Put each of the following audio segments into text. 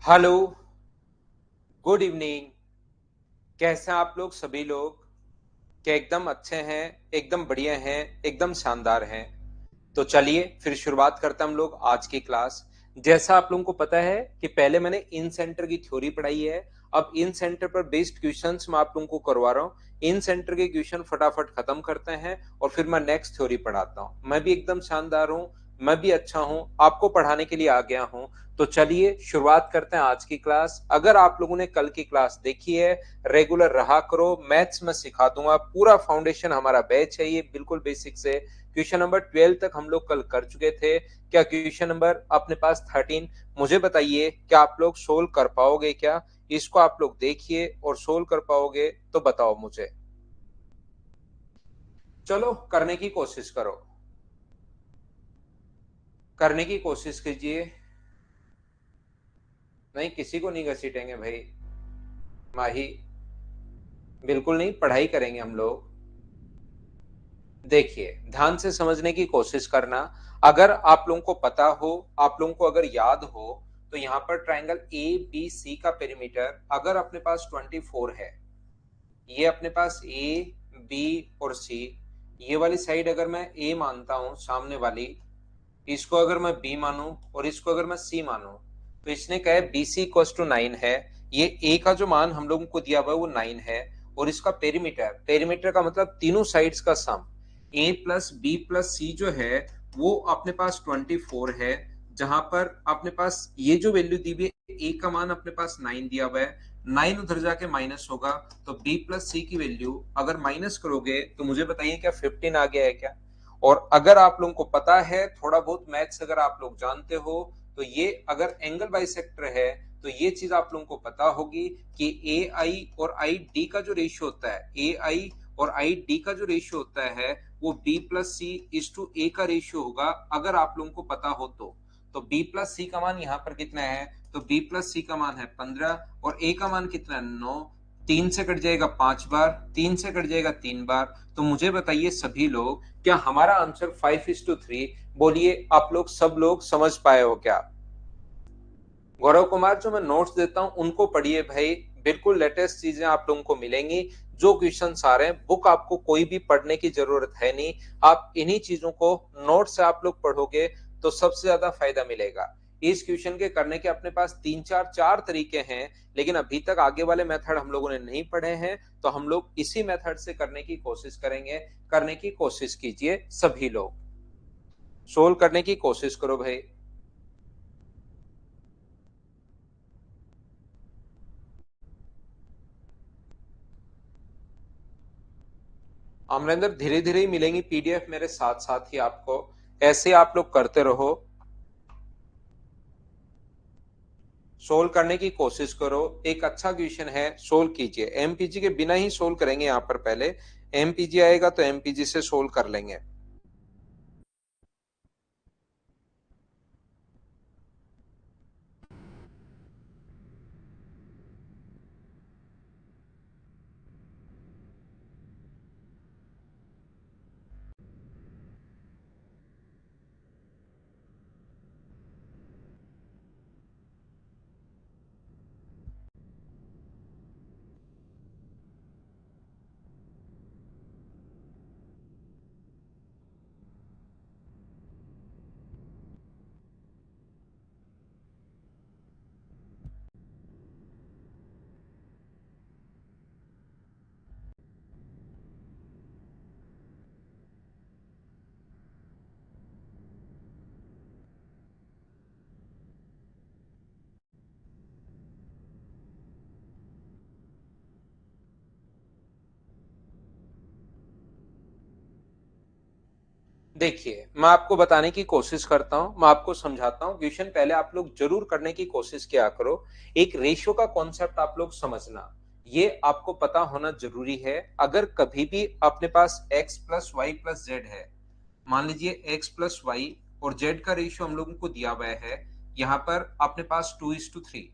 Hello, good evening. कैसे हैं आप लोग सभी लोग? क्या एकदम अच्छे हैं, एकदम बढ़िया हैं, एकदम शानदार हैं? तो चलिए फिर शुरुआत करते हैं हम लोग आज की क्लास। जैसा आप लोगों को पता है कि पहले मैंने इन सेंटर की थ्योरी पढ़ाई है। अब इन सेंटर पर बेस्ड क्वेश्चंस मैं आप लोगों को करवा रहा हूँ। इन सेंटर के क्वेश्चन फटाफट खत्म करते हैं और फिर मैं नेक्स्ट थ्योरी पढ़ाता हूँ। मैं भी एकदम शानदार हूँ, मैं भी अच्छा हूँ, आपको पढ़ाने के लिए आ गया हूँ। तो चलिए शुरुआत करते हैं आज की क्लास। अगर आप लोगों ने कल की क्लास देखी है, रेगुलर रहा करो। मैथ्स में सिखा दूंगा, पूरा फाउंडेशन हमारा बैच है ये, बिल्कुल बेसिक से क्वेश्चन नंबर 12 तक हम लोग कल कर चुके थे। क्या क्वेश्चन नंबर अपने पास 13? मुझे बताइए, क्या आप लोग सोल्व कर पाओगे? क्या इसको आप लोग देखिए और सोल्व कर पाओगे तो बताओ मुझे। चलो करने की कोशिश करो, करने की कोशिश कीजिए। नहीं, किसी को नहीं घसीटेंगे भाई। माही, बिल्कुल नहीं, पढ़ाई करेंगे हम लोग। देखिए, ध्यान से समझने की कोशिश करना। अगर आप लोगों को पता हो, आप लोगों को अगर याद हो, तो यहाँ पर ट्रायंगल ए बी सी का पेरीमीटर अगर अपने पास 24 है, ये अपने पास ए बी और सी, ये वाली साइड अगर मैं ए मानता हूं सामने वाली, इसको अगर मैं बी मानूं और इसको अगर मैं सी मानूं, तो इसने कहा है बी सी इक्वल टू 9 है। ये ए का जो मान हम लोगों को दिया हुआ है वो 9 है। और इसका पेरीमीटर, पेरीमीटर का मतलब तीनों साइड्स का सम, ए प्लस बी प्लस सी जो है वो अपने पास 24 है। जहां पर अपने पास ये जो वैल्यू दी हुई है, ए का मान अपने पास 9 दिया हुआ है, 9 उधर जाके माइनस होगा, तो बी प्लस सी की वैल्यू अगर माइनस करोगे तो मुझे बताइए क्या 15 आ गया है क्या? और अगर आप लोगों को पता है, थोड़ा बहुत मैथ्स अगर आप लोग जानते हो, तो ये अगर एंगल बाइसेक्टर है तो ये चीज आप लोगों को पता होगी कि ए आई और आई डी का जो रेशियो होता है, ए आई और आई डी का जो रेशियो होता है वो B plus C is to A का रेशियो होगा, अगर आप लोगों को पता हो तो बी प्लस सी का मान यहाँ पर कितना है? तो बी प्लस सी का मान है 15 और ए का मान कितना है? 9। 3 से कट जाएगा 5 बार, 3 से कट जाएगा 3 बार। तो मुझे बताइए सभी लोग, क्या हमारा आंसर 5:3? बोलिए आप लोग, सब लोग समझ पाए हो क्या? गौरव कुमार, जो मैं नोट्स देता हूं उनको पढ़िए भाई, बिल्कुल लेटेस्ट चीजें आप लोगों को मिलेंगी। जो क्वेश्चन आ रहे हैं, बुक आपको कोई भी पढ़ने की जरूरत है नहीं। आप इन्हीं चीजों को नोट से आप लोग पढ़ोगे तो सबसे ज्यादा फायदा मिलेगा। इस क्वेश्चन के करने के अपने पास तीन चार चार तरीके हैं, लेकिन अभी तक आगे वाले मेथड हम लोगों ने नहीं पढ़े हैं, तो हम लोग इसी मेथड से करने की कोशिश करेंगे। करने की कोशिश कीजिए सभी लोग, सोल्व करने की कोशिश करो भाई। अमरिंदर, धीरे धीरे ही मिलेंगी पीडीएफ मेरे साथ साथ ही आपको, ऐसे आप लोग करते रहो, सोल्व करने की कोशिश करो। एक अच्छा क्वेश्चन है, सोल्व कीजिए। एमपीजी के बिना ही सोल्व करेंगे यहाँ पर, पहले एमपीजी आएगा तो एमपीजी से सोल्व कर लेंगे। देखिए, मैं आपको बताने की कोशिश करता हूं, मैं आपको समझाता हूं। क्वेश्चन पहले आप लोग जरूर करने की कोशिश किया करो। एक रेशियो का कॉन्सेप्ट आप लोग समझना, ये आपको पता होना जरूरी है। अगर कभी भी अपने पास x plus y plus z है, मान लीजिए x प्लस वाई और z का रेशियो हम लोगों को दिया हुआ है, यहाँ पर अपने पास 2:3,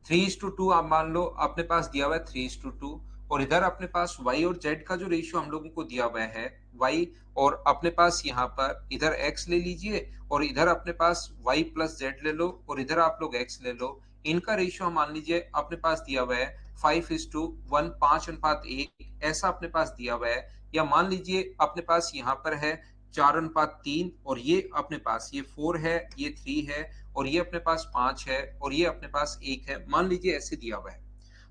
3:2 आप मान लो, अपने पास दिया हुआ है 3:2, और इधर अपने पास y और z का जो रेशियो हम लोगों को दिया हुआ है y, और अपने पास यहाँ पर इधर x ले लीजिए और इधर अपने पास y प्लस z ले लो और इधर आप लोग x ले लो। इनका रेशियो मान लीजिए अपने पास दिया हुआ है 5:1, 5:1 ऐसा अपने पास दिया हुआ है। या मान लीजिए अपने पास यहाँ पर है 4:3 और ये अपने पास ये 4 है, ये 3 है और ये अपने पास 5 है और ये अपने पास 1 है, मान लीजिए ऐसे दिया हुआ है।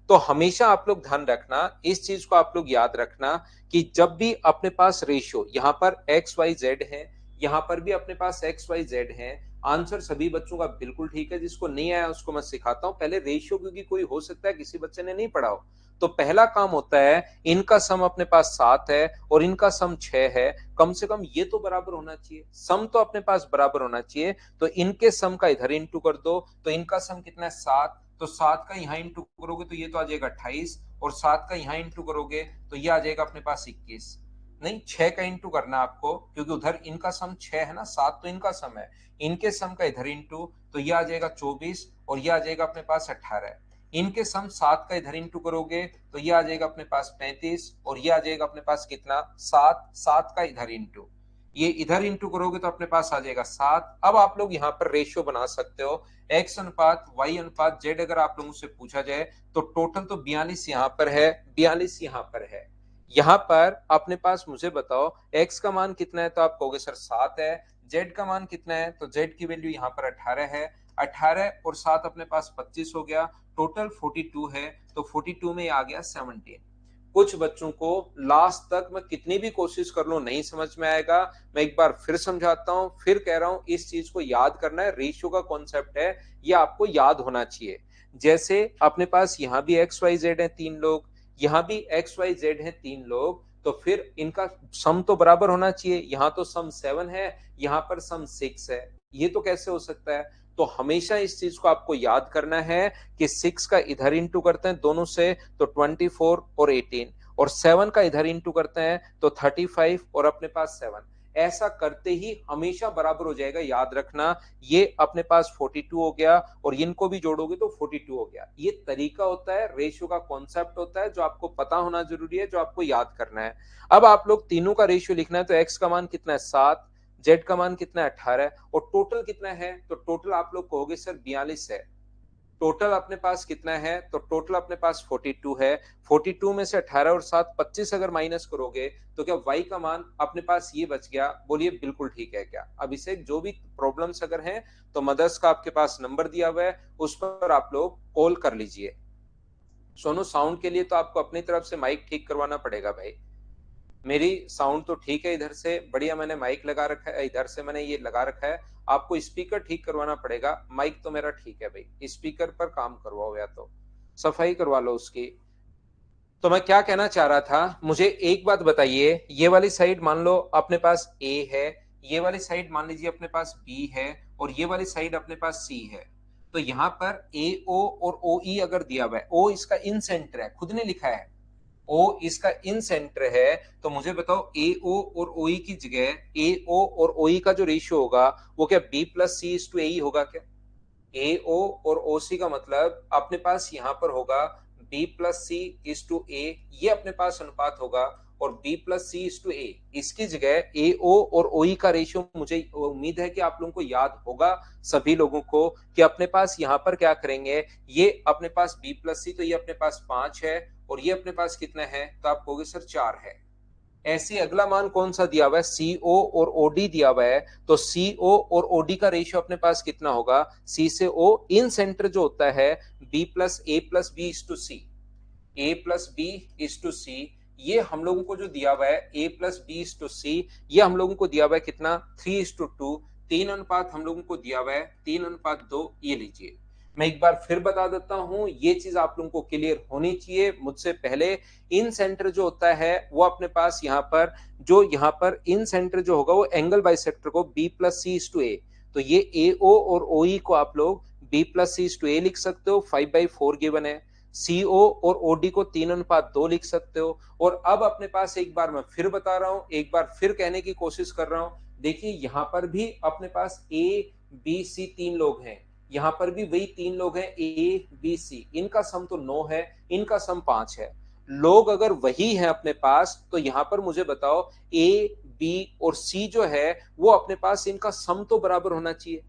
तो हमेशा आप लोग ध्यान रखना, इस चीज को आप लोग याद रखना कि जब भी अपने पास रेशियो यहाँ पर एक्स वाई जेड है, यहाँ पर भी अपने पास एक्स वाई जेड है। आंसर सभी बच्चों का बिल्कुल ठीक है, जिसको नहीं आया उसको मैं सिखाता हूं पहले रेशियो, क्योंकि कोई हो सकता है किसी बच्चे ने नहीं पढ़ा हो। तो पहला काम होता है इनका सम अपने पास 7 है और इनका सम 6 है, कम से कम ये तो बराबर होना चाहिए, सम तो अपने पास बराबर होना चाहिए। तो इनके सम का इधर इंटू कर दो, तो इनका सम कितना है 7, तो 7 का यहाँ इंटू करोगे तो ये तो आ जाएगा 28 और 7 का यहाँ इंटू करोगे तो ये आ जाएगा अपने पास 21। नहीं, 6 का इंटू करना आपको, क्योंकि उधर इनका सम 6 है ना, 7 तो इनका सम है, इनके सम का इधर इंटू तो ये आ जाएगा 24 और ये आ जाएगा अपने पास 18। इनके सम 7 का इधर इंटू करोगे तो ये आ जाएगा अपने पास 35 और ये आ जाएगा अपने पास कितना 7, 7 का इधर इंटू, ये इधर इंटू करोगे तो अपने पास आ जाएगा 7। अब आप लोग यहाँ पर रेशियो बना सकते हो x अनुपात y अनुपात z। अगर आप लोगों से पूछा जाए तो टोटल तो 42 यहाँ पर है, 42 यहाँ पर है। यहाँ पर अपने पास मुझे बताओ x का मान कितना है, तो आप कहोगे सर 7 है। z का मान कितना है, तो z की वैल्यू यहाँ पर 18 है। 18 और 7 अपने पास 25 हो गया, टोटल 42 है। तो 42 में आ गया 17। कुछ बच्चों को लास्ट तक मैं कितनी भी कोशिश कर लूं नहीं समझ में आएगा। मैं एक बार फिर समझाता हूं, फिर कह रहा हूं, इस चीज को याद करना है, रेशियो का कॉन्सेप्ट है, ये आपको याद होना चाहिए। जैसे अपने पास यहाँ भी एक्स वाई जेड है 3 लोग, यहाँ भी एक्स वाई जेड है 3 लोग, तो फिर इनका सम तो बराबर होना चाहिए। यहाँ तो सम 7 है, यहाँ पर सम 6 है, ये तो कैसे हो सकता है। तो हमेशा इस चीज को आपको याद करना है कि 6 का इधर इंटू करते हैं दोनों से तो 24 और 18, और 7 का इधर इंटू करते हैं तो 35 और अपने पास 7। ऐसा करते ही हमेशा बराबर हो जाएगा, याद रखना। ये अपने पास 42 हो गया और इनको भी जोड़ोगे तो 42 हो गया। ये तरीका होता है, रेशियो का कॉन्सेप्ट होता है, जो आपको पता होना जरूरी है, जो आपको याद करना है। अब आप लोग तीनों का रेशियो लिखना है, तो एक्स का मान कितना है 7, जेड का मान कितना है 18 और टोटल कितना है, तो टोटल आप लोग कहोगे सर 42 है। टोटल अपने पास कितना है, तो टोटल अपने पास 42 है। 42 में से 18 और 7 25 अगर माइनस करोगे तो क्या y का मान अपने पास ये बच गया। बोलिए बिल्कुल ठीक है क्या। अभिषेक, जो भी प्रॉब्लम्स अगर हैं तो मदर्स का आपके पास नंबर दिया हुआ है, उस पर आप लोग कॉल कर लीजिए। सोनू, साउंड के लिए तो आपको अपनी तरफ से माइक ठीक करवाना पड़ेगा भाई। मेरी साउंड तो ठीक है, इधर से बढ़िया मैंने माइक लगा रखा है, इधर से मैंने ये लगा रखा है। आपको स्पीकर ठीक करवाना पड़ेगा, माइक तो मेरा ठीक है भाई, स्पीकर पर काम करवाओ या तो सफाई करवा लो उसकी। तो मैं क्या कहना चाह रहा था, मुझे एक बात बताइए, ये वाली साइड मान लो अपने पास A है, ये वाली साइड मान लीजिए अपने पास B है और ये वाली साइड अपने पास C है। तो यहाँ पर AO और OE अगर दिया हुआ है, O इसका इन सेंटर है, खुद ने लिखा है O इसका इन सेंटर है, तो मुझे बताओ AO और OE की जगह AO और OE का जो रेशियो होगा वो क्या B plus C is to AE होगा क्या। AO और OC का मतलब अपने पास यहाँ पर होगा B plus C is to A, ये अपने पास अनुपात होगा, और B plus C is to A. इसकी जगह AO और OE का रेशियो मुझे उम्मीद है कि आप लोगों को याद होगा सभी लोगों को, कि अपने पास यहाँ पर क्या करेंगे, ये अपने पास B प्लस सी, तो ये अपने पास 5 है और ये अपने पास कितना है, तो आप कहोगे सर 4 है। ऐसे अगला मान कौन सा दिया हुआ है, CO और OD दिया हुआ है, तो CO और OD का रेशियो अपने पास कितना होगा, C से O, इन सेंटर जो होता है B plus A plus B is to C, A plus B is to C, ये हम लोगों को जो दिया हुआ है A plus B is to C, ये हम लोगों को दिया हुआ है कितना 3:2, 3 अनुपात हम लोगों को दिया हुआ है 3:2, ये लीजिए। मैं एक बार फिर बता देता हूं, ये चीज आप लोगों को क्लियर होनी चाहिए मुझसे पहले। इन सेंटर जो होता है वो अपने पास यहाँ पर, जो यहाँ पर इन सेंटर जो होगा वो एंगल बाइसेक्टर को B plus C is to A, तो ये AO और OE को आप लोग B plus C is to A लिख सकते हो, 5/4 गिवन है। CO और OD को 3:2 लिख सकते हो। और अब अपने पास एक बार मैं फिर बता रहा हूं, एक बार फिर कहने की कोशिश कर रहा हूं, देखिए यहां पर भी अपने पास A B C 3 लोग हैं, यहां पर भी वही 3 लोग हैं A B C, इनका सम तो 9 है, इनका सम 5 है। लोग अगर वही हैं अपने पास, तो यहां पर मुझे बताओ ए बी और सी जो है वो अपने पास इनका सम तो बराबर होना चाहिए।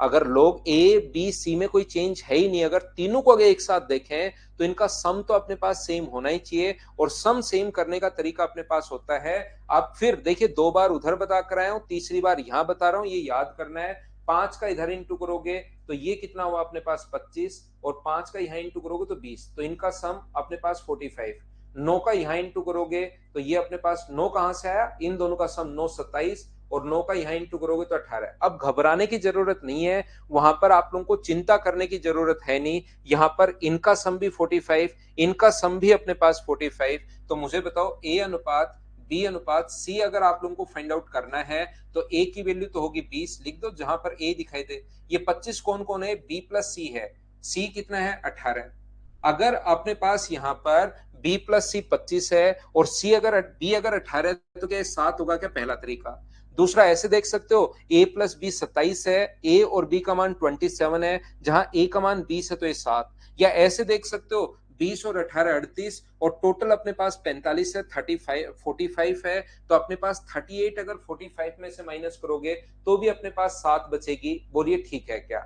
अगर लोग ए बी सी में कोई चेंज है ही नहीं, अगर तीनों को अगर एक साथ देखें तो इनका सम तो अपने पास सेम होना ही चाहिए, और सम सेम करने का तरीका अपने पास होता है। आप फिर देखिए, 2 बार उधर बता कर आया हूं, तीसरी बार यहां बता रहा हूं, ये याद करना है। 5 का इधर इंटू करोगे तो ये कितना हुआ अपने पास 25, और 5 का यहां इंटू करोगे तो 20, तो इनका सम अपने पास 45। 9 का यहां इंटू करोगे तो ये अपने पास 9 कहां से आया, इन दोनों का सम 9 27, और 9 का यहां इंटू करोगे तो 18। अब घबराने की जरूरत नहीं है, वहां पर आप लोगों को चिंता करने की जरूरत है नहीं। यहां पर इनका सम भी 45, इनका सम भी अपने पास 45। तो मुझे बताओ ए अनुपात बी अनुपात सी अगर आप लोगों को फाइंड आउट करना है तो ए की वैल्यू तो होगी 20, लिख दो जहां पर ए दिखाई दे। ये 25 कौन कौन है, बी प्लस सी है, सी कितना है 18। अगर अपने पास यहां पर बी प्लस सी 25 है और सी अगर बी अगर 18 है तो क्या 7 होगा क्या, पहला तरीका। दूसरा ऐसे देख सकते हो, a प्लस बी 27 है, a और b का मान 27 है, जहां a का मान 20 है तो ये 7। या ऐसे देख सकते हो, 20 और 18 38, और टोटल अपने पास 45 है, 35 45 है, तो अपने पास 38 अगर 45 में से माइनस करोगे तो भी अपने पास 7 बचेगी। बोलिए ठीक है क्या।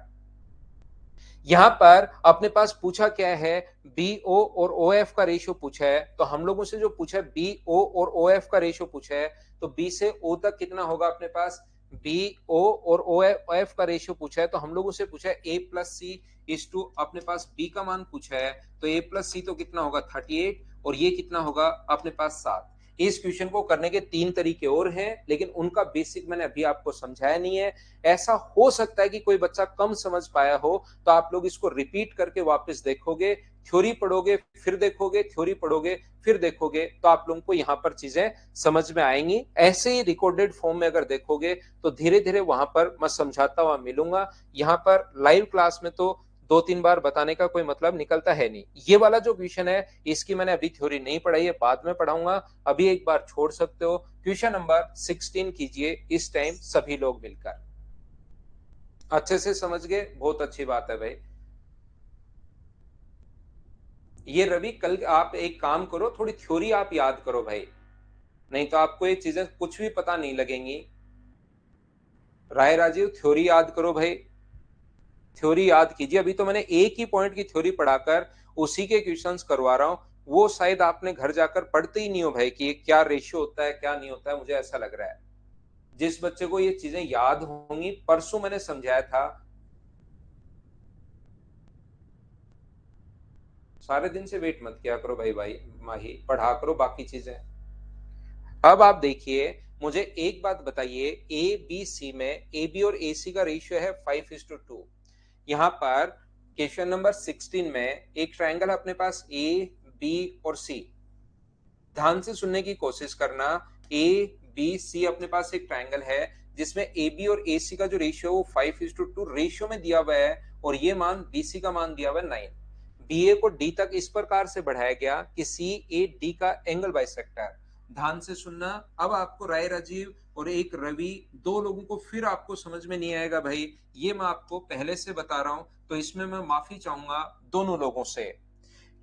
यहां पर अपने पास पूछा क्या है, बी ओ और ओ एफ का रेशियो पूछा है, तो हम लोगों से जो पूछा है बी ओ और ओ एफ का रेशियो पूछा है, तो बी से ओ तक कितना होगा अपने पास, बी ओ और ओ एफ का रेशियो पूछा है, तो हम लोगों से पूछा है A plus C is to अपने पास बी का मान पूछा है, तो ए प्लस सी तो कितना होगा 38, और ये कितना होगा अपने पास 7। इस क्वेश्चन को करने के 3 तरीके और हैं, लेकिन उनका बेसिक मैंने अभी आपको समझाया नहीं है। ऐसा हो सकता है कि कोई बच्चा कम समझ पाया हो, तो आप लोग इसको रिपीट करके वापस देखोगे, थ्योरी पढ़ोगे फिर देखोगे, थ्योरी पढ़ोगे फिर देखोगे, तो आप लोगों को यहां पर चीजें समझ में आएंगी। ऐसे ही रिकॉर्डेड फॉर्म में अगर देखोगे तो धीरे धीरे वहां पर मैं समझाता हुआ मिलूंगा। यहां पर लाइव क्लास में तो 2-3 बार बताने का कोई मतलब निकलता है नहीं। ये वाला जो क्वेश्चन है इसकी मैंने अभी थ्योरी नहीं पढ़ाई है, बाद में पढ़ाऊंगा, अभी एक बार छोड़ सकते हो। क्वेश्चन नंबर 16 कीजिए इस टाइम सभी लोग मिलकर। अच्छे से समझ गए, बहुत अच्छी बात है भाई। ये रवि, कल आप एक काम करो, थोड़ी थ्योरी आप याद करो भाई, नहीं तो आपको ये चीजें कुछ भी पता नहीं लगेंगी। राय राजीव, थ्योरी याद करो भाई, थ्योरी याद कीजिए। अभी तो मैंने एक ही पॉइंट की थ्योरी पढ़ाकर उसी के क्वेश्चंस करवा रहा हूं, वो शायद आपने घर जाकर पढ़ते ही नहीं हो भाई कि क्या रेशियो होता है क्या नहीं होता है, मुझे ऐसा लग रहा है। जिस बच्चे को ये चीजें याद होंगी, परसों मैंने समझाया था। सारे दिन से वेट मत किया करो भाई, भाई माही पढ़ा करो बाकी चीजें। अब आप देखिए, मुझे एक बात बताइए, ए बी सी में ए बी और ए सी का रेशियो है 5:2। यहां पर क्वेश्चन नंबर 16 में एक ट्रायंगल अपने पास ए बी और सी, ध्यान से सुनने की कोशिश करना। ए बी सी अपने पास एक ट्रायंगल है जिसमें ए बी और ए सी का जो रेशियो वो 5:2 रेशियो में दिया हुआ है, और ये मान बी सी का मान दिया हुआ है 9। बी ए को डी तक इस प्रकार से बढ़ाया गया कि सी ए डी का एंगल बाइसेक्टर। ध्यान से सुनना। अब आपको राय राजीव और एक रवि, दो लोगों को फिर आपको समझ में नहीं आएगा भाई, ये मैं आपको पहले से बता रहा हूं, तो इसमें मैं माफी चाहूंगा दोनों लोगों से,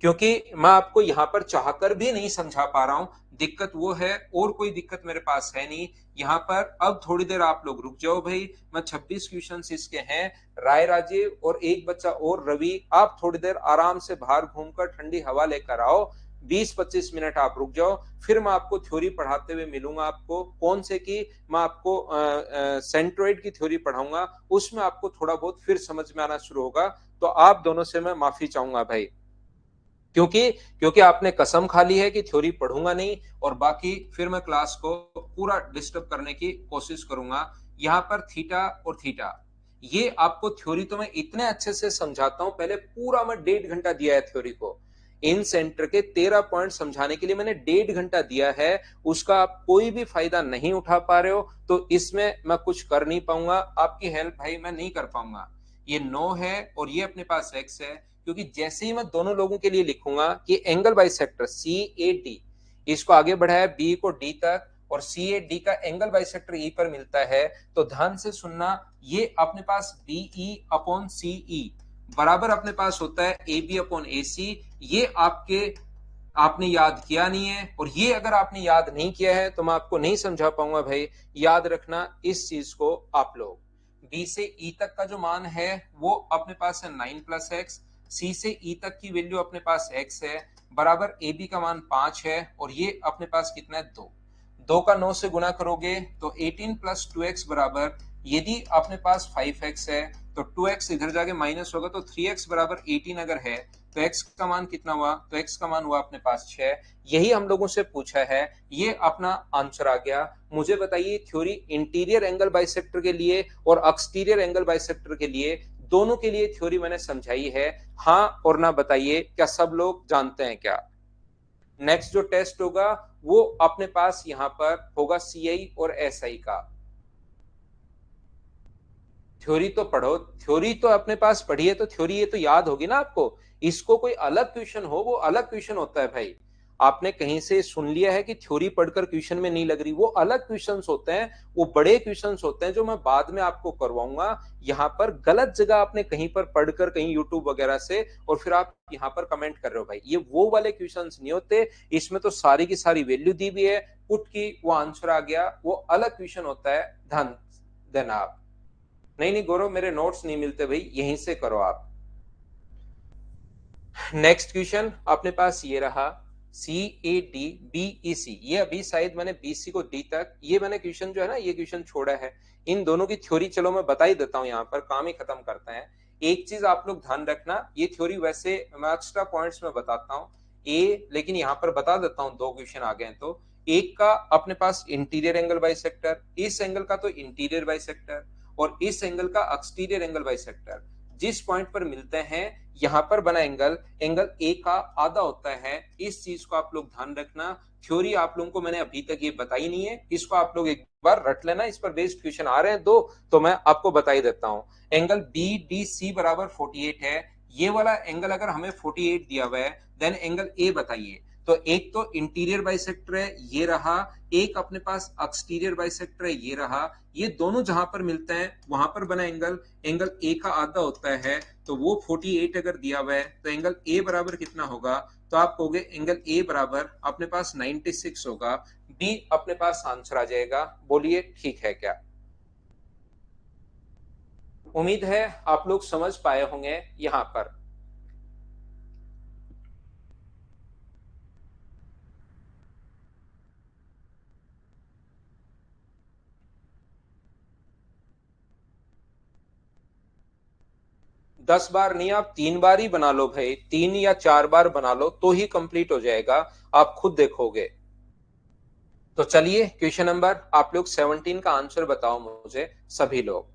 क्योंकि मैं आपको यहां पर चाहकर भी नहीं समझा पा रहा हूं। दिक्कत वो है, और कोई दिक्कत मेरे पास है नहीं यहां पर। अब थोड़ी देर आप लोग रुक जाओ भाई, मैं 26 क्वेश्चन इसके हैं, राय राजीव और एक बच्चा और रवि, आप थोड़ी देर आराम से बाहर घूमकर ठंडी हवा लेकर आओ। 20-25 मिनट आप रुक जाओ, फिर मैं आपको थ्योरी पढ़ाते हुए मिलूंगा। आपको कौन से की, मैं आपको सेंट्रोइड की थ्योरी पढ़ाऊंगा, उसमें आपको थोड़ा बहुत फिर समझ में आना शुरू होगा। तो आप दोनों से मैं माफी चाहूंगा भाई, क्योंकि क्योंकि आपने कसम खा ली है कि थ्योरी पढ़ूंगा नहीं, और बाकी फिर मैं क्लास को पूरा डिस्टर्ब करने की कोशिश करूंगा। यहां पर थीटा और थीटा, ये आपको थ्योरी तो मैं इतने अच्छे से समझाता हूं, पहले पूरा मैं 1.5 घंटा दिया है थ्योरी को। इन सेंटर के 13 पॉइंट समझाने के लिए मैंने 1.5 घंटा दिया है, उसका आप कोई भी फायदा नहीं उठा पा रहे हो, तो इसमें मैं कुछ कर नहीं पाऊंगा, आपकी हेल्प भाई मैं नहीं कर पाऊंगा। ये 9 है और ये अपने पास x है, क्योंकि जैसे ही मैं दोनों लोगों के लिए लिखूंगा कि angle bisector C A D, इसको आगे बढ़ाया बी को डी तक, और सी ए डी का एंगल बाइसेक्टर ई पर मिलता है, तो ध्यान से सुनना, ये अपने पास बी ई अपॉन सी ई बराबर अपने पास होता है ए बी अपॉन ए सी। ये आपके आपने याद किया नहीं है, और ये अगर आपने याद नहीं किया है तो मैं आपको नहीं समझा पाऊंगा भाई। याद रखना इस चीज को आप लोग, बी से ई तक का जो मान है वो अपने पास है 9+x, सी से ई तक की वैल्यू अपने पास x है, बराबर ए बी का मान 5 है, और ये अपने पास कितना है 2। 2 का 9 से गुणा करोगे तो 18+2x बराबर, यदि अपने पास 5x है तो 2x इधर जाके माइनस होगा, तो 3x बराबर 18 अगर है तो x का मान कितना हुआ, तो x का मान हुआ अपने पास 6। यही हम लोगों से पूछा है, ये अपना आंसर आ गया। मुझे बताइए थ्योरी इंटीरियर एंगल बाइसेक्टर के लिए और एक्सटीरियर एंगल बाइसेक्टर के लिए, दोनों के लिए थ्योरी मैंने समझाई है। हाँ और ना बताइए, क्या सब लोग जानते हैं क्या? नेक्स्ट जो टेस्ट होगा वो अपने पास यहां पर होगा सीआई और एसआई का। थ्योरी तो पढ़ो, थ्योरी तो अपने पास पढ़ी है तो थ्योरी ये तो याद होगी ना आपको। इसको कोई अलग क्वेश्चन हो वो अलग क्वेश्चन होता है भाई। आपने कहीं से सुन लिया है कि थ्योरी पढ़कर क्वेश्चन में नहीं लग रही, वो अलग क्वेश्चंस होते हैं, वो बड़े क्वेश्चंस होते हैं जो मैं बाद में आपको करवाऊंगा। यहाँ पर गलत जगह आपने कहीं पर पढ़कर, कहीं यूट्यूब वगैरह से, और फिर आप यहाँ पर कमेंट कर रहे हो भाई, ये वो वाले क्वेश्चंस नहीं होते। इसमें तो सारी की सारी वैल्यू दी हुई है, पुट की वो आंसर आ गया, वो अलग क्वेश्चन होता है। ध्यान देना आप। नहीं नहीं गौरव, मेरे नोट्स नहीं मिलते भाई, यहीं से करो आप। नेक्स्ट क्वेश्चन अपने पास ये रहा, सी ए डी बी ई सी। ये अभी शायद मैंने बी सी को डी तक, ये मैंने क्वेश्चन जो है ना, ये क्वेश्चन छोड़ा है। इन दोनों की थ्योरी चलो मैं बता ही देता हूं, यहाँ पर काम ही खत्म करते हैं। एक चीज आप लोग ध्यान रखना, ये थ्योरी वैसे मैं एक्स्ट्रा पॉइंट्स में बताता हूँ ए, लेकिन यहाँ पर बता देता हूँ, दो क्वेश्चन आ गए तो। एक का अपने पास इंटीरियर एंगल बाइसेक्टर, इस एंगल का तो इंटीरियर बाइसेक्टर, और इस एंगल का एक्सटीरियर एंगल बाइसेक्टर। जिस पॉइंट पर मिलते हैं यहां पर बना एंगल, एंगल ए का आधा होता है। इस चीज को आप लोग ध्यान रखना। थ्योरी आप लोगों को मैंने अभी तक ये बताई नहीं है, इसको आप लोग एक बार रट लेना। इस पर बेस्ड क्वेश्चन आ रहे हैं दो, तो मैं आपको बता ही देता हूं। एंगल बी डी सी बराबर 48 है। ये वाला एंगल अगर हमें 48 दिया हुआ है, देन एंगल ए बताइए। तो एक तो इंटीरियर बाइसेक्टर है ये रहा, एक अपने पास एक्सटीरियर बाइसेक्टर है ये रहा। ये दोनों जहां पर मिलते हैं वहां पर बना एंगल, एंगल ए का आधा होता है, तो वो 48 अगर दिया हुआ है तो एंगल ए बराबर कितना होगा, तो आप कहोगे एंगल ए बराबर अपने पास 96 होगा। बी अपने पास आंसर आ जाएगा। बोलिए ठीक है क्या? उम्मीद है आप लोग समझ पाए होंगे यहां पर। दस बार नहीं, आप 3 बार ही बना लो भाई, 3 या 4 बार बना लो तो ही कंप्लीट हो जाएगा, आप खुद देखोगे। तो चलिए क्वेश्चन नंबर आप लोग 17 का आंसर बताओ मुझे सभी लोग।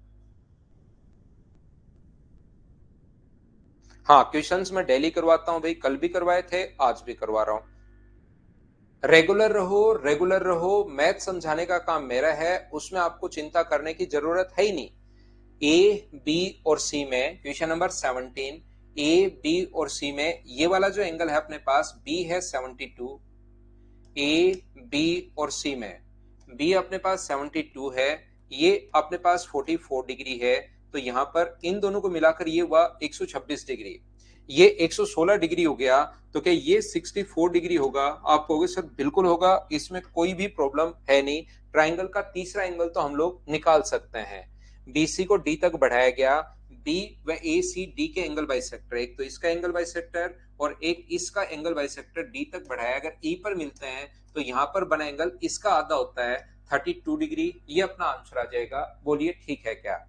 हाँ क्वेश्चंस मैं डेली करवाता हूं भाई, कल भी करवाए थे, आज भी करवा रहा हूं। रेगुलर रहो, रेगुलर रहो। मैथ समझाने का काम मेरा है, उसमें आपको चिंता करने की जरूरत है ही नहीं। ए बी और सी में क्वेश्चन नंबर 17, ए बी और सी में ये वाला जो एंगल है अपने पास, बी है 72, ए बी और सी में बी अपने पास 72 है, ये अपने पास 44 डिग्री है। तो यहां पर इन दोनों को मिलाकर ये हुआ 126 डिग्री, ये 116 डिग्री हो गया। तो क्या ये 64 डिग्री होगा? आप कहोगे सर बिल्कुल होगा, इसमें कोई भी प्रॉब्लम है नहीं। ट्राइंगल का तीसरा एंगल तो हम लोग निकाल सकते हैं। बीसी को डी तक बढ़ाया गया, बी व ए सी डी के एंगल बाइसेक्टर, एक तो इसका एंगल बाइसेक्टर और एक इसका एंगल बाइसेक्टर डी तक बढ़ाया। अगर ई पर मिलते हैं तो यहां पर बना एंगल इसका आधा होता है 32 डिग्री। ये अपना आंसर आ जाएगा। बोलिए ठीक है क्या?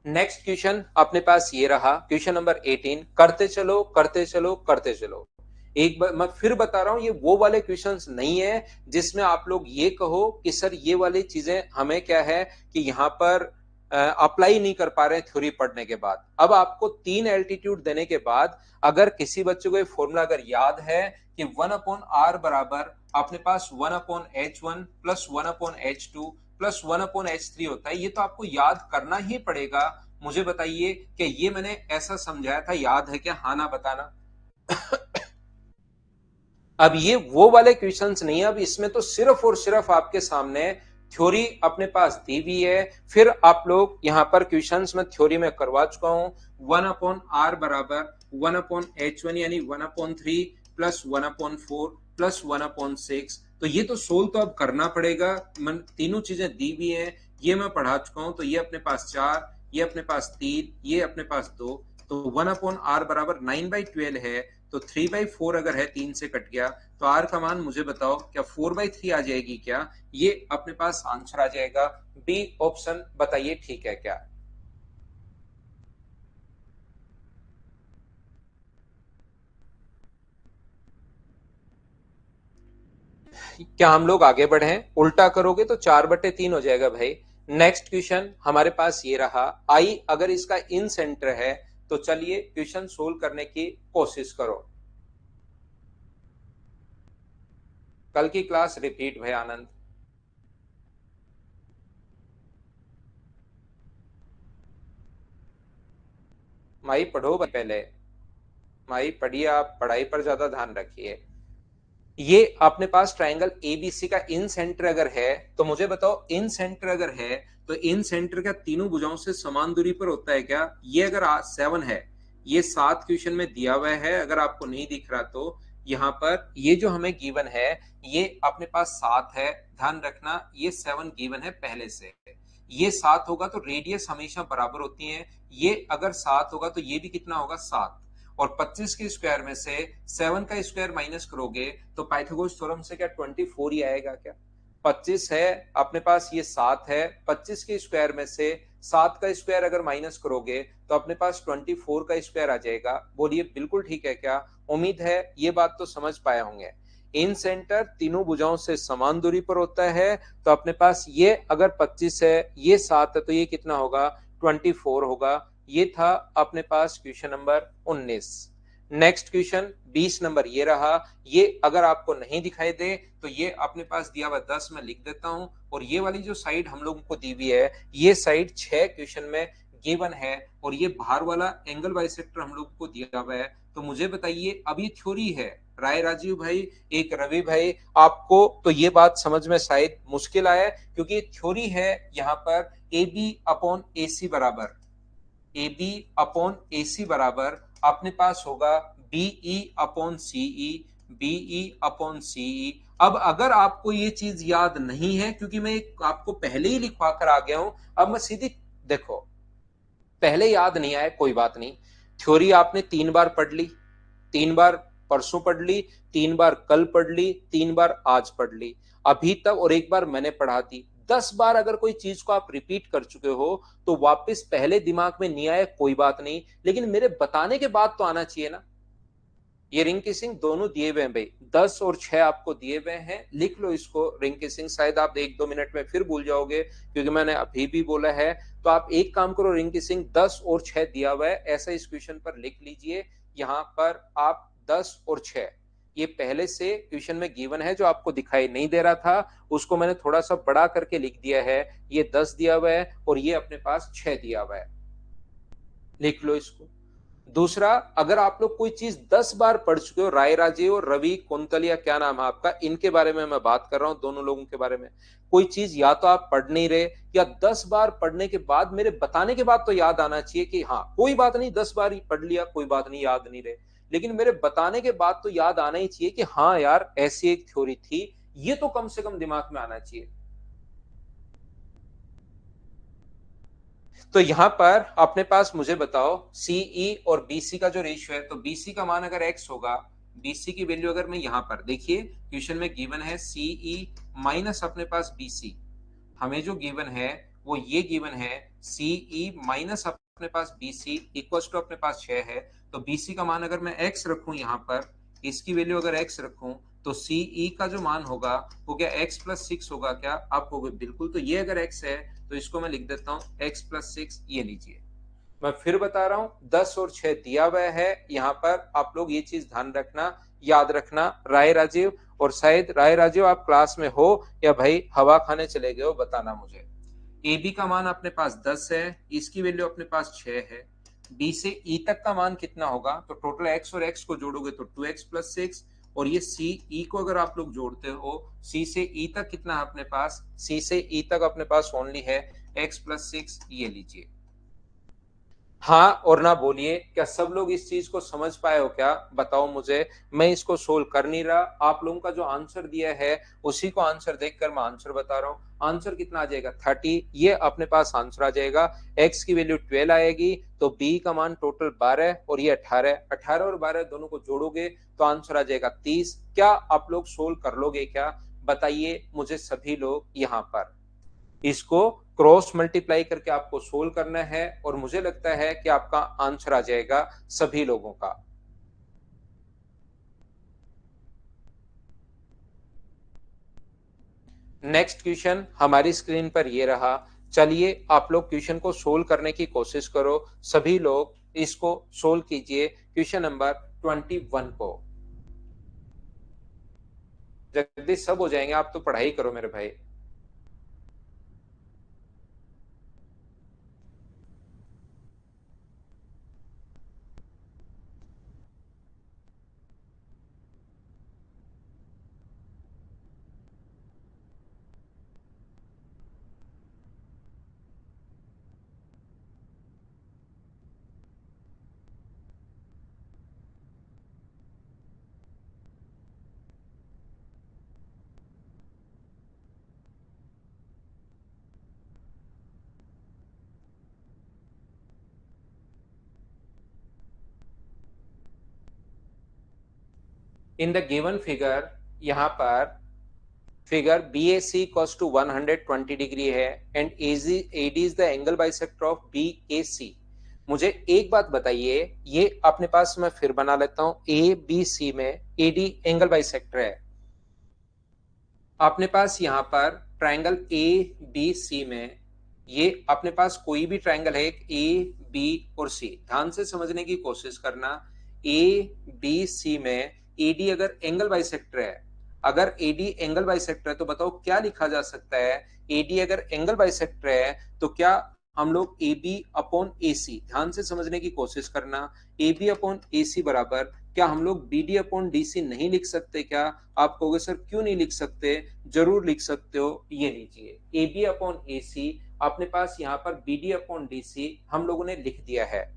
नेक्स्ट क्वेश्चन अपने पास ये रहा, क्वेश्चन नंबर 18। करते चलो करते चलो करते चलो। एक बार मैं फिर बता रहा हूं, ये वो वाले क्वेश्चंस नहीं है जिसमें आप लोग ये कहो कि सर ये वाली चीजें हमें क्या है कि यहां पर अप्लाई नहीं कर पा रहे हैं थ्योरी पढ़ने के बाद। अब आपको 3 एल्टीट्यूड देने के बाद अगर किसी बच्चे को ये फॉर्मूला अगर याद है कि 1/r बराबर अपने पास 1/h1 plus 1/h2 plus 1/h3 होता है, ये तो आपको याद करना ही पड़ेगा। मुझे बताइए कि ये मैंने ऐसा समझाया था, याद है क्या? हाँ ना बताना। अब ये वो वाले क्वेश्चंस नहीं है, अब इसमें तो सिर्फ और सिर्फ आपके सामने थ्योरी अपने पास दी हुई है। फिर आप लोग यहां पर क्वेश्चंस में थ्योरी में करवा चुका हूं। 1/r बराबर 1/h1 यानी 1/3 प्लस 1/4 प्लस 1/6। तो ये तो सोल्व तो अब करना पड़ेगा, तीनों चीजें दी हुई हैं, ये मैं पढ़ा चुका हूं। तो ये अपने पास 4, ये अपने पास 3, ये अपने पास 2। तो 1/r बराबर 9/12 है। तो 3/4 अगर है, 3 से कट गया, तो r का मान मुझे बताओ क्या 4/3 आ जाएगी क्या? ये अपने पास आंसर आ जाएगा। बी ऑप्शन बताइए ठीक है क्या? क्या हम लोग आगे बढ़े? उल्टा करोगे तो 4/3 हो जाएगा भाई। नेक्स्ट क्वेश्चन हमारे पास ये रहा। आई अगर इसका इन सेंटर है तो चलिए क्वेश्चन सोल्व करने की कोशिश करो। कल की क्लास रिपीट भाई आनंद। माई पढ़ो पहले, माई पढ़िए, आप पढ़ाई पर ज्यादा ध्यान रखिए। ये अपने पास ट्राइंगल एबीसी का इन सेंटर अगर है तो मुझे बताओ, इन सेंटर अगर है तो इन सेंटर का तीनों भुजाओं से समान दूरी पर होता है क्या? ये अगर 7 है, ये 7 क्वेश्चन में दिया हुआ है, अगर आपको नहीं दिख रहा तो यहाँ पर ये जो हमें गिवन है ये अपने पास 7 है। ध्यान रखना ये 7 गिवन है पहले से। ये 7 होगा तो रेडियस हमेशा बराबर होती है। ये अगर 7 होगा तो ये भी कितना होगा? 7। और 25 के स्क्वायर में से 7 का स्क्वायर माइनस करोगे तो पाइथागोरस थ्योरम से क्या 24 ही आएगा क्या? 25 है अपने पास, ये 7 है, 25 के स्क्वायर में से 7 का स्क्वायर अगर माइनस करोगे तो अपने पास 24 का स्क्वायर आ जाएगा। बोलिए बिल्कुल ठीक है क्या? उम्मीद है ये बात तो समझ पाए होंगे। इन सेंटर तीनों भुजाओं से समान दूरी पर होता है। तो अपने पास ये अगर 25 है, ये 7 है, तो ये कितना होगा? 24 होगा। ये था अपने पास question number 19। Next question 20 number ये रहा। ये अगर आपको नहीं दिखाई दे तो ये अपने पास दिया हुआ 10 में लिख देता हूं। और ये वाली जो साइड हम लोगों को दी हुई है, ये साइड 6 क्वेश्चन में गिवन है। और ये बाहर वाला एंगल बाइसेक्टर हम लोगों को दिया हुआ है। तो मुझे बताइए, अब ये थ्योरी है, राय राजीव भाई, एक रवि भाई, आपको तो ये बात समझ में शायद मुश्किल आया क्योंकि थ्योरी है। यहाँ पर ए बी अपॉन ए सी बराबर, ए बी अपॉन ए सी बराबर अपने पास होगा BE upon CE, BE upon CE. अब अगर आपको ये चीज याद नहीं है, क्योंकि मैं आपको पहले ही लिखवा कर आ गया हूं, अब मैं सीधी देखो, पहले याद नहीं आया कोई बात नहीं। थ्योरी आपने 3 बार पढ़ ली, 3 बार परसों पढ़ ली, 3 बार कल पढ़ ली, 3 बार आज पढ़ ली अभी तक, और 1 बार मैंने पढ़ा दी। 10 बार अगर कोई चीज को आप रिपीट कर चुके हो तो वापस पहले दिमाग में नहीं आया कोई बात नहीं, लेकिन मेरे बताने के बाद तो आना चाहिए ना। ये रिंग किसिंग दोनों दिए हुए हैं भाई, 10 और 6 आपको दिए हुए हैं, लिख लो इसको रिंग किसिंग। शायद आप 1-2 मिनट में फिर भूल जाओगे क्योंकि मैंने अभी भी बोला है। तो आप एक काम करो, रिंग किसिंग 10 और 6 दिया हुआ है, ऐसा इस क्वेश्चन पर लिख लीजिए। यहाँ पर आप 10 और 6 ये पहले से क्वेश्चन में गिवन है, जो आपको दिखाई नहीं दे रहा था उसको मैंने थोड़ा सा बड़ा करके लिख दिया है। ये 10 दिया हुआ है और ये अपने पास 6 दिया हुआ है, लिख लो इसको। दूसरा, अगर आप लोग कोई चीज 10 बार पढ़ चुके हो, राय राजीव और रवि कुंतलिया, क्या नाम है आपका, इनके बारे में मैं बात कर रहा हूं, दोनों लोगों के बारे में। कोई चीज या तो आप पढ़ नहीं रहे, या 10 बार पढ़ने के बाद, मेरे बताने के बाद तो याद आना चाहिए कि हाँ कोई बात नहीं, 10 बार ही पढ़ लिया कोई बात नहीं, याद नहीं रहे, लेकिन मेरे बताने के बाद तो याद आना ही चाहिए कि हाँ यार ऐसी एक थ्योरी थी, ये तो कम से कम दिमाग में आना चाहिए। तो यहां पर अपने पास मुझे बताओ, सीई और बीसी का जो रेशियो है, तो बीसी का मान अगर एक्स होगा, बीसी की वैल्यू अगर मैं यहां पर देखिए क्वेश्चन में गिवन है सीई माइनस अपने पास बीसी, हमें जो गिवन है वो ये गिवन है सीई माइनस अपने पास बीसी इक्वल टू अपने पास 6 है। तो बीसी का मान अगर मैं एक्स रखूं यहां पर, इसकी वैल्यू अगर एक्स रखूं, तो सीई का जो मान होगा वो क्या x+6 होगा क्या? आप होगे बिल्कुल। तो ये अगर x है तो इसको मैं लिख देता हूं x+6, ये लीजिए। मैं फिर बता रहा हूं 10 और 6 दिया हुआ है यहाँ पर, आप लोग ये चीज ध्यान रखना, याद रखना। राय राजीव, और शायद राय राजीव आप क्लास में हो या भाई हवा खाने चले गए हो, बताना मुझे। ए बी का मान अपने पास 10 है, इसकी वैल्यू अपने पास 6 है। बी से ई तक का मान कितना होगा? तो टोटल एक्स और एक्स को जोड़ोगे तो 2x+6, और ये सी ई को अगर आप लोग जोड़ते हो, सी से ई तक कितना है अपने पास? सी से ई तक अपने पास ओनली है x+6, ये लीजिए। हाँ और ना बोलिए। क्या सब लोग इस चीज को समझ पाए हो क्या? बताओ मुझे। मैं इसको सोल्व कर नहीं रहा, आप लोगों का जो आंसर दिया है उसी को आंसर देखकर मैं आंसर बता रहा हूँ। आंसर कितना आ जाएगा? 30। ये अपने पास आंसर आ जाएगा। x की वैल्यू 12 आएगी, तो b का मान टोटल 12 और ये 18। 18 और 12 दोनों को जोड़ोगे तो आंसर आ जाएगा 30। क्या आप लोग सोल्व कर लोगे क्या? बताइए मुझे सभी लोग यहाँ पर। इसको क्रॉस मल्टीप्लाई करके आपको सोल्व करना है और मुझे लगता है कि आपका आंसर आ जाएगा सभी लोगों का। नेक्स्ट क्वेश्चन हमारी स्क्रीन पर ये रहा। चलिए आप लोग क्वेश्चन को सोल्व करने की कोशिश करो। सभी लोग इसको सोल्व कीजिए क्वेश्चन नंबर 21 को। जगदीश सब हो जाएंगे, आप तो पढ़ाई करो मेरे भाई। इन द गिवन फिगर, यहाँ पर figure BAC cos to 120 degree है and AD is the angle bisector of BAC। मुझे एक बात बताइए, ये अपने पास मैं फिर बना लेता हूं, ABC में AD एंगल बाइसेक्टर है। अपने पास यहाँ पर ट्रायंगल ABC में ये अपने पास कोई भी ट्रायंगल है, एक AB और C। ध्यान से समझने की कोशिश करना। ABC में AD अगर एंगल बाइसेक्टर है, अगर AD एंगल बाइसेक्टर है तो बताओ क्या लिखा जा सकता है? AD अगर एंगल बाइसेक्टर है तो क्या हम लोग AB अपॉन AC, ध्यान से समझने की कोशिश करना, AB अपॉन AC बराबर क्या हम लोग BD अपॉन DC नहीं लिख सकते क्या? आप कहोगे सर क्यों नहीं लिख सकते? जरूर लिख सकते हो। ये लीजिए AB अपॉन AC, अपने पास यहाँ पर BD अपॉन DC हम लोगों ने लिख दिया है।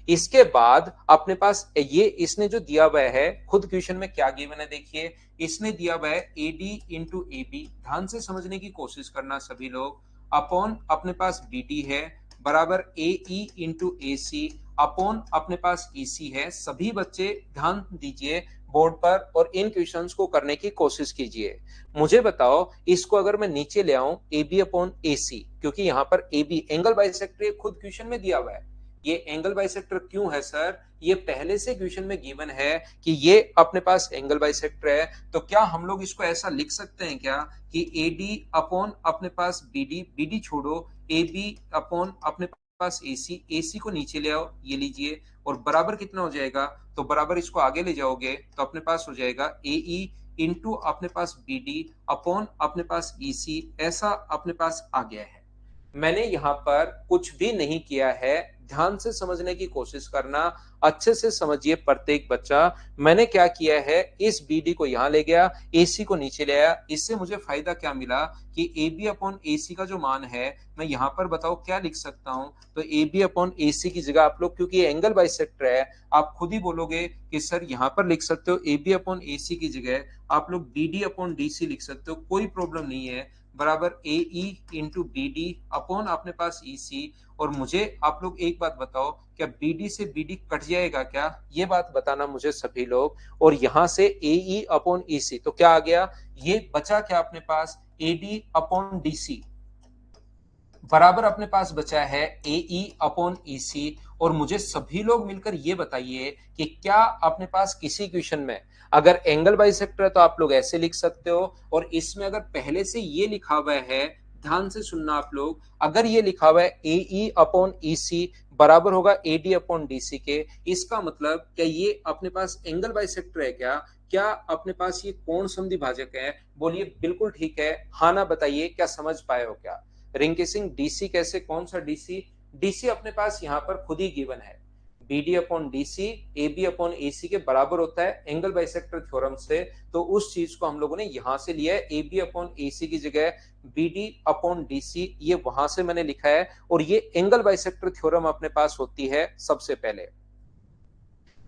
इसके बाद अपने पास ये इसने जो दिया हुआ है, खुद क्वेश्चन में क्या गिवन है देखिए। इसने दिया हुआ है AD इंटू AB, ध्यान से समझने की कोशिश करना सभी लोग, अपॉन अपने पास BD है बराबर AE इंटू AC अपॉन अपने पास EC है। सभी बच्चे ध्यान दीजिए बोर्ड पर और इन क्वेश्चंस को करने की कोशिश कीजिए। मुझे बताओ इसको अगर मैं नीचे ले आऊं AB अपॉन AC, क्योंकि यहाँ पर AB एंगल बाइसेक्टर खुद क्वेश्चन में दिया हुआ है। ये एंगल बाइसेक्टर क्यों है सर? ये पहले से क्वेश्चन में गिवन है कि ये अपने पास एंगल बाइसेक्टर है। तो क्या हम लोग इसको ऐसा लिख सकते हैं क्या कि AD अपॉन अपने पास BD, BD छोड़ो, AB अपॉन अपने पास AC, AC को नीचे ले आओ, ये लीजिए, और बराबर कितना हो जाएगा? तो बराबर इसको आगे ले जाओगे तो अपने पास हो जाएगा AE इंटू अपने पास BD अपॉन अपने पास EC। ऐसा अपने पास आ गया है। मैंने यहाँ पर कुछ भी नहीं किया है, ध्यान से समझने की कोशिश करना, अच्छे से समझिए प्रत्येक बच्चा। मैंने क्या किया है, इस BD को यहाँ ले गया, AC को नीचे ले आया। इससे मुझे फायदा क्या मिला कि AB अपॉन AC का जो मान है मैं यहाँ पर बताओ क्या लिख सकता हूँ। तो AB अपॉन AC की जगह आप लोग, क्योंकि एंगल बाइसेक्टर है, आप खुद ही बोलोगे कि सर यहाँ पर लिख सकते हो AB अपॉन AC की जगह आप लोग BD अपॉन DC लिख सकते हो, कोई प्रॉब्लम नहीं है, बराबर AE इंटू BD अपॉन अपने पास EC। और मुझे आप लोग एक बात बताओ, क्या BD से BD कट जाएगा क्या? ये बात बताना मुझे सभी लोग। और यहां से AE अपॉन EC तो क्या आ गया? ये बचा क्या अपने पास? AD अपॉन DC बराबर अपने पास बचा है AE अपॉन EC। और मुझे सभी लोग मिलकर ये बताइए कि क्या अपने पास किसी क्वेश्चन में अगर एंगल बाइसेक्टर है तो आप लोग ऐसे लिख सकते हो, और इसमें अगर पहले से ये लिखा हुआ है, ध्यान से सुनना आप लोग, अगर ये लिखा हुआ है AE अपॉन EC बराबर होगा AD अपॉन DC के, इसका मतलब क्या ये अपने पास एंगल बाइसेक्टर है क्या? क्या अपने पास ये कोण समद्विभाजक है? बोलिए बिल्कुल ठीक है, हाँ ना बताइए, क्या समझ पाए हो क्या? रिंकी सिंह DC कैसे, कौन सा DC? DC अपने पास यहाँ पर खुद ही गिवन है। B D upon D C A B upon A C के बराबर होता है एंगल बाइसेक्टर थ्योरम से। तो उस चीज को हम लोगों ने यहां से लिया है, A B upon A C की जगह B D upon D C, ये वहां से मैंने लिखा है। और ये एंगल बाइसेक्टर थ्योरम अपने पास होती है सबसे पहले।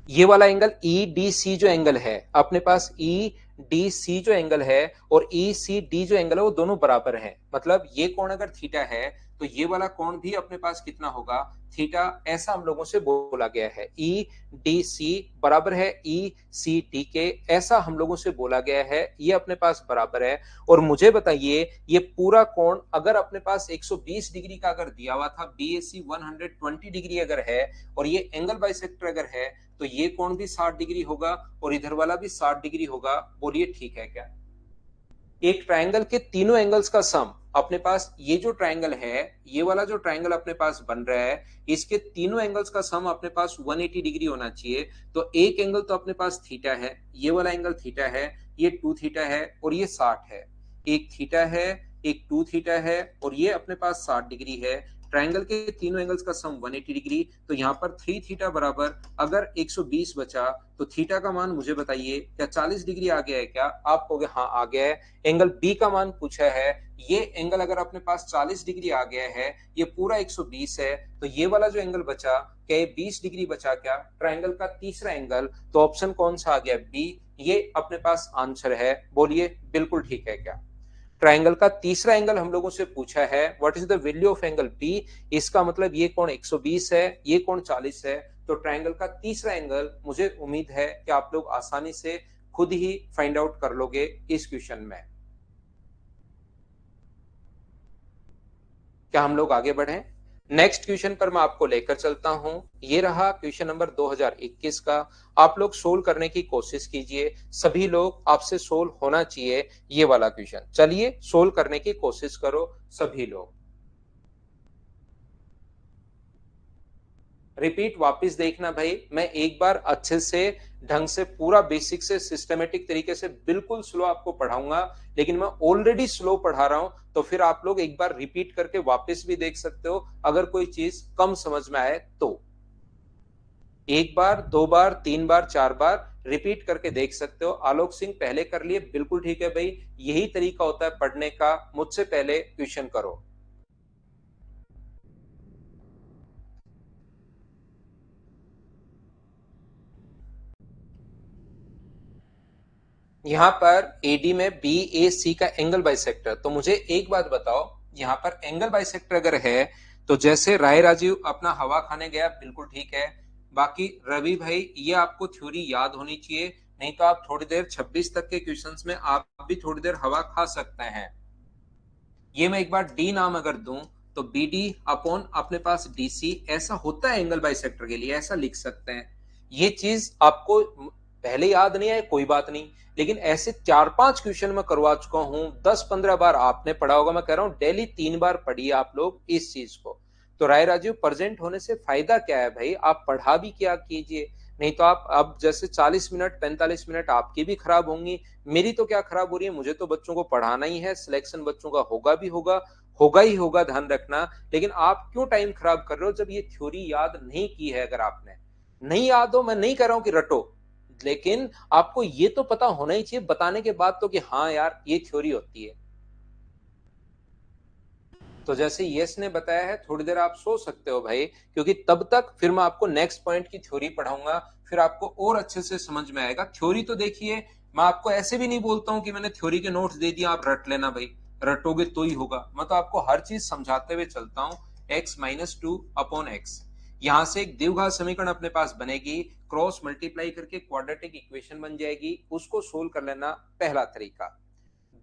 ये वाला एंगल ई डी सी जो एंगल है अपने पास, ई डी सी जो एंगल है और ई सी डी जो एंगल है वो दोनों बराबर हैं। मतलब ये कोण अगर थीटा है तो ये वाला कोण भी अपने पास कितना होगा, थीटा। ऐसा हम लोगों से बोला गया है, ई डी सी बराबर है ई सी डी के, ऐसा हम लोगों से बोला गया है। ये अपने पास बराबर है। और मुझे बताइए ये पूरा कोण अगर अपने पास 120 डिग्री का अगर दिया हुआ था, बी ए सी 120 डिग्री अगर है और ये एंगल बाइसेक्टर अगर है तो ये कोण भी 60 डिग्री होगा और इधर वाला भी 60 डिग्री होगा। बोलिए ठीक है क्या? एक ट्रायंगल के तीनों एंगल्स का सम अपने पास, ये जो ट्रायंगल है, ये वाला जो ट्रायंगल अपने पास बन रहा है, इसके तीनों एंगल्स का सम अपने पास 180 डिग्री होना चाहिए। तो एक एंगल तो अपने पास थीटा है, ये वाला एंगल थीटा है, ये 2 थीटा है और ये 60 है। एक थीटा है, एक 2 थीटा है और ये अपने पास 60 डिग्री है। ट्रायंगल के तीनों एंगल्स का सम 180 डिग्री। तो यहाँ पर 3 थीटा बराबर अगर 120 बचा तो थीटा का मान मुझे बताइए क्या 40 डिग्री आ गया है क्या? आप कहोगे हाँ आ गया है। एंगल बी का मान पूछा है, ये एंगल अगर अपने पास 40 डिग्री आ गया है, ये पूरा 120 है, तो ये वाला जो एंगल बचा क्या ये 20 डिग्री बचा क्या? ट्रायंगल का तीसरा एंगल। तो ऑप्शन कौन सा आ गया? बी, ये अपने पास आंसर है। बोलिए बिल्कुल ठीक है क्या? ट्रायंगल का तीसरा एंगल हम लोगों से पूछा है, what is the value of angle B. इसका मतलब ये कोण 120 है, ये कोण 40 है। तो ट्रायंगल का तीसरा एंगल मुझे उम्मीद है कि आप लोग आसानी से खुद ही फाइंड आउट कर लोगे इस क्वेश्चन में। क्या हम लोग आगे बढ़े? नेक्स्ट क्वेश्चन पर मैं आपको लेकर चलता हूं। ये रहा क्वेश्चन नंबर 2021 का। आप लोग सोल्व करने की कोशिश कीजिए, सभी लोग आपसे सोल्व होना चाहिए ये वाला क्वेश्चन। चलिए सोल्व करने की कोशिश करो सभी लोग। रिपीट वापस देखना भाई, मैं एक बार अच्छे से ढंग से पूरा बेसिक से सिस्टमेटिक तरीके से बिल्कुल स्लो आपको पढ़ाऊंगा, लेकिन मैं ऑलरेडी स्लो पढ़ा रहा हूं तो फिर आप लोग एक बार रिपीट करके वापस भी देख सकते हो अगर कोई चीज कम समझ में आए तो। एक बार, दो बार, तीन बार, चार बार रिपीट करके देख सकते हो। आलोक सिंह पहले कर लिए, बिल्कुल ठीक है भाई, यही तरीका होता है पढ़ने का। मुझसे पहले क्वेश्चन करो। यहाँ पर एडी में बी ए सी का एंगल बाइसेक्टर। तो मुझे एक बात बताओ, यहाँ पर एंगल बाइसेक्टर अगर है तो जैसे राय राजीव अपना हवा खाने गया, बिल्कुल ठीक है। बाकी रवि भाई ये आपको थ्योरी याद होनी चाहिए, नहीं तो आप थोड़ी देर 26 तक के क्वेश्चंस में आप भी थोड़ी देर हवा खा सकते हैं। ये मैं एक बार डी नाम अगर दूं तो बी डी अपॉन अपने पास डी सी, ऐसा होता है एंगल बाइसेक्टर के लिए, ऐसा लिख सकते हैं। ये चीज आपको पहले याद नहीं है कोई बात नहीं, लेकिन ऐसे 4-5 क्वेश्चन में करवा चुका हूं, 10-15 बार आपने पढ़ा होगा। मैं कह रहा हूं डेली 3 बार पढ़िए आप लोग इस चीज को। तो राय राजीव प्रेजेंट होने से फायदा क्या है भाई, आप पढ़ा भी क्या कीजिए, नहीं तो आप अब जैसे 40 मिनट 45 मिनट आपकी भी खराब होंगी, मेरी तो क्या खराब हो रही है, मुझे तो बच्चों को पढ़ाना ही है, सिलेक्शन बच्चों का होगा भी होगा, होगा ही होगा, ध्यान रखना। लेकिन आप क्यों टाइम खराब कर रहे हो जब ये थ्योरी याद नहीं की है? अगर आपने नहीं याद हो, मैं नहीं कह रहा हूं कि रटो, लेकिन आपको ये तो पता होना ही चाहिए बताने के बाद तो कि हाँ यार ये थ्योरी होती है। तो जैसे यस ने बताया है, थोड़ी देर आप सो सकते हो भाई, क्योंकि तब तक फिर मैं आपको नेक्स्ट पॉइंट की थ्योरी पढ़ाऊंगा, फिर आपको और अच्छे से समझ में आएगा। थ्योरी तो देखिए, मैं आपको ऐसे भी नहीं बोलता हूं कि मैंने थ्योरी के नोट्स दे दिया आप रट लेना भाई, रटोगे तो ही होगा। मैं तो आपको हर चीज समझाते हुए चलता हूं। x-2 अपॉन एक्स, यहां से एक द्विघात समीकरण अपने पास बनेगी, क्रॉस मल्टीप्लाई करके क्वाड्रेटिक इक्वेशन बन जाएगी, उसको सोल्व कर लेना पहला तरीका।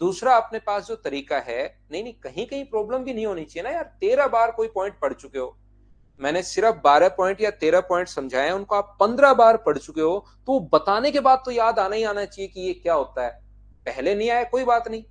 दूसरा अपने पास जो तरीका है, नहीं नहीं कहीं कहीं प्रॉब्लम भी नहीं होनी चाहिए ना यार, 13 बार कोई पॉइंट पढ़ चुके हो, मैंने सिर्फ 12 पॉइंट या 13 पॉइंट समझाए, उनको आप 15 बार पढ़ चुके हो, तो बताने के बाद तो याद आना ही आना चाहिए कि ये क्या होता है। पहले नहीं आया कोई बात नहीं।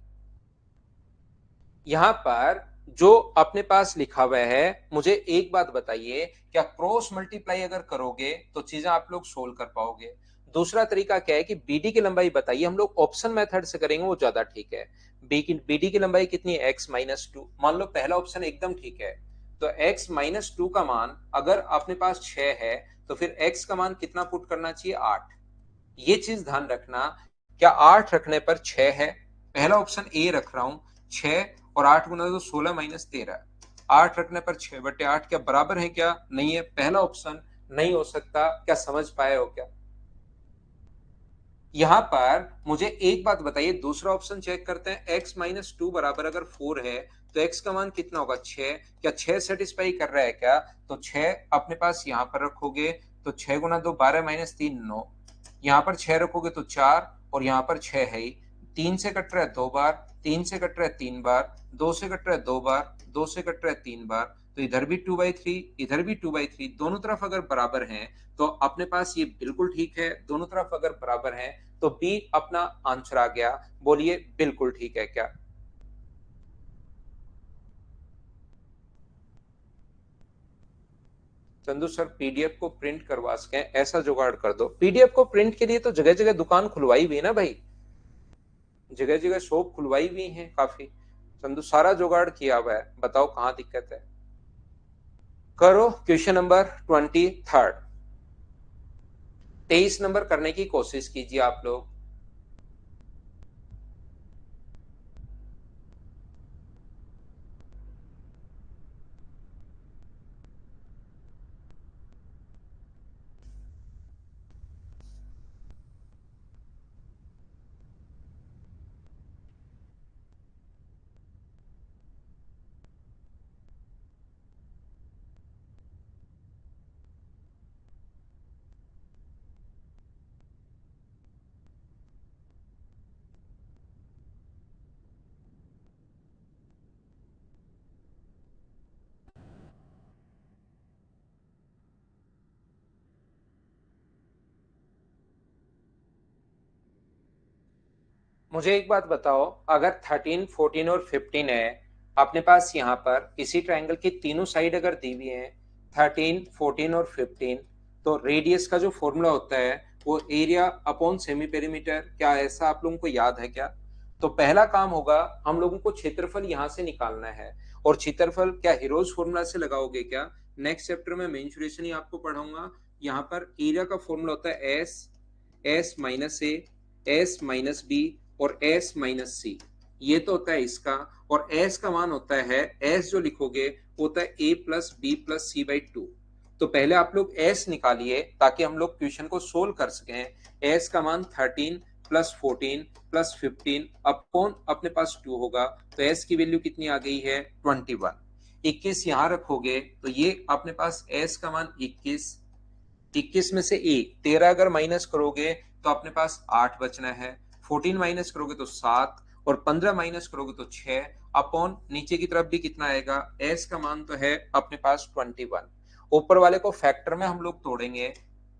यहां पर जो अपने पास लिखा हुआ है, मुझे एक बात बताइए, क्या क्रॉस मल्टीप्लाई अगर करोगे तो चीजें आप लोग सोल्व कर पाओगे? दूसरा तरीका क्या है कि बीडी की लंबाई बताइए, हम लोग ऑप्शन मेथड से करेंगे वो ज्यादा ठीक है। बीडी की लंबाई कितनी है? x-2। मान लो पहला ऑप्शन एकदम ठीक है, तो x माइनस टू का मान अगर अपने पास 6 है तो फिर x का मान कितना पुट करना चाहिए, 8। ये चीज ध्यान रखना, क्या 8 रखने पर 6 है, पहला ऑप्शन ए रख रहा हूं, 6 और 8 गुना तो 16 माइनस 13, 8 रखने पर 6/8 क्या बराबर है, क्या नहीं है, पहला ऑप्शन नहीं हो सकता। क्या समझ पाए हो क्या? यहां पर मुझे एक बात बताइए, दूसरा ऑप्शन चेक करते हैं, x माइनस टू बराबर अगर 4 है तो x का मान कितना होगा, 6। क्या 6 सेटिस्फाई कर रहा है क्या? तो 6 अपने पास यहां पर रखोगे तो 6 गुना 2 12 माइनस 3 9, यहां पर 6 रखोगे तो 4 और यहां पर 6 है ही, 3 से कट रहा है 2 बार, 3 से कट रहा है 3 बार, 2 से कट रहा है 2 बार, 2 से कट रहा है 3 बार, तो इधर भी 2/3 इधर भी 2/3, दोनों तरफ अगर बराबर हैं तो अपने पास ये बिल्कुल ठीक है, दोनों तरफ अगर बराबर हैं तो बी अपना आंसर आ गया। बोलिए बिल्कुल ठीक है क्या? चंदू सर पीडीएफ को प्रिंट करवा सके ऐसा जुगाड़ कर दो। पीडीएफ को प्रिंट के लिए तो जगह जगह दुकान खुलवाई हुई है ना भाई, जगह जगह शॉप खुलवाई हुई है काफी। चंदू सारा जुगाड़ किया हुआ है, बताओ कहाँ दिक्कत है। करो क्वेश्चन नंबर 23, 23 नंबर करने की कोशिश कीजिए आप लोग। मुझे एक बात बताओ, अगर 13, 14 और 15 है अपने पास, यहाँ पर इसी ट्रायंगल की तीनों साइड अगर दी हुई है 13, 14 और 15, तो रेडियस का जो फॉर्मूला होता है वो एरिया अपॉन सेमी पेरीमीटर, क्या ऐसा आप लोगों को याद है क्या? तो पहला काम होगा, हम लोगों को क्षेत्रफल यहाँ से निकालना है, और क्षेत्रफल क्या हीरोज फॉर्मूला से लगाओगे क्या? नेक्स्ट चैप्टर में मेंसुरेशन ही आपको पढ़ाऊंगा। यहाँ पर एरिया का फॉर्मूला होता है एस, एस माइनस ए, एस माइनस बी और एस माइनस सी, ये तो होता है इसका। और एस का मान होता है, एस जो लिखोगे वो होता है A plus B plus C by two. तो पहले आप लोग एस निकालिए ताकि हम लोग क्वेश्चन को सोल्व कर सकें। एस का मान 13 प्लस 14 प्लस 15 अपॉन अपने पास 2 होगा, तो एस की वैल्यू कितनी आ गई है, 21। 21 यहां रखोगे तो ये अपने पास एस का मान 21, 21 में से एक 13 अगर माइनस करोगे तो अपने पास 8 बचना है, 14 माइनस करोगे तो 7 और 15 माइनस करोगे तो 6 अपॉन नीचे की तरफ भी कितना आएगा, एस का मान तो है अपने पास 21। ऊपर वाले को फैक्टर में हम लोग तोड़ेंगे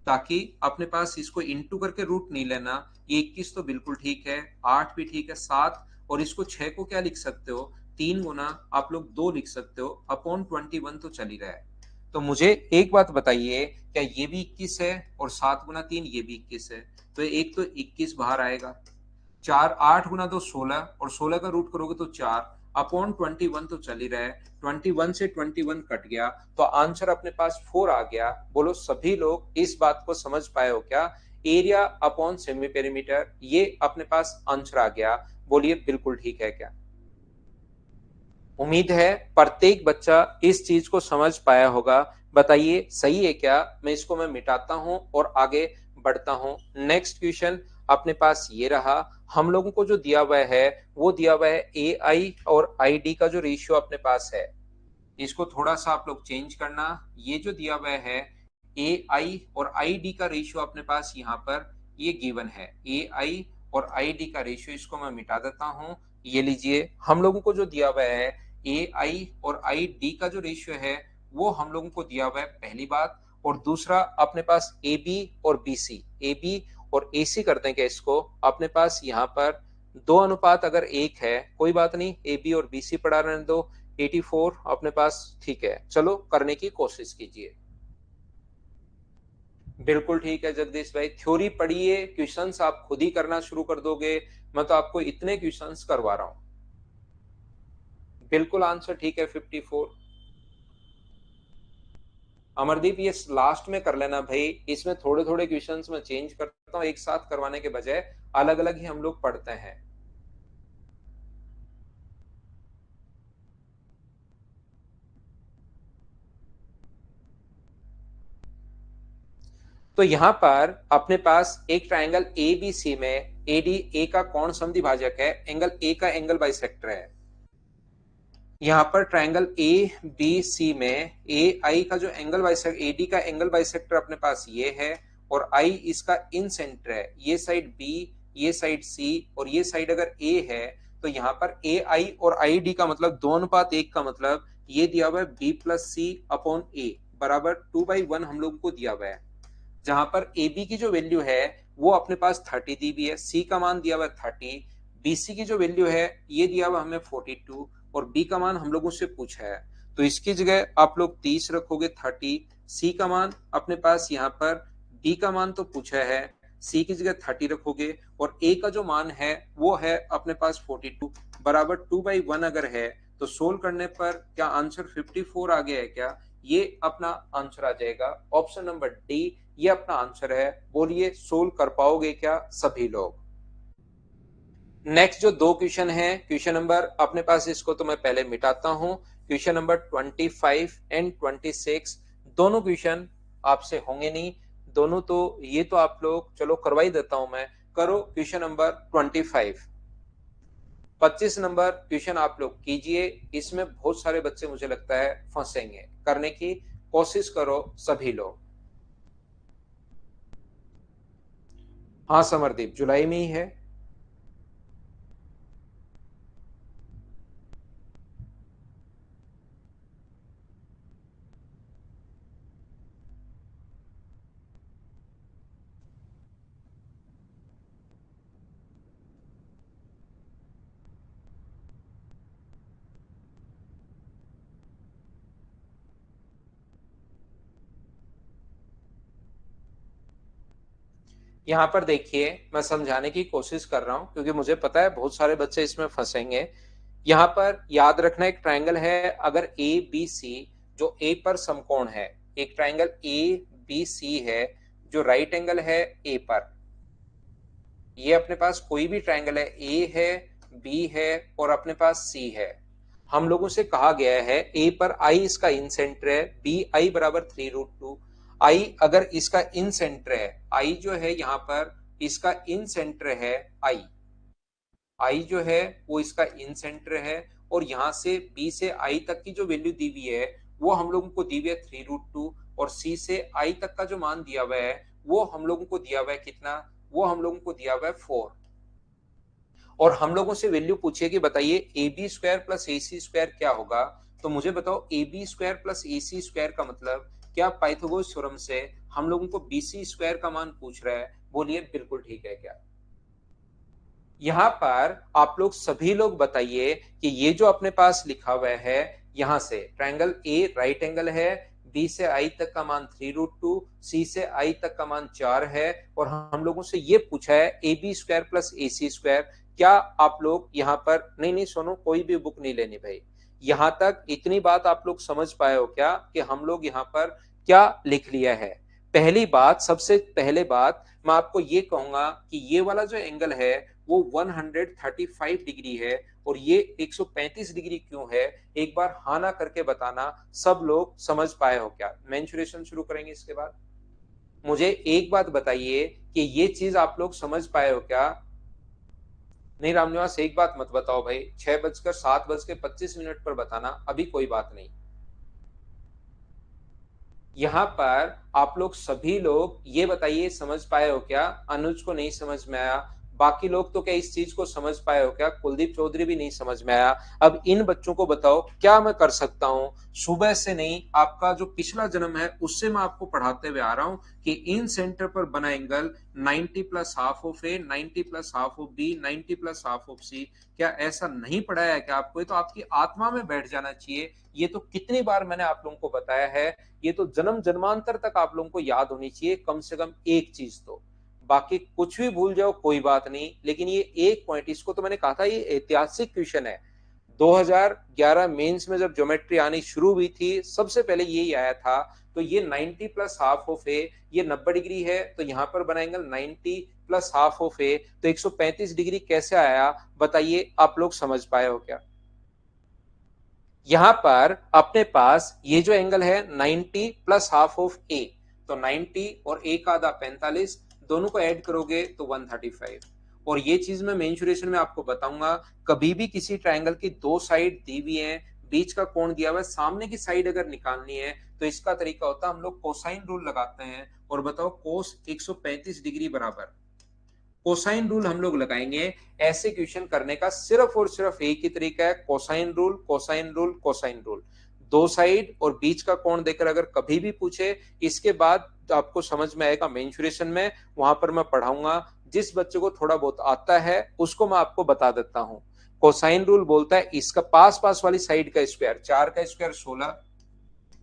ताकि अपने पास इसको इंटू करके रूट नहीं लेना। ये 21 तो बिल्कुल ठीक है, 8 भी ठीक है, 7 और इसको 6 को क्या लिख सकते हो, 3 गुना आप लोग 2 लिख सकते हो अपॉन 21 तो चल ही रहा है। तो मुझे एक बात बताइए, क्या ये भी 21 है और 7 गुना 3 ये भी 21 है, तो एक तो 21 बाहर आएगा। 4 8 गुना 2 16 और 16 का रूट करोगे तो 4 अपॉन 21 तो चल ही रहा है, 21 से 21 कट गया तो आंसर अपने पास 4 आ गया। बोलो सभी लोग इस बात को समझ पाए हो क्या? एरिया अपॉन सेमी पेरीमीटर, ये अपने पास आंसर आ गया। बोलिए बिल्कुल ठीक है क्या? उम्मीद है प्रत्येक बच्चा इस चीज को समझ पाया होगा। बताइए सही है क्या? मैं मिटाता हूं और आगे बढ़ता हूं। नेक्स्ट क्वेश्चन अपने पास ये रहा, हम लोगों को जो दिया हुआ है वो दिया हुआ है ए आई और आई डी का जो रेशियो अपने पास है, इसको थोड़ा सा आप लोग चेंज करना। ये जो दिया हुआ है ए आई और आई डी का रेशियो अपने पास यहाँ पर ये गिवन है, ए आई और आई डी का रेशियो, इसको मैं मिटा देता हूँ। ये लीजिए, हम लोगों को जो दिया हुआ है ए आई और आई डी का जो रेशियो है वो हम लोगों को दिया हुआ है, पहली बात। और दूसरा अपने पास ए बी और बी सी, ए बी और ए सी कर देंगे इसको, अपने पास यहाँ पर 2 अनुपात अगर 1 है कोई बात नहीं, ए बी और बी सी पढ़ा रहने दो, 84 अपने पास ठीक है। चलो करने की कोशिश कीजिए। बिल्कुल ठीक है जगदीश भाई, थ्योरी पढ़िए, क्वेश्चंस आप खुद ही करना शुरू कर दोगे, मैं तो आपको इतने क्वेश्चंस करवा रहा हूं। बिल्कुल आंसर ठीक है 54। अमरदीप ये लास्ट में कर लेना भाई, इसमें थोड़े थोड़े क्वेश्चंस में चेंज करता हूँ, एक साथ करवाने के बजाय अलग अलग ही हम लोग पढ़ते हैं। तो यहां पर अपने पास एक ट्रायंगल ए बी सी में एडी ए का कौन समद्विभाजक है, एंगल ए का एंगल बाइसेक्टर है। यहाँ पर ट्रायंगल ए बी सी में ए आई का जो एंगल बाइसेक्टर, एडी का एंगल बाइसेक्टर अपने पास ये है, और आई इसका इन सेंटर है। ये साइड बी, ये साइड सी, और ये साइड अगर ए है, तो यहाँ पर ए आई और आई डी का मतलब 2:1 का मतलब ये दिया हुआ है बी प्लस सी अपॉन ए बराबर 2/1 हम लोग को दिया हुआ है। जहां पर ए बी की जो वैल्यू है वो अपने पास 30 दी हुई है, सी का मान दिया हुआ है 30, बीसी की जो वैल्यू है ये दिया हुआ हमें 42, और बी का मान हम लोगों से पूछा है, तो इसकी जगह आप लोग 30 रखोगे 30, सी का मान अपने पास यहाँ पर, डी का मान तो पूछा है, सी की जगह 30 रखोगे, और ए का जो मान है वो है अपने पास 42 बराबर 2/1 अगर है, तो सोल्व करने पर क्या आंसर 54 आ गया है क्या? ये अपना आंसर आ जाएगा, ऑप्शन नंबर डी ये अपना आंसर है। बोलिए सोल्व कर पाओगे क्या सभी लोग? नेक्स्ट जो दो क्वेश्चन है, क्वेश्चन नंबर अपने पास, इसको तो मैं पहले मिटाता हूं, क्वेश्चन नंबर 25 एंड 26 दोनों क्वेश्चन आपसे होंगे नहीं, दोनों तो ये तो आप लोग, चलो करवा ही देता हूं मैं, करो क्वेश्चन नंबर 25। 25 नंबर क्वेश्चन आप लोग कीजिए, इसमें बहुत सारे बच्चे मुझे लगता है फंसेंगे, करने की कोशिश करो सभी लोग। हाँ समरदीप, जुलाई में ही है। यहाँ पर देखिए, मैं समझाने की कोशिश कर रहा हूं क्योंकि मुझे पता है बहुत सारे बच्चे इसमें फंसेंगे। यहाँ पर याद रखना, एक ट्रायंगल है, अगर ए बी सी जो ए पर समकोण है, एक ट्रायंगल ए बी सी है जो राइट एंगल है ए पर, ये अपने पास कोई भी ट्रायंगल है, ए है, बी है और अपने पास सी है। हम लोगों से कहा गया है ए पर आई इसका इन सेंटर है, बी आई बराबर 3√2, आई अगर इसका इन सेंटर है, आई जो है यहाँ पर इसका इन सेंटर है, आई आई जो है वो इसका इन सेंटर है, और यहां से बी से आई तक की जो वैल्यू दी हुई है वो हम लोगों को दी हुई है 3√2, और सी से आई तक का जो मान दिया हुआ है वो हम लोगों को दिया हुआ है कितना, वो हम लोगों को दिया हुआ है 4, और हम लोगों से वैल्यू पूछिए कि बताइए A B square plus A C square क्या होगा। तो मुझे बताओ A B square plus A C square का मतलब क्या पाइथागोरस थ्योरम से हम लोगों को बी सी स्क्वायर का मान पूछ रहा है? बोलिए बिल्कुल ठीक है क्या? यहाँ पर आप लोग सभी लोग बताइए कि ये जो अपने पास लिखा हुआ है, यहां से ट्रायंगल ए राइट एंगल है, बी से आई तक का मान 3√2, सी से आई तक का मान 4 है, और हम लोगों से ये पूछा है A B square plus A C square. क्या आप लोग यहाँ पर, नहीं नहीं सुनो, कोई भी बुक नहीं लेनी भाई, यहां तक इतनी बात आप लोग समझ पाए हो क्या कि हम लोग यहाँ पर क्या लिख लिया है? पहली बात, सबसे पहले बात मैं आपको ये कहूंगा कि ये वाला जो एंगल है वो 135 डिग्री है, और ये 135 डिग्री क्यों है, एक बार हाँ ना करके बताना। सब लोग समझ पाए हो क्या? मेंसुरेशन शुरू करेंगे इसके बाद। मुझे एक बात बताइए कि ये चीज आप लोग समझ पाए हो क्या? नहीं रामनिवास, एक बात मत बताओ भाई, 6:07:25 पर बताना, अभी कोई बात नहीं। यहाँ पर आप लोग सभी लोग ये बताइए समझ पाए हो क्या? अनुज को नहीं समझ में आया, बाकी लोग तो क्या इस चीज को समझ पाए हो क्या? कुलदीप चौधरी भी नहीं समझ में आया। अब इन बच्चों को बताओ क्या मैं कर सकता हूँ, सुबह से नहीं, आपका जो पिछला जन्म है उससे मैं आपको पढ़ाते हुए आ रहा हूँ कि इन सेंटर पर बना angle 90 plus half of A, 90 plus half of B, 90 plus half of C. क्या ऐसा नहीं पढ़ाया है क्या आपको? ये तो आपकी आत्मा में बैठ जाना चाहिए। ये तो कितनी बार मैंने आप लोगों को बताया है, ये तो जन्म जन्मांतर तक आप लोगों को याद होनी चाहिए कम से कम एक चीज तो। बाकी कुछ भी भूल जाओ कोई बात नहीं, लेकिन ये एक पॉइंट, इसको तो मैंने कहा था ये ऐतिहासिक क्वेश्चन है। 2011 मेंस में जब ज्योमेट्री आनी शुरू हुई थी, सबसे पहले यही आया था तो ये 90 प्लस हाफ ऑफ ए, ये 90 डिग्री है, तो यहां पर बना एंगल 90 प्लस हाफ ऑफ ए, तो 135 डिग्री कैसे आया बताइए, आप लोग समझ पाए हो क्या? यहां पर अपने पास ये जो एंगल है 90 प्लस हाफ ऑफ ए, तो 90 और ए का आधा 45, दोनों को ऐड करोगे तो 135। और ये चीज मैं मेंशुरेशन में आपको बताऊंगा, कभी भी किसी ट्रायंगल की दो साइड दी हुई है, बीच का कोण दिया हुआ है, सामने की साइड अगर निकालनी है तो इसका तरीका होता है हम लोग कोसाइन रूल लगाते हैं। और बताओ कोस 135 डिग्री बराबर कोसाइन रूल हम लोग लगाएंगे। ऐसे क्वेश्चन करने का सिर्फ और सिर्फ एक ही तरीका है, cosine rule, cosine rule, cosine rule. दो साइड और बीच का कोण देकर अगर कभी भी पूछे, इसके बाद आपको समझ में आएगा मेंशुरेशन में, वहां पर मैं पढ़ाऊंगा। जिस बच्चे को थोड़ा बहुत आता है उसको मैं आपको बता देता हूं। कोसाइन रूल बोलता है इसका पास पास वाली साइड का स्क्वायर, 4 का स्क्वायर 16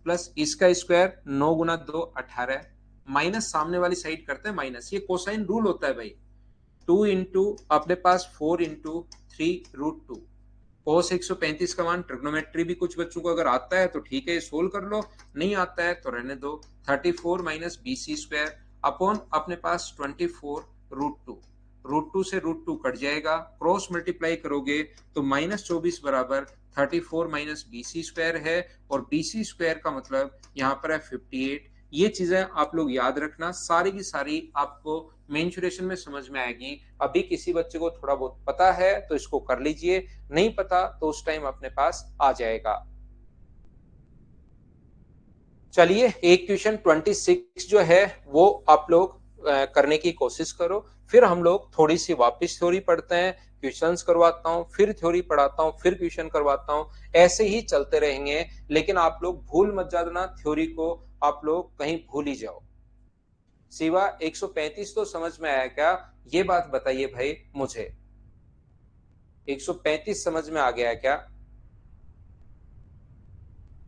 प्लस इसका स्क्वायर 9 गुना 2 18, माइनस सामने वाली साइड करते हैं माइनस, ये कोसाइन रूल होता है भाई। 2 इंटू अपने पास 4 इंटू 3√2। कोस 135 का मान, ट्रिग्नोमेट्री भी कुछ बच्चों को अगर आता है तो ठीक है, ये सोल्व कर लो, नहीं आता है तो रहने दो। 34 माइनस BC स्क्वायर अपॉन अपने पास 24√2। √2 से √2 कट जाएगा, क्रॉस मल्टीप्लाई करोगे तो -24 बराबर 34 माइनस BC स्क्वायर है, और BC स्क्वायर का मतलब यहाँ पर है 58। ये चीजें आप लोग याद रखना, सारी की सारी आपको मेंशुरेशन में समझ में आएगी। अभी किसी बच्चे को थोड़ा बहुत पता है तो इसको कर लीजिए, नहीं पता तो उस टाइम अपने पास आ जाएगा। चलिए एक क्वेश्चन 26 जो है वो आप लोग करने की कोशिश करो, फिर हम लोग थोड़ी सी वापस थ्योरी पढ़ते हैं, क्वेश्चंस करवाता हूं, फिर थ्योरी पढ़ाता हूं, फिर क्वेश्चन करवाता हूं, ऐसे ही चलते रहेंगे। लेकिन आप लोग भूल मत जाना, थ्योरी को आप लोग कहीं भूल ही जाओ। सिवा 135 तो समझ में आया क्या, ये बात बताइए भाई मुझे, 135 समझ में आ गया क्या?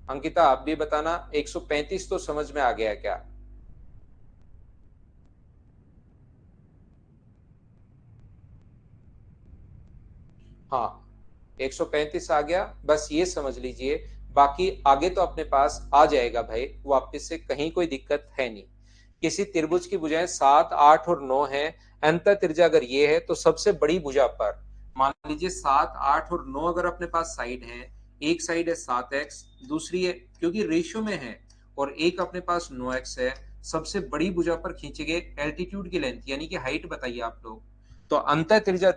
अंकिता आप भी बताना, 135 तो समझ में आ गया क्या? हाँ 135 आ गया, बस ये समझ लीजिए, बाकी आगे तो अपने पास आ जाएगा भाई वापस से, कहीं कोई दिक्कत है नहीं। किसी त्रिभुज की भुजाएं 7 8 और 9 है, अंत त्रिज्या अगर ये है तो सबसे बड़ी भुजा पर मान लीजिए 7 8 और 9 अगर अपने पास साइड है, एक साइड है 7x, दूसरी है क्योंकि रेशियो में है, और एक अपने पास 9x है, सबसे बड़ी भुजा पर खींचे गए एल्टीट्यूड की लेंथ यानी कि हाइट बताइए आप लोग। तो अंत त्रिज्या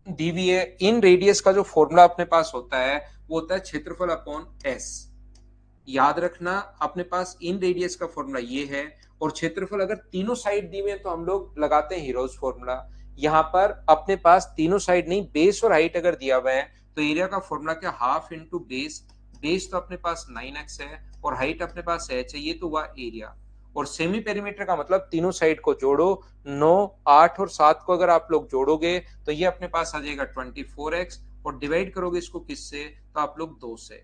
दी हुई है, इन रेडियस का जो फॉर्मूला अपने पास होता है वो होता है क्षेत्रफल अपॉन एस। याद रखना अपने पास इन रेडियस का फॉर्मूला ये है, और क्षेत्रफल अगर तीनों साइड दी हुई तो हम लोग लगाते हैं हीरोज फॉर्मूला। यहाँ पर अपने पास तीनों साइड नहीं, बेस और हाइट अगर दिया हुआ है तो एरिया का फॉर्मूला क्या, हाफ इंटू बेस, बेस तो अपने पास 9x है और हाइट अपने पास h है, ये तो हुआ एरिया। और सेमी पेरीमीटर का मतलब तीनों साइड को जोड़ो, 9 8 और 7 को अगर आप लोग जोड़ोगे तो ये अपने पास आ जाएगा 24x, और डिवाइड करोगे इसको किससे, तो आप लोग 2 से,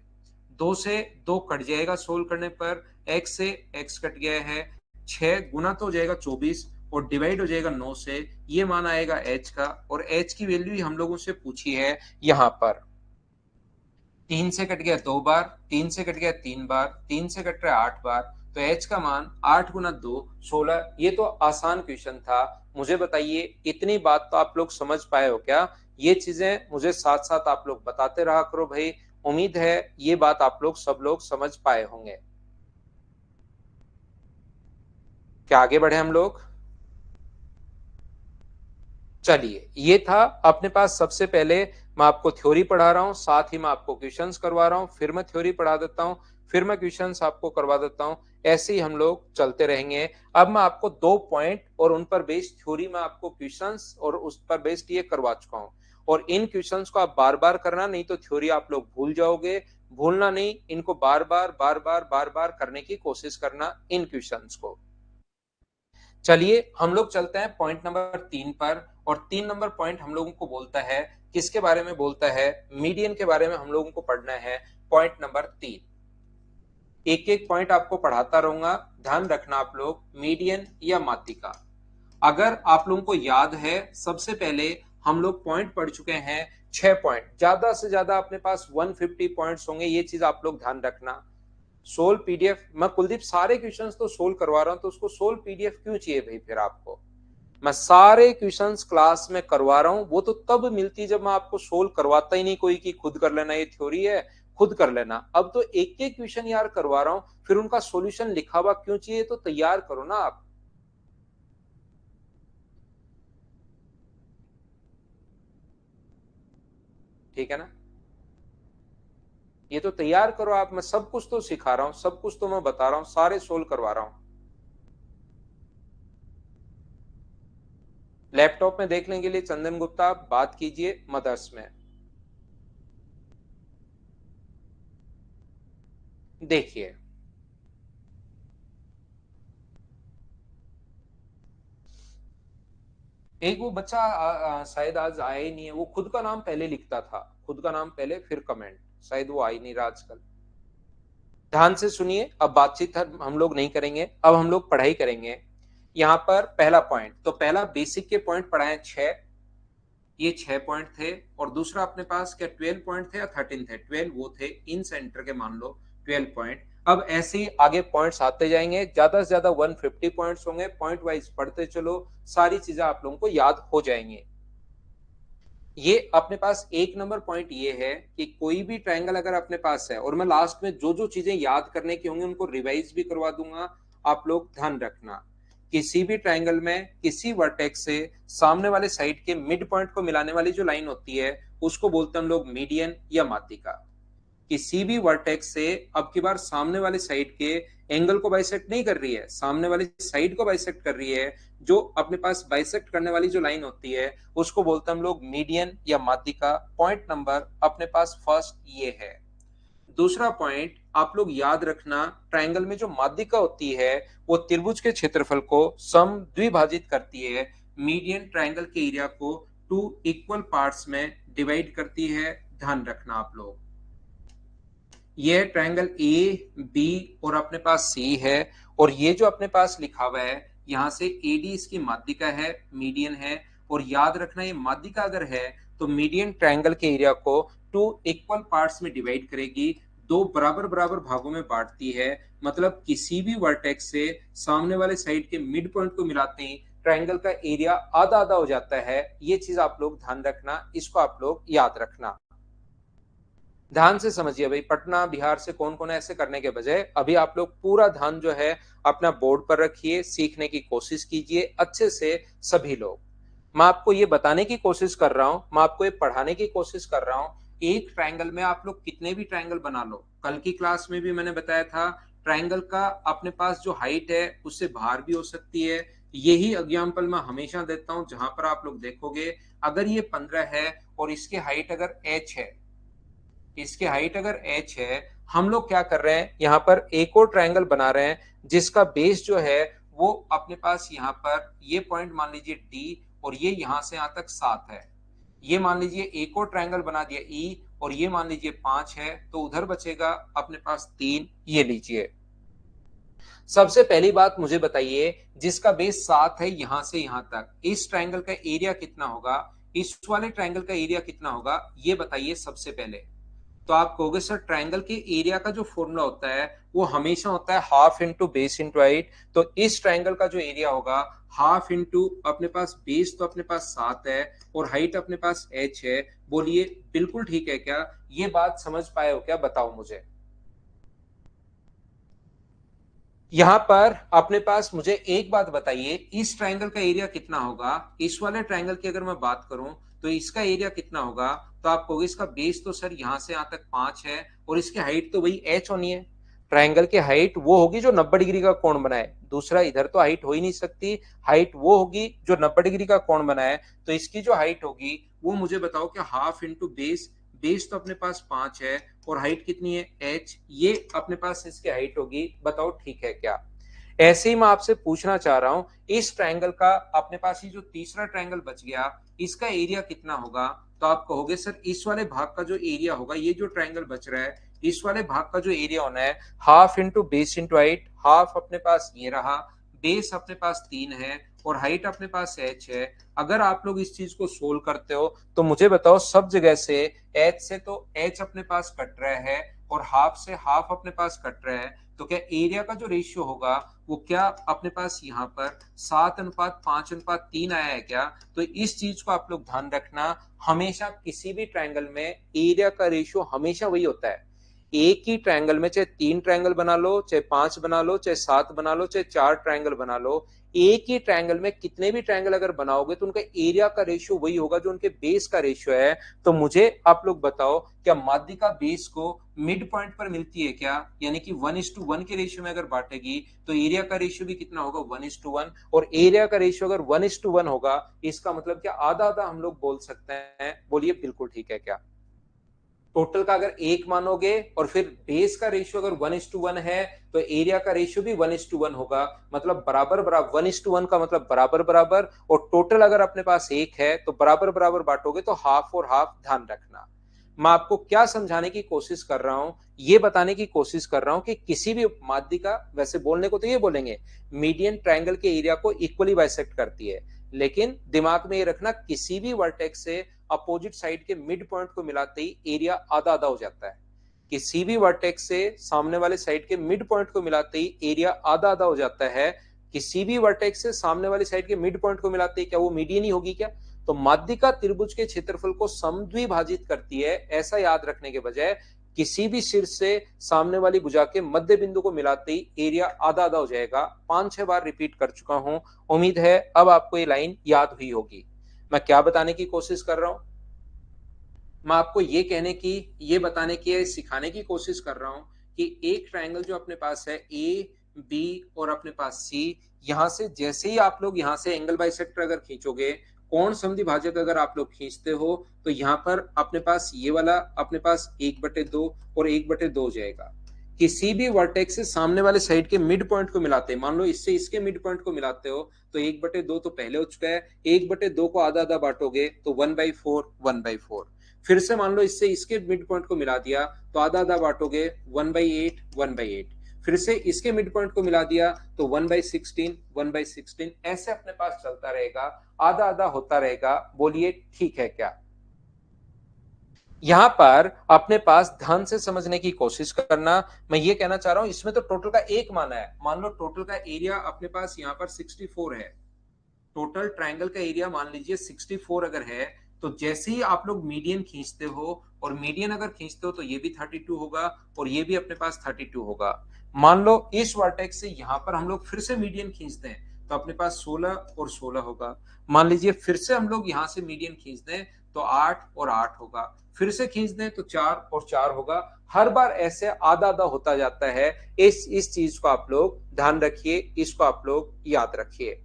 2 से 2 कट जाएगा सोल्व करने पर, x से x कट गया है, 6 गुना तो हो जाएगा 24 और डिवाइड हो जाएगा 9 से, ये मान आएगा h का, और h की वैल्यू हम लोगों से पूछी है यहां पर। 3 से कट गया 2 बार, 3 से कट गया 3 बार, 3 से कट रहा है 8 बार, तो h का मान 8 गुना 2 16। ये तो आसान क्वेश्चन था। मुझे बताइए इतनी बात तो आप लोग समझ पाए हो क्या? ये चीजें मुझे साथ साथ आप लोग बताते रहा करो भाई, उम्मीद है ये बात आप लोग सब लोग समझ पाए होंगे। क्या आगे बढ़े हम लोग? चलिए ये था अपने पास, सबसे पहले मैं आपको थ्योरी पढ़ा रहा हूं, साथ ही मैं आपको क्वेश्चंस करवा रहा हूं, फिर मैं थ्योरी पढ़ा देता हूं, फिर मैं क्वेश्चंस आपको करवा देता हूं, ऐसे ही हम लोग चलते रहेंगे। अब मैं आपको 2 पॉइंट और उन पर बेस्ड थ्योरी में आपको क्वेश्चंस और उस पर बेस्ड ये करवा चुका हूं, और इन क्वेश्चंस को आप बार बार करना, नहीं तो थ्योरी आप लोग भूल जाओगे। भूलना नहीं, इनको बार बार बार बार बार बार करने की कोशिश करना इन क्वेश्चंस को। चलिए हम लोग चलते हैं पॉइंट नंबर 3 पर, और 3 नंबर पॉइंट हम लोगों को बोलता है, किसके बारे में बोलता है, मीडियन के बारे में हम लोगों को पढ़ना है। पॉइंट नंबर 3, एक एक पॉइंट आपको पढ़ाता रहूंगा, ध्यान रखना आप लोग, मीडियन या माध्यिका। अगर आप लोगों को याद है, सबसे पहले हम लोग पॉइंट पढ़ चुके हैं 6 पॉइंट, ज्यादा से ज्यादा अपने पास 150 पॉइंट्स होंगे, ये चीज आप लोग ध्यान रखना। सोल्व पीडीएफ, मैं कुलदीप सारे क्वेश्चंस तो सोल्व करवा रहा हूं, तो उसको सोल्व पीडीएफ क्यों चाहिए भाई? फिर आपको मैं सारे क्वेश्चंस क्लास में करवा रहा हूं, वो तो तब मिलती जब मैं आपको सोल्व करवाता ही नहीं कोई कि खुद कर लेना, ये थ्योरी है खुद कर लेना। अब तो एक एक क्वेश्चन यार करवा रहा हूं, फिर उनका सॉल्यूशन लिखा हुआ क्यों चाहिए? तो तैयार करो ना आप, ठीक है ना? ये तो तैयार करो आप, मैं सब कुछ तो सिखा रहा हूं, सब कुछ तो मैं बता रहा हूं, सारे सोल्व करवा रहा हूं। लैपटॉप में देखने के लिए चंदन गुप्ता आप बात कीजिए मदर्स में। देखिए, एक वो बच्चा शायद आज आया ही नहीं है, वो खुद का नाम पहले लिखता था, खुद का नाम पहले फिर कमेंट, शायद वो आ ही नहीं रहा आजकल। ध्यान से सुनिए, अब बातचीत हम लोग नहीं करेंगे, अब हम लोग पढ़ाई करेंगे। यहाँ पर पहला पॉइंट, तो पहला बेसिक के पॉइंट पढ़ाए 6, ये 6 पॉइंट थे। और दूसरा अपने पास क्या 12 पॉइंट थे या 13 थे? 12 वो थे इन सेंटर के, मान लो 12 पॉइंट। अब ऐसे ही आगे पॉइंट्स आते जाएंगे, ज्यादा से ज्यादा 150 पॉइंट्स होंगे, पॉइंट वाइज पढ़ते चलो, सारी चीजें आप लोगों को याद हो जाएंगी। ये अपने पास एक नंबर पॉइंट ये है कि कोई भी ट्रायंगल अगर अपने पास है, और मैं लास्ट में जो जो चीजें याद करने की होंगी उनको रिवाइज भी करवा दूंगा, आप लोग ध्यान रखना। किसी भी ट्रायंगल में किसी वर्टेक्स से सामने वाले साइड के मिड पॉइंट को मिलाने वाली जो लाइन होती है उसको बोलते हैं हम लोग मीडियन या माध्यिका। किसी भी वर्टेक्स से अब की बार सामने वाले साइड के एंगल को बाइसेक्ट नहीं कर रही है, सामने वाली साइड को बाइसेक्ट कर रही है, जो अपने पास बाइसेक्ट करने वाली जो लाइन होती है उसको बोलते हैं हम लोग मीडियन या माध्यिका। पॉइंट नंबर अपने पास फर्स्ट ये है। दूसरा पॉइंट आप लोग याद रखना, ट्रायंगल में जो माध्यिका होती है वो त्रिभुज के क्षेत्रफल को सम द्विभाजित करती है, मीडियन ट्रायंगल के एरिया को 2 इक्वल पार्ट्स में डिवाइड करती है, ध्यान रखना आप लोग। ये ट्रायंगल ए बी और अपने पास सी है, और ये जो अपने पास लिखा हुआ है यहां से एडी इसकी माध्यिका है, मीडियन है। और याद रखना ये माध्यिका अगर है तो मीडियन ट्रायंगल के एरिया को 2 इक्वल पार्ट्स में डिवाइड करेगी, दो बराबर बराबर भागों में बांटती है। मतलब किसी भी वर्टेक्स से सामने वाले साइड के मिड पॉइंट को मिलाते ही ट्रायंगल का एरिया आधा आधा हो जाता है। ये चीज आप लोग ध्यान रखना, इसको आप लोग याद रखना। ध्यान से समझिए भाई, पटना बिहार से कौन कौन है ऐसे करने के बजाय अभी आप लोग पूरा ध्यान जो है अपना बोर्ड पर रखिए, सीखने की कोशिश कीजिए अच्छे से सभी लोग। मैं आपको ये बताने की कोशिश कर रहा हूं, मैं आपको ये पढ़ाने की कोशिश कर रहा हूं, एक ट्रायंगल में आप लोग कितने भी ट्रायंगल बना लो। कल की क्लास में भी मैंने बताया था ट्रायंगल का अपने पास जो हाइट है उससे बाहर भी हो सकती है। यही एग्जाम्पल मैं हमेशा देता हूं, जहां पर आप लोग देखोगे अगर ये 15 है और इसकी हाइट अगर h है, इसकी हाइट अगर h है, हम लोग क्या कर रहे हैं यहाँ पर एक और ट्रायंगल बना रहे हैं जिसका बेस जो है वो अपने पास यहाँ पर ये पॉइंट मान लीजिए D, और ये यहाँ से यहाँ तक 7 है। ये मान लीजिए एक और ट्रायंगल बना दिया E, और ये मान लीजिए 5 है, तो उधर बचेगा अपने पास 3, ये लीजिए। सबसे पहली बात मुझे बताइए, जिसका बेस 7 है यहां से यहां तक, इस ट्रायंगल का एरिया कितना होगा, इस वाले ट्रायंगल का एरिया कितना होगा, ये बताइए सबसे पहले। तो आप कहोगे सर ट्रायंगल के एरिया का जो फॉर्मूला होता है वो हमेशा होता है half into base into height. तो इस ट्रायंगल का जो एरिया होगा हाफ इंटू अपने पास बेस, तो अपने पास 7 है, और हाइट अपने पास h है। बोलिए बिल्कुल ठीक है क्या? ये बात समझ पाए हो क्या? बताओ मुझे। यहां पर अपने पास मुझे एक बात बताइए, इस ट्रायंगल का एरिया कितना होगा? इस वाले ट्रायंगल की अगर मैं बात करूं तो इसका एरिया कितना होगा? तो आप कहोगे इसका बेस तो सर यहां से यहां तक 5 है, और इसकी हाइट तो वही h होनी है। ट्रायंगल की हाइट वो होगी जो 90 डिग्री का कोण बनाए, दूसरा इधर तो हाइट हो ही नहीं सकती। हाइट वो होगी जो 90 डिग्री का कोण बनाए, तो इसकी जो हाइट होगी वो मुझे बताओ कि हाफ इंटू बेस, बेस तो अपने पास 5 है, और हाइट कितनी है h, ये अपने पास इसकी हाइट होगी। बताओ ठीक है क्या? ऐसे ही मैं आपसे पूछना चाह रहा हूं, इस ट्रायंगल का अपने पास ही जो तीसरा ट्रायंगल बच गया इसका एरिया कितना होगा? तो आप कहोगे सर इस वाले भाग का जो एरिया होगा, ये जो ट्रायंगल बच रहा है इस वाले भाग का जो एरिया होना है half into base into height. Half अपने पास ये रहा, बेस अपने पास 3 है, और हाइट अपने पास h है, अगर आप लोग इस चीज को सोल्व करते हो तो मुझे बताओ सब जगह से h से तो h अपने पास कट रहा है और हाफ से हाफ अपने पास कट रहा है, तो क्या एरिया का जो रेशियो होगा वो क्या अपने पास यहाँ पर 7:5:3 आया है क्या? तो इस चीज को आप लोग ध्यान रखना, हमेशा किसी भी ट्रायंगल में एरिया का रेशियो हमेशा वही होता है। एक ही ट्रायंगल में चाहे 3 ट्रायंगल बना लो, चाहे 5 बना लो, चाहे 7 बना लो, चाहे 4 ट्रायंगल बना लो, एक ही ट्रायंगल में कितने भी ट्रायंगल अगर बनाओगे तो उनका एरिया का रेशियो वही होगा जो उनके बेस का रेशियो है। तो मुझे आप लोग बताओ, क्या माध्यिका बेस को मिड पॉइंट पर मिलती है क्या? यानी कि 1:1 के रेशियो में अगर बांटेगी तो एरिया का रेशियो भी कितना होगा? 1:1। और एरिया का रेशियो अगर 1:1 होगा, इसका मतलब क्या आधा आधा हम लोग बोल सकते हैं? बोलिए बिल्कुल ठीक है क्या? टोटल का अगर एक मानोगे और फिर बेस का रेशियो अगर 1:1 है तो एरिया का रेशियो भी 1:1 होगा, मतलब बराबर बराबर। 1:1 का मतलब बराबर बराबर, और टोटल अगर अपने पास एक है तो बराबर बराबर बांटोगे तो हाफ और हाफ। ध्यान रखना, मैं आपको क्या समझाने की कोशिश कर रहा हूं, ये बताने की कोशिश कर रहा हूं कि किसी भी माध्यिका, वैसे बोलने को तो ये बोलेंगे मीडियन ट्रायंगल के एरिया को इक्वली बाइसेक्ट करती है, लेकिन दिमाग में ये रखना किसी भी वर्टेक्स से अपोजिट साइड के मिड पॉइंट को मिलाते ही एरिया आधा आधा हो जाता है। किसी भी वर्टेक्स से सामने वाले साइड के मिड पॉइंट को मिलाते ही एरिया आधा आधा हो जाता है। किसी भी वर्टेक्स से सामने वाली साइड के मिड पॉइंट को मिलाते ही क्या वो मीडियन ही होगी क्या? तो माध्यिका त्रिभुज के क्षेत्रफल को समद्विभाजित करती है, ऐसा याद रखने के बजाय किसी भी शीर्ष से सामने वाली भुजा के मध्य बिंदु को मिलाते ही एरिया आधा आधा हो जाएगा। 5-6 बार रिपीट कर चुका हूं, उम्मीद है अब आपको ये लाइन याद हुई होगी। मैं क्या बताने की कोशिश कर रहा हूं? मैं आपको ये कहने की, ये बताने की, सिखाने की कोशिश कर रहा हूं कि एक ट्रायंगल जो अपने पास है ए बी और अपने पास सी, यहां से जैसे ही आप लोग यहां से एंगल बाइसेक्टर अगर खींचोगे, कोण समद्विभाजक अगर आप लोग खींचते हो, तो यहां पर अपने पास ये वाला अपने पास 1/2 और 1/2 हो जाएगा। किसी भी वर्टेक्स से सामने वाले साइड के मिड पॉइंट को मिलाते हैं, मान लो इससे इसके मिड पॉइंट को मिलाते हो तो 1/2 तो पहले हो चुका है, 1/2 को आधा आधा बांटोगे तो 1/4 1/4। फिर से मान लो इससे इसके मिड पॉइंट को मिला दिया तो आधा आधा बांटोगे 1/8 1/8। फिर से इसके मिड पॉइंट को मिला दिया तो 1/16 1/16। ऐसे अपने पास चलता रहेगा, आधा आधा होता रहेगा। बोलिए ठीक है क्या? यहां पर अपने पास ध्यान से समझने की कोशिश करना, मैं ये कहना चाह रहा हूं इसमें तो टोटल का एक माना है। मान लो टोटल का एरिया अपने पास यहां पर 64 है, टोटल ट्रायंगल का एरिया मान लीजिए 64 अगर है, तो जैसे ही आप लोग मीडियन खींचते हो, और मीडियन अगर खींचते हो तो ये भी 32 होगा और ये भी अपने पास 32 होगा। मान लो इस वर्टेक्स से यहां पर हम लोग फिर से मीडियन खींचते हैं तो अपने पास 16 और 16 होगा। मान लीजिए फिर से हम लोग यहां से मीडियन खींच दें तो 8 और 8 होगा, फिर से खींच दें तो 4 और 4 होगा। हर बार ऐसे आधा आधा होता जाता है। इस चीज को आप लोग ध्यान रखिए, इसको आप लोग याद रखिए।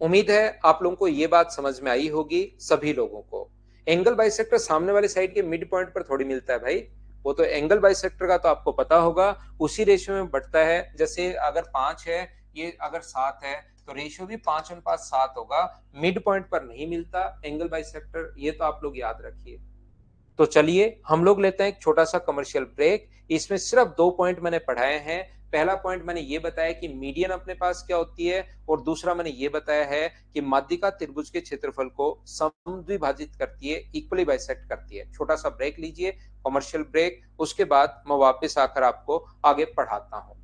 उम्मीद है आप लोगों को यह बात समझ में आई होगी, सभी लोगों को। एंगल बाइसेक्टर सामने वाले साइड के मिड पॉइंट पर थोड़ी मिलता है भाई, वो तो एंगल बाइसेक्टर का तो आपको पता होगा, उसी रेशियो में बढ़ता है। जैसे अगर 5 है, ये अगर 7 है, तो रेशियो भी 5:7 होगा। मिड पॉइंट पर नहीं मिलता एंगल बाइसेक्टर, ये तो आप लोग याद रखिए। तो चलिए हम लोग लेते हैं एक छोटा सा कमर्शियल ब्रेक। इसमें सिर्फ 2 पॉइंट मैंने पढ़ाए हैं। पहला पॉइंट मैंने ये बताया कि मीडियन अपने पास क्या होती है, और दूसरा मैंने ये बताया है कि माध्यिका त्रिभुज के क्षेत्रफल को समद्विभाजित करती है, इक्वली बाइसेक्ट करती है। छोटा सा ब्रेक लीजिए, कमर्शियल ब्रेक, उसके बाद मैं वापस आकर आपको आगे पढ़ाता हूं।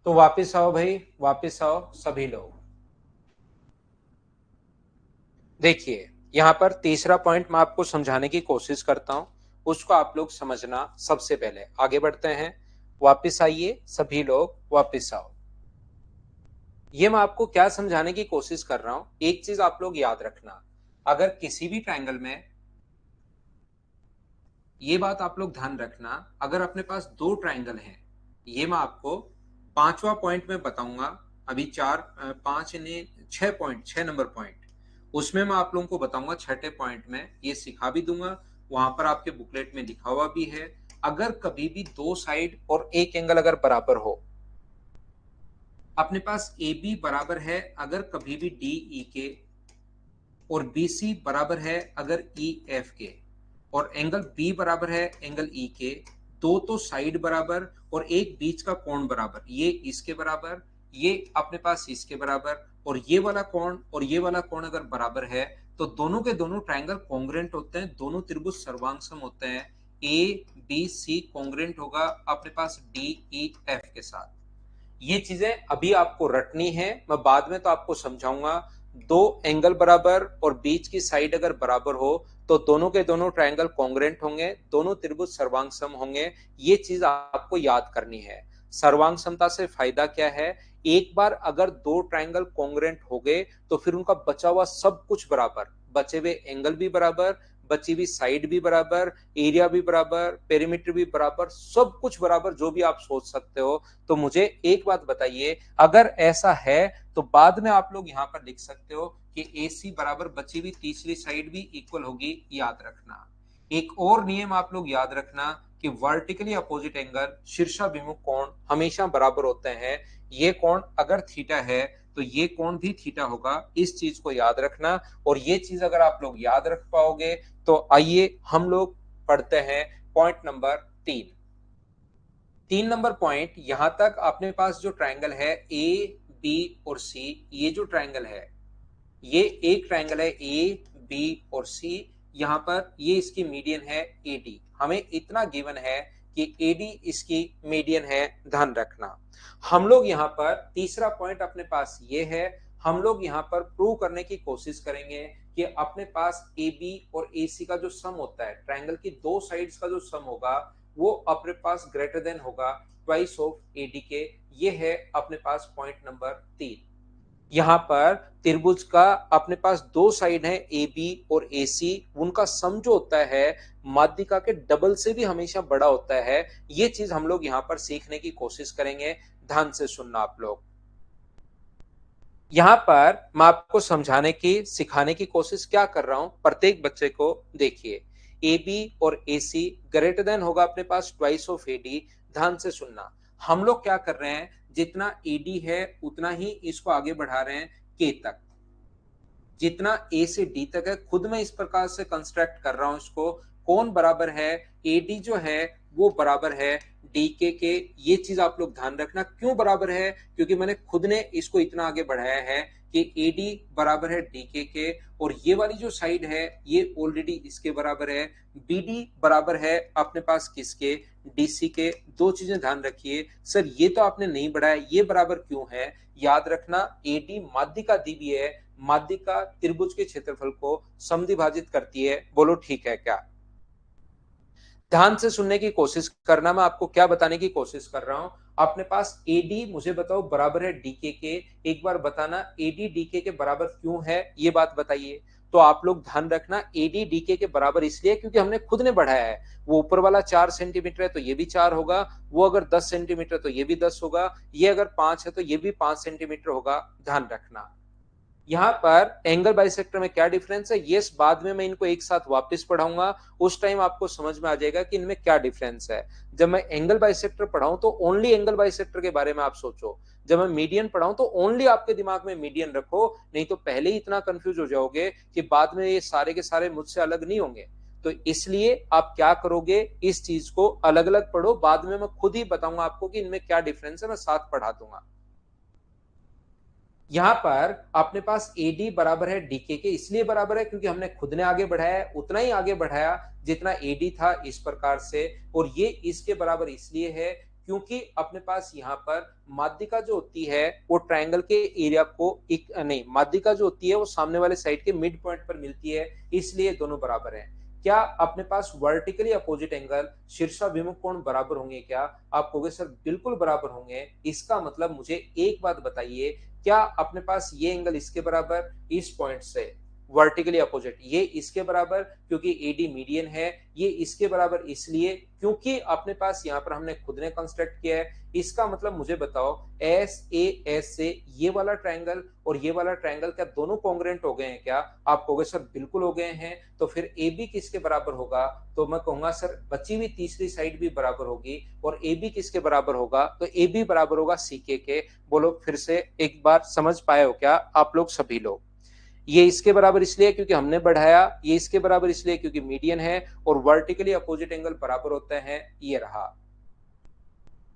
तो वापस आओ भाई, वापस आओ सभी लोग। देखिए, यहां पर तीसरा पॉइंट मैं आपको समझाने की कोशिश करता हूं, उसको आप लोग समझना। सबसे पहले आगे बढ़ते हैं। वापस आइए सभी लोग, वापस आओ। ये मैं आपको क्या समझाने की कोशिश कर रहा हूं, एक चीज आप लोग याद रखना। अगर किसी भी ट्रायंगल में, ये बात आप लोग ध्यान रखना, अगर अपने पास दो ट्रायंगल हैं, ये मैं आपको पांचवा पॉइंट में बताऊंगा। अभी चार पांच ने छह पॉइंट, 6 नंबर पॉइंट, उसमें मैं आप लोगों को बताऊंगा। छठे पॉइंट में ये सिखा भी दूंगा, वहां पर आपके बुकलेट में लिखा हुआ भी है। अगर कभी भी दो साइड और एक एंगल अगर बराबर हो, अपने पास ए बी बराबर है अगर कभी भी डी ई के, और बी सी बराबर है अगर ई एफ के, और एंगल बी बराबर है एंगल ई के, दो तो साइड बराबर और एक बीच का कोण बराबर, ये इसके बराबर, ये अपने पास इसके बराबर, और ये वाला कोण और ये वाला कोण अगर बराबर है, तो दोनों के दोनों ट्रायंगल कॉन्ग्रुएंट होते हैं, दोनों त्रिभुज सर्वांगसम होते हैं। ए बी सी कॉन्ग्रुएंट होगा अपने पास डी ई एफ के साथ। ये चीजें अभी आपको रटनी है, मैं बाद में तो आपको समझाऊंगा। दो एंगल बराबर और बीच की साइड अगर बराबर हो, तो दोनों के दोनों ट्रायंगल कॉन्ग्रुएंट होंगे, दोनों त्रिभुज सर्वांगसम होंगे। ये चीज आपको याद करनी है। सर्वांग समता से फायदा क्या है, एक बार अगर दो ट्रायंगल कॉन्ग्रुएंट हो गए, तो फिर उनका बचा हुआ सब कुछ बराबर, बचे हुए एंगल भी बराबर, बची हुई साइड भी बराबर, एरिया भी बराबर, पेरीमीटर भी बराबर, सब कुछ बराबर, जो भी आप सोच सकते हो। तो मुझे एक बात बताइए, अगर ऐसा है तो बाद में आप लोग यहां पर लिख सकते हो कि ए सी बराबर बची हुई तीसरी साइड भी इक्वल होगी, याद रखना। एक और नियम आप लोग याद रखना कि वर्टिकली अपोजिट एंगल, शीर्षाभिमुख कोण हमेशा बराबर होते हैं। ये कोण अगर थीटा है तो ये कोण भी थीटा होगा, इस चीज को याद रखना। और ये चीज अगर आप लोग याद रख पाओगे, तो आइए हम लोग पढ़ते हैं पॉइंट नंबर 3। 3 नंबर पॉइंट, यहां तक अपने पास जो ट्रायंगल है ए बी और सी, ये जो ट्रायंगल है, ये एक ट्रायंगल है ए बी और सी। यहां पर ये इसकी मीडियन है एडी, हमें इतना गिवन है कि एडी इसकी मीडियन है, ध्यान रखना। हम लोग यहां पर तीसरा पॉइंट अपने पास ये है, हम लोग यहां पर प्रूव करने की कोशिश करेंगे कि अपने पास ए बी और ए सी का जो सम होता है, ट्रायंगल की दो साइड्स का जो सम होगा, वो अपने पास ग्रेटर देन होगा ट्वाइस ऑफ एडी के। ये है अपने पास पॉइंट नंबर 3। यहां पर त्रिभुज का अपने पास दो साइड है ए बी और ए सी, उनका सम जो होता है माध्यिका के डबल से भी हमेशा बड़ा होता है। ये चीज हम लोग यहां पर सीखने की कोशिश करेंगे, ध्यान से सुनना आप लोग। यहां पर मैं आपको समझाने की, सिखाने की कोशिश क्या कर रहा हूं, प्रत्येक बच्चे को देखिए। ए बी और ए सी ग्रेटर देन होगा अपने पास ट्वाइस ऑफ ए डी। ध्यान से सुनना, हम लोग क्या कर रहे हैं, जितना ए डी है उतना ही इसको आगे बढ़ा रहे हैं के तक। जितना ए से डी तक है, खुद मैं इस प्रकार से कंस्ट्रक्ट कर रहा हूं इसको। कौन बराबर है, ए डी जो है वो बराबर है डी के। ये चीज आप लोग ध्यान रखना, क्यों बराबर है, क्योंकि मैंने खुद ने इसको इतना आगे बढ़ाया है कि ए डी बराबर है डी के, और ये वाली जो साइड है ये ऑलरेडी इसके बराबर है। बी डी बराबर है अपने पास किसके, डीसी के। दो चीजें ध्यान रखिए, सर ये तो आपने नहीं बढ़ाया, ये बराबर क्यों है, याद रखना। एडी माध्यिका दी भी है, माध्यिका त्रिभुज के क्षेत्रफल को समद्विभाजित करती है। बोलो ठीक है क्या। ध्यान से सुनने की कोशिश करना, मैं आपको क्या बताने की कोशिश कर रहा हूं। अपने पास एडी मुझे बताओ बराबर है डीके के, एक बार बताना एडी डीके के बराबर क्यों है, ये बात बताइए। तो आप लोग ध्यान रखना, एडी डीके के बराबर इसलिए क्योंकि हमने खुद ने बढ़ाया है। वो ऊपर वाला 4 सेंटीमीटर है तो ये भी 4 होगा, वो अगर 10 सेंटीमीटर तो ये भी 10 होगा, ये अगर 5 है तो ये भी 5 सेंटीमीटर होगा, ध्यान रखना। यहाँ पर एंगल बाइसेक्टर में क्या डिफरेंस है, ये बाद में मैं इनको एक साथ वापस पढ़ाऊंगा, उस टाइम आपको समझ में आ जाएगा कि इनमें क्या डिफरेंस है। जब मैं एंगल बाइसेक्टर पढ़ाऊं तो ओनली एंगल बाइसेक्टर के बारे में आप सोचो, जब मैं मीडियन पढ़ाऊं तो ओनली आपके दिमाग में मीडियन रखो, नहीं तो पहले ही इतना कंफ्यूज हो जाओगे कि बाद में ये सारे के सारे मुझसे अलग नहीं होंगे। तो इसलिए आप क्या करोगे, इस चीज को अलग अलग पढ़ो, बाद में मैं खुद ही बताऊंगा आपको कि इनमें क्या डिफरेंस है, मैं साथ पढ़ा दूंगा। यहां पर अपने पास एडी बराबर है डीके के, इसलिए बराबर है क्योंकि हमने खुद ने आगे बढ़ाया है, उतना ही आगे बढ़ाया जितना एडी था, इस प्रकार से। और ये इसके बराबर इसलिए है क्योंकि अपने पास यहाँ पर माध्यिका जो होती है वो ट्रायंगल के एरिया को एक नहीं, माध्यिका जो होती है वो सामने वाले साइड के मिड पॉइंट पर मिलती है, इसलिए दोनों बराबर हैं। क्या अपने पास वर्टिकली अपोजिट एंगल शीर्षाभिमुख कोण बराबर होंगे क्या? आप कहोगे सर बिल्कुल बराबर होंगे। इसका मतलब मुझे एक बात बताइए, क्या अपने पास ये एंगल इसके बराबर, इस पॉइंट से वर्टिकली अपोजिट, ये इसके बराबर क्योंकि एडी मीडियन है, ये इसके बराबर इसलिए क्योंकि अपने पास यहाँ पर हमने खुद ने कंस्ट्रक्ट किया है। इसका मतलब मुझे बताओ एस ए एस से ये वाला ट्रायंगल और ये वाला ट्रायंगल क्या दोनों कॉन्ग्रुएंट हो गए हैं क्या? आप कहोगे सर बिल्कुल हो गए हैं। तो फिर ए बी किसके बराबर होगा? तो मैं कहूंगा सर बची हुई तीसरी साइड भी बराबर होगी। और ए बी किसके बराबर होगा? तो ए बी बराबर होगा सी के। बोलो फिर से एक बार, समझ पाए हो क्या आप लोग सभी लोग? ये इसके बराबर इसलिए क्योंकि हमने बढ़ाया, ये इसके बराबर इसलिए क्योंकि मीडियन है, और वर्टिकली अपोजिट एंगल बराबर होता है, ये रहा।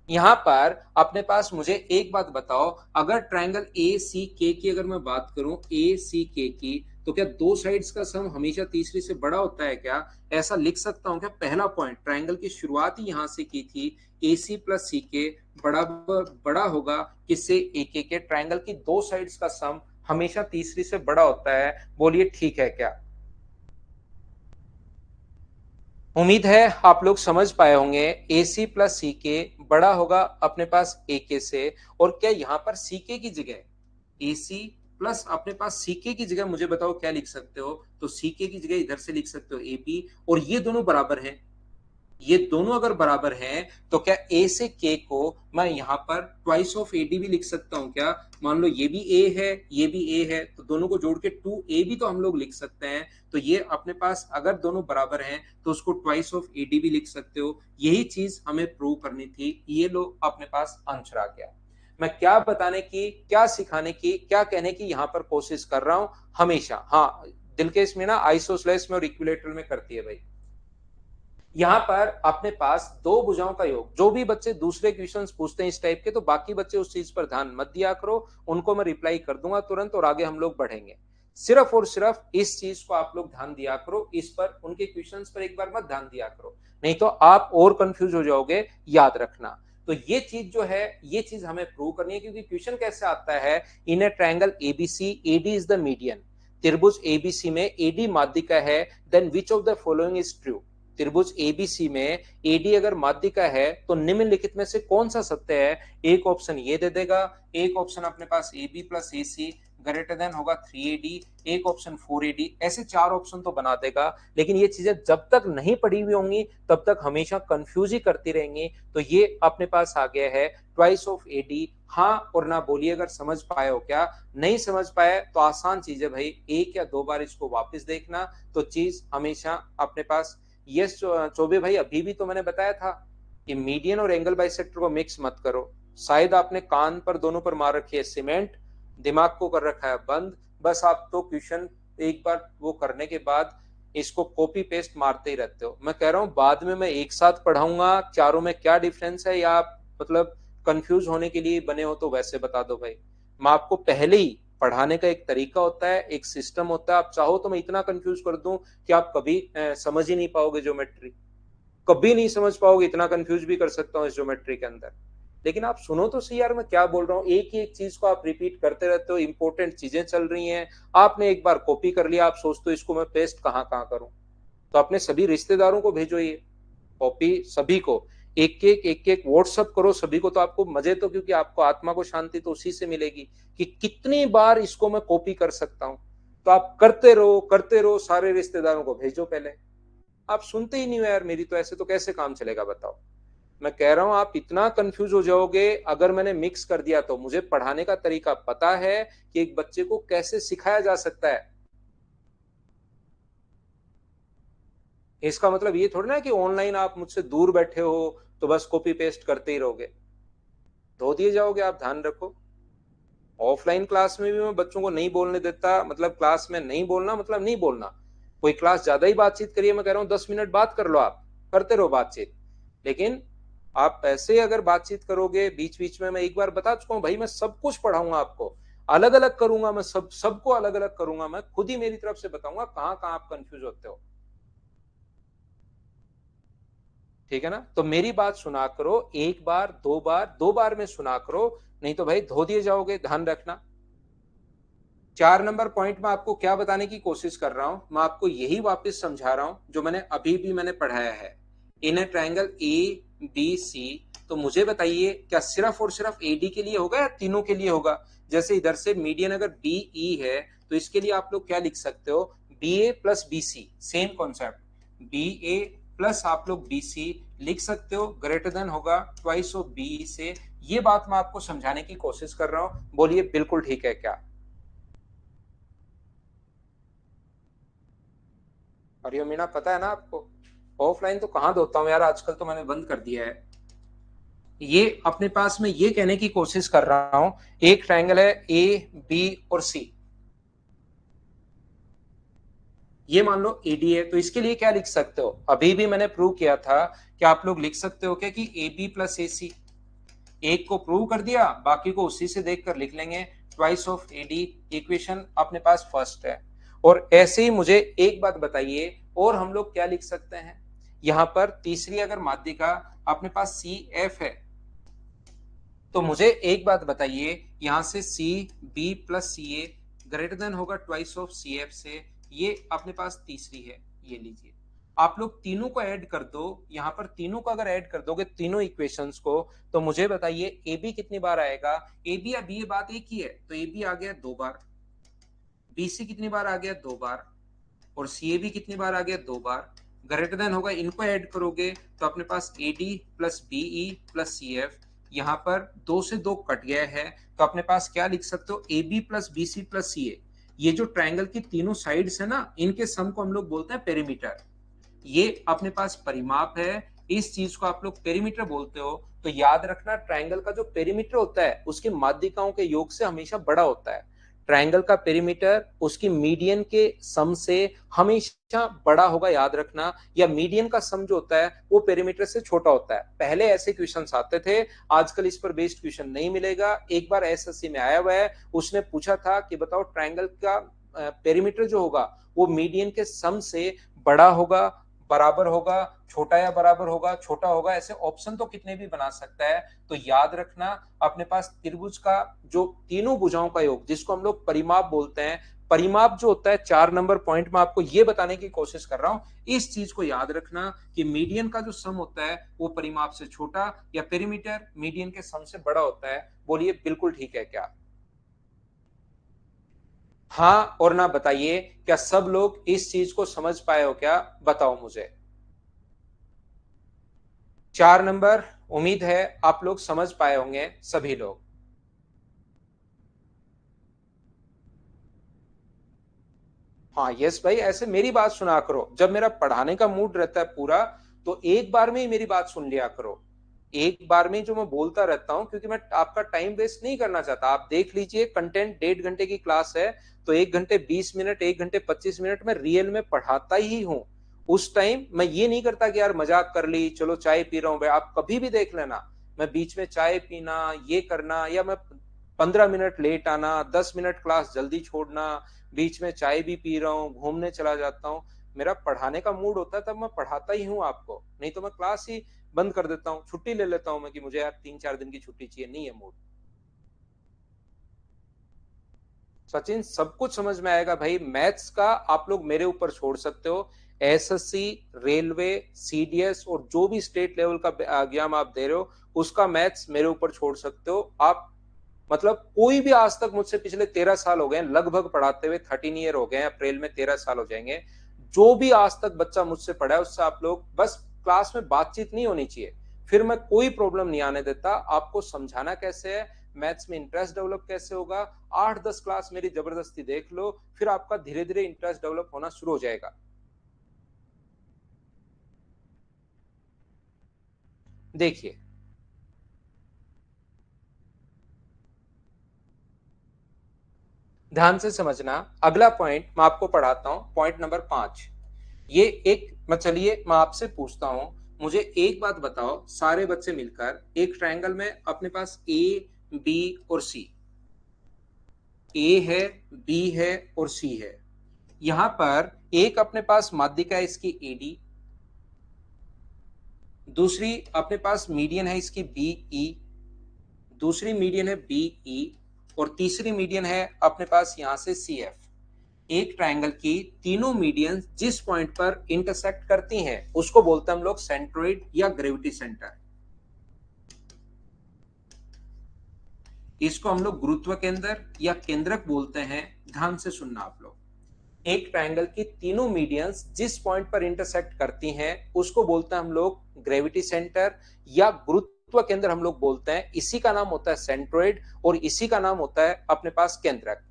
यहां पर अपने पास मुझे एक बात बताओ, अगर ट्रायंगल ए सी के की अगर मैं बात करूं, ए सी के की, तो क्या दो साइड्स का सम हमेशा तीसरी से बड़ा होता है क्या? ऐसा लिख सकता हूं क्या? पहला पॉइंट, ट्रायंगल की शुरुआत ही यहां से की थी, ए सी प्लस सी के बड़ा होगा किससे? ए के। ट्रायंगल की दो साइड्स का सम हमेशा तीसरी से बड़ा होता है। बोलिए ठीक है क्या? उम्मीद है आप लोग समझ पाए होंगे। ए सी प्लस सी के बड़ा होगा अपने पास ए के से। और क्या यहां पर सी के की जगह ए सी प्लस अपने पास सी के की जगह मुझे बताओ क्या लिख सकते हो? तो सी के की जगह इधर से लिख सकते हो ए बी, और ये दोनों बराबर हैं। ये दोनों अगर बराबर हैं तो क्या ए से के को मैं यहां पर ट्वाइस ऑफ ए डी भी लिख सकता हूं क्या? मान लो ये भी ए है, ये भी ए है, तो दोनों को जोड़ के टू ए भी तो हम लोग लिख सकते हैं। तो ये अपने पास अगर दोनों बराबर हैं तो उसको ट्वाइस ऑफ ए डी भी लिख सकते हो। यही चीज हमें प्रूव करनी थी। ये लो अपने पास आंसर आ गया। मैं क्या बताने की, क्या सिखाने की, क्या कहने की यहां पर कोशिश कर रहा हूं हमेशा। हाँ, दिल के इसमें ना आइसोसेलेस में और इक्विलेटरल में करती है भाई। यहां पर अपने पास दो भुजाओं का योग, जो भी बच्चे दूसरे क्वेश्चंस पूछते हैं इस टाइप के, तो बाकी बच्चे उस चीज पर ध्यान मत दिया करो, उनको मैं रिप्लाई कर दूंगा तुरंत और आगे हम लोग बढ़ेंगे। सिर्फ और सिर्फ इस चीज को आप लोग ध्यान दिया करो, इस पर उनके क्वेश्चंस पर एक बार मत ध्यान दिया करो, नहीं तो आप और कंफ्यूज हो जाओगे। याद रखना। तो ये चीज जो है, ये चीज हमें प्रूव करनी है, क्योंकि क्वेश्चन कैसे आता है, in a triangle ABC AD is the median. त्रिभुज एबीसी में एडी माध्यिका है, then which of the following is true? त्रिभुज एबीसी में एडी अगर माध्यिका है तो निम्नलिखित में से कौन सा सत्य है? एक ऑप्शन ये दे देगा, एक ऑप्शन अपने पास A B plus A C greater than होगा 3AD, एक ऑप्शन 4AD, ऐसे चार ऑप्शन तो बना देगा। लेकिन ये चीजें जब तक नहीं पढ़ी हुई होंगी तब तक हमेशा कंफ्यूज ही करती रहेंगी। तो ये अपने पास आ गया है ट्वाइस ऑफ एडी। हाँ और ना बोलिए अगर समझ पाए हो क्या। नहीं समझ पाए तो आसान चीज है भाई, एक या दो बार इसको वापस देखना, तो चीज हमेशा अपने पास। यस चौबे भाई, अभी भी तो मैंने बताया था कि मीडियन और एंगल बाइसेक्टर को मिक्स मत करो। शायद आपने कान पर दोनों पर मार रखी है सीमेंट, दिमाग को कर रखा है बंद। बस आप तो क्वेश्चन एक बार वो करने के बाद इसको कॉपी पेस्ट मारते ही रहते हो। मैं कह रहा हूं बाद में मैं एक साथ पढ़ाऊंगा चारों में क्या डिफरेंस है, या आप मतलब कंफ्यूज होने के लिए बने हो तो वैसे बता दो भाई। मैं आपको पहले ही, पढ़ाने का एक तरीका होता है, एक सिस्टम होता है। आप चाहो तो मैं इतना कंफ्यूज कर दूं कि आप कभी समझ ही नहीं पाओगे ज्योमेट्री, कभी नहीं समझ पाओगे। इतना कंफ्यूज भी कर सकता हूँ इस ज्योमेट्री के अंदर। लेकिन आप सुनो तो सही यार, मैं क्या बोल रहा हूँ। एक ही एक चीज को आप रिपीट करते रहते हो, इंपॉर्टेंट चीजें चल रही हैं, आपने एक बार कॉपी कर लिया, आप सोचते हो इसको मैं पेस्ट कहाँ कहाँ करूं। तो अपने सभी रिश्तेदारों को भेजो ये कॉपी, सभी को एक एक व्हाट्सअप करो सभी को। तो आपको मजे, तो क्योंकि आपको आत्मा को शांति तो उसी से मिलेगी कि कितनी बार इसको मैं कॉपी कर सकता हूं। तो आप करते रहो, सारे रिश्तेदारों को भेजो पहले। आप सुनते ही नहीं हो यार मेरी, तो ऐसे तो कैसे काम चलेगा बताओ। मैं कह रहा हूं आप इतना कंफ्यूज हो जाओगे अगर मैंने मिक्स कर दिया तो। मुझे पढ़ाने का तरीका पता है कि एक बच्चे को कैसे सिखाया जा सकता है। इसका मतलब ये थोड़ी ना कि ऑनलाइन आप मुझसे दूर बैठे हो तो बस कॉपी पेस्ट करते ही रहोगे, धो दिए जाओगे। आप ध्यान रखो। ऑफलाइन क्लास में भी मैं बच्चों को नहीं बोलने देता, मतलब क्लास में नहीं बोलना मतलब नहीं बोलना। कोई क्लास ज्यादा ही बातचीत करिए, मैं कह रहा हूँ 10 मिनट बात कर लो, आप करते रहो बातचीत। लेकिन आप ऐसे अगर बातचीत करोगे बीच बीच में, मैं एक बार बता चुका हूँ भाई, मैं सब कुछ पढ़ाऊंगा आपको, अलग अलग करूंगा मैं, सबको अलग अलग करूंगा मैं, खुद ही मेरी तरफ से बताऊंगा कहाँ कहाँ आप कंफ्यूज होते हो। ठीक है ना। तो मेरी बात सुना करो, एक बार दो बार, दो बार में सुना करो, नहीं तो भाई धो दिए जाओगे, ध्यान रखना। 4 नंबर पॉइंट में आपको क्या बताने की कोशिश कर रहा हूं, मैं आपको यही वापस समझा रहा हूं जो मैंने अभी भी मैंने पढ़ाया है। In a triangle A B C, तो मुझे बताइए क्या सिर्फ और सिर्फ एडी के लिए होगा या तीनों के लिए होगा। जैसे इधर से मीडियन अगर बी ई है, तो इसके लिए आप लोग क्या लिख सकते हो, B A plus B C, same concept, B A plus आप लोग बी सी लिख सकते हो, ग्रेटर देन होगा ट्वाइस ऑफ बी से। ये बात मैं आपको समझाने की कोशिश कर रहा हूं, बोलिए बिल्कुल ठीक है क्या। हरिओम मीणा, पता है ना आपको, ऑफलाइन तो कहाँ धोता हूँ यार, आजकल तो मैंने बंद कर दिया है। ये अपने पास में ये कहने की कोशिश कर रहा हूं, एक ट्रायंगल है ए बी और सी, ये मान लो एडी है, तो इसके लिए क्या लिख सकते हो, अभी भी मैंने प्रूव किया था कि आप लोग लिख सकते हो क्या कि ए बी प्लस ए सी। एक को प्रूव कर दिया, बाकी को उसी से देखकर लिख लेंगे, ट्वाइस ऑफ एडी, इक्वेशन अपने पास फर्स्ट है। और ऐसे ही मुझे एक बात बताइए, और हम लोग क्या लिख सकते हैं, यहां पर तीसरी अगर माध्यिका अपने पास सी एफ है, तो मुझे एक बात बताइए, यहां से सी बी प्लस सी ए ग्रेटर देन होगा ट्वाइस ऑफ सी एफ से, ये अपने पास तीसरी है, ये लीजिए। आप लोग तीनों को ऐड कर दो, यहां पर तीनों को अगर ऐड कर दोगे तीनों इक्वेशंस को, तो मुझे बताइए ए बी कितनी बार आएगा। ए बी, अभी ये बात एक ही है, तो ए बी आ गया दो बार, बी सी कितनी बार आ गया दो बार, और सी ए भी कितनी बार आ गया दो बार। ग्रेटर देन होगा, इनको ऐड करोगे तो अपने पास A D plus BE plus C F, यहाँ पर दो से दो कट गया है, तो अपने पास क्या लिख सकते हो, A B plus B C plus C A. ये जो ट्रायंगल की तीनों साइड्स है ना, इनके सम को हम लोग बोलते हैं पेरीमीटर। ये अपने पास परिमाप है, इस चीज को आप लोग पेरीमीटर बोलते हो। तो याद रखना, ट्रायंगल का जो पेरीमीटर होता है उसकी माध्यिकाओं के योग से हमेशा बड़ा होता है। ट्रायंगल का पेरीमीटर उसकी मीडियन के सम से हमेशा बड़ा होगा, याद रखना। या मीडियन का सम जो होता है वो पेरीमीटर से छोटा होता है। पहले ऐसे क्वेश्चंस आते थे, आजकल इस पर बेस्ड क्वेश्चन नहीं मिलेगा। एक बार एसएससी में आया हुआ है, उसने पूछा था कि बताओ ट्रायंगल का पेरीमीटर जो होगा वो मीडियन के सम से बड़ा होगा, बराबर होगा, छोटा या बराबर होगा, छोटा होगा, ऐसे ऑप्शन तो कितने भी बना सकता है। तो याद रखना, अपने पास त्रिभुज का जो तीनों भुजाओं का योग, जिसको हम लोग परिमाप बोलते हैं, परिमाप जो होता है, 4 नंबर पॉइंट में आपको ये बताने की कोशिश कर रहा हूं, इस चीज को याद रखना कि मीडियन का जो सम होता है वो परिमाप से छोटा, या पेरीमीटर मीडियन के सम से बड़ा होता है। बोलिए बिल्कुल ठीक है क्या। हाँ और ना बताइए, क्या सब लोग इस चीज को समझ पाए हो क्या, बताओ मुझे। 4 नंबर, उम्मीद है आप लोग समझ पाए होंगे सभी लोग। हाँ यस भाई, ऐसे मेरी बात सुना करो, जब मेरा पढ़ाने का मूड रहता है पूरा, तो एक बार में ही मेरी बात सुन लिया करो। एक बार में जो मैं बोलता रहता हूँ, क्योंकि मैं आपका टाइम वेस्ट नहीं करना चाहता। आप देख लीजिए, कंटेंट 1.5 घंटे की क्लास है, तो 1 घंटे 20 मिनट, 1 घंटे 25 मिनट में रियल में पढ़ाता ही हूँ। उस टाइम मैं ये नहीं करता कि यार मजाक कर ली, चलो चाय पी रहा हूँ भाई। आप कभी भी देख लेना, मैं बीच में चाय पीना, ये करना, या मैं 15 मिनट लेट आना, 10 मिनट क्लास जल्दी छोड़ना, बीच में चाय भी पी रहा हूँ, घूमने चला जाता हूँ, मेरा पढ़ाने का मूड होता है तब मैं पढ़ाता ही हूँ आपको, नहीं तो मैं क्लास ही बंद कर देता हूँ, छुट्टी ले लेता हूँ मैं कि मुझे यार 3-4 दिन की छुट्टी चाहिए, नहीं है मूड। सचिन, सब कुछ समझ में आएगा भाई, मैथ्स का आप लोग मेरे ऊपर छोड़ सकते हो। एसएससी, रेलवे, सीडीएस और जो भी स्टेट लेवल का एग्जाम आप दे रहे हो, उसका मैथ्स मेरे ऊपर छोड़ सकते हो आप। मतलब कोई भी आज तक मुझसे, पिछले 13 साल हो गए लगभग पढ़ाते हुए, 13 ईयर हो गए, अप्रैल में 13 साल हो जाएंगे। जो भी आज तक बच्चा मुझसे पढ़ा है, उससे आप लोग बस क्लास में बातचीत नहीं होनी चाहिए, फिर मैं कोई प्रॉब्लम नहीं आने देता। आपको समझाना कैसे है, मैथ्स में इंटरेस्ट डेवलप कैसे होगा, 8-10 क्लास मेरी जबरदस्ती देख लो, फिर आपका धीरे धीरे इंटरेस्ट डेवलप होना शुरू हो जाएगा। देखिए, ध्यान से समझना, अगला पॉइंट मैं आपको पढ़ाता हूं, पॉइंट नंबर 5। ये एक, मैं चलिए मैं आपसे पूछता हूं, मुझे एक बात बताओ, सारे बच्चे मिलकर, एक ट्रायंगल में अपने पास ए बी और सी, ए है, बी है और सी है। यहां पर एक अपने पास माध्यिका है इसकी एडी, दूसरी अपने पास मीडियन है इसकी बी ई, दूसरी मीडियन है बी ई, और तीसरी मीडियन है अपने पास यहां से सी एफ। एक ट्रायंगल की तीनों मीडियन जिस पॉइंट पर इंटरसेक्ट करती हैं उसको बोलते हैं हम लोग सेंट्रोइड या ग्रेविटी सेंटर। इसको हम लोग गुरुत्व केंद्र या केंद्रक बोलते हैं। ध्यान से सुनना आप लोग, एक ट्रायंगल की तीनों मीडियंस जिस पॉइंट पर इंटरसेक्ट करती हैं उसको बोलते हैं हम लोग ग्रेविटी सेंटर या गुरुत्व केंद्र हम लोग बोलते हैं। इसी का नाम होता है सेंट्रोइड और इसी का नाम होता है अपने पास केंद्रक।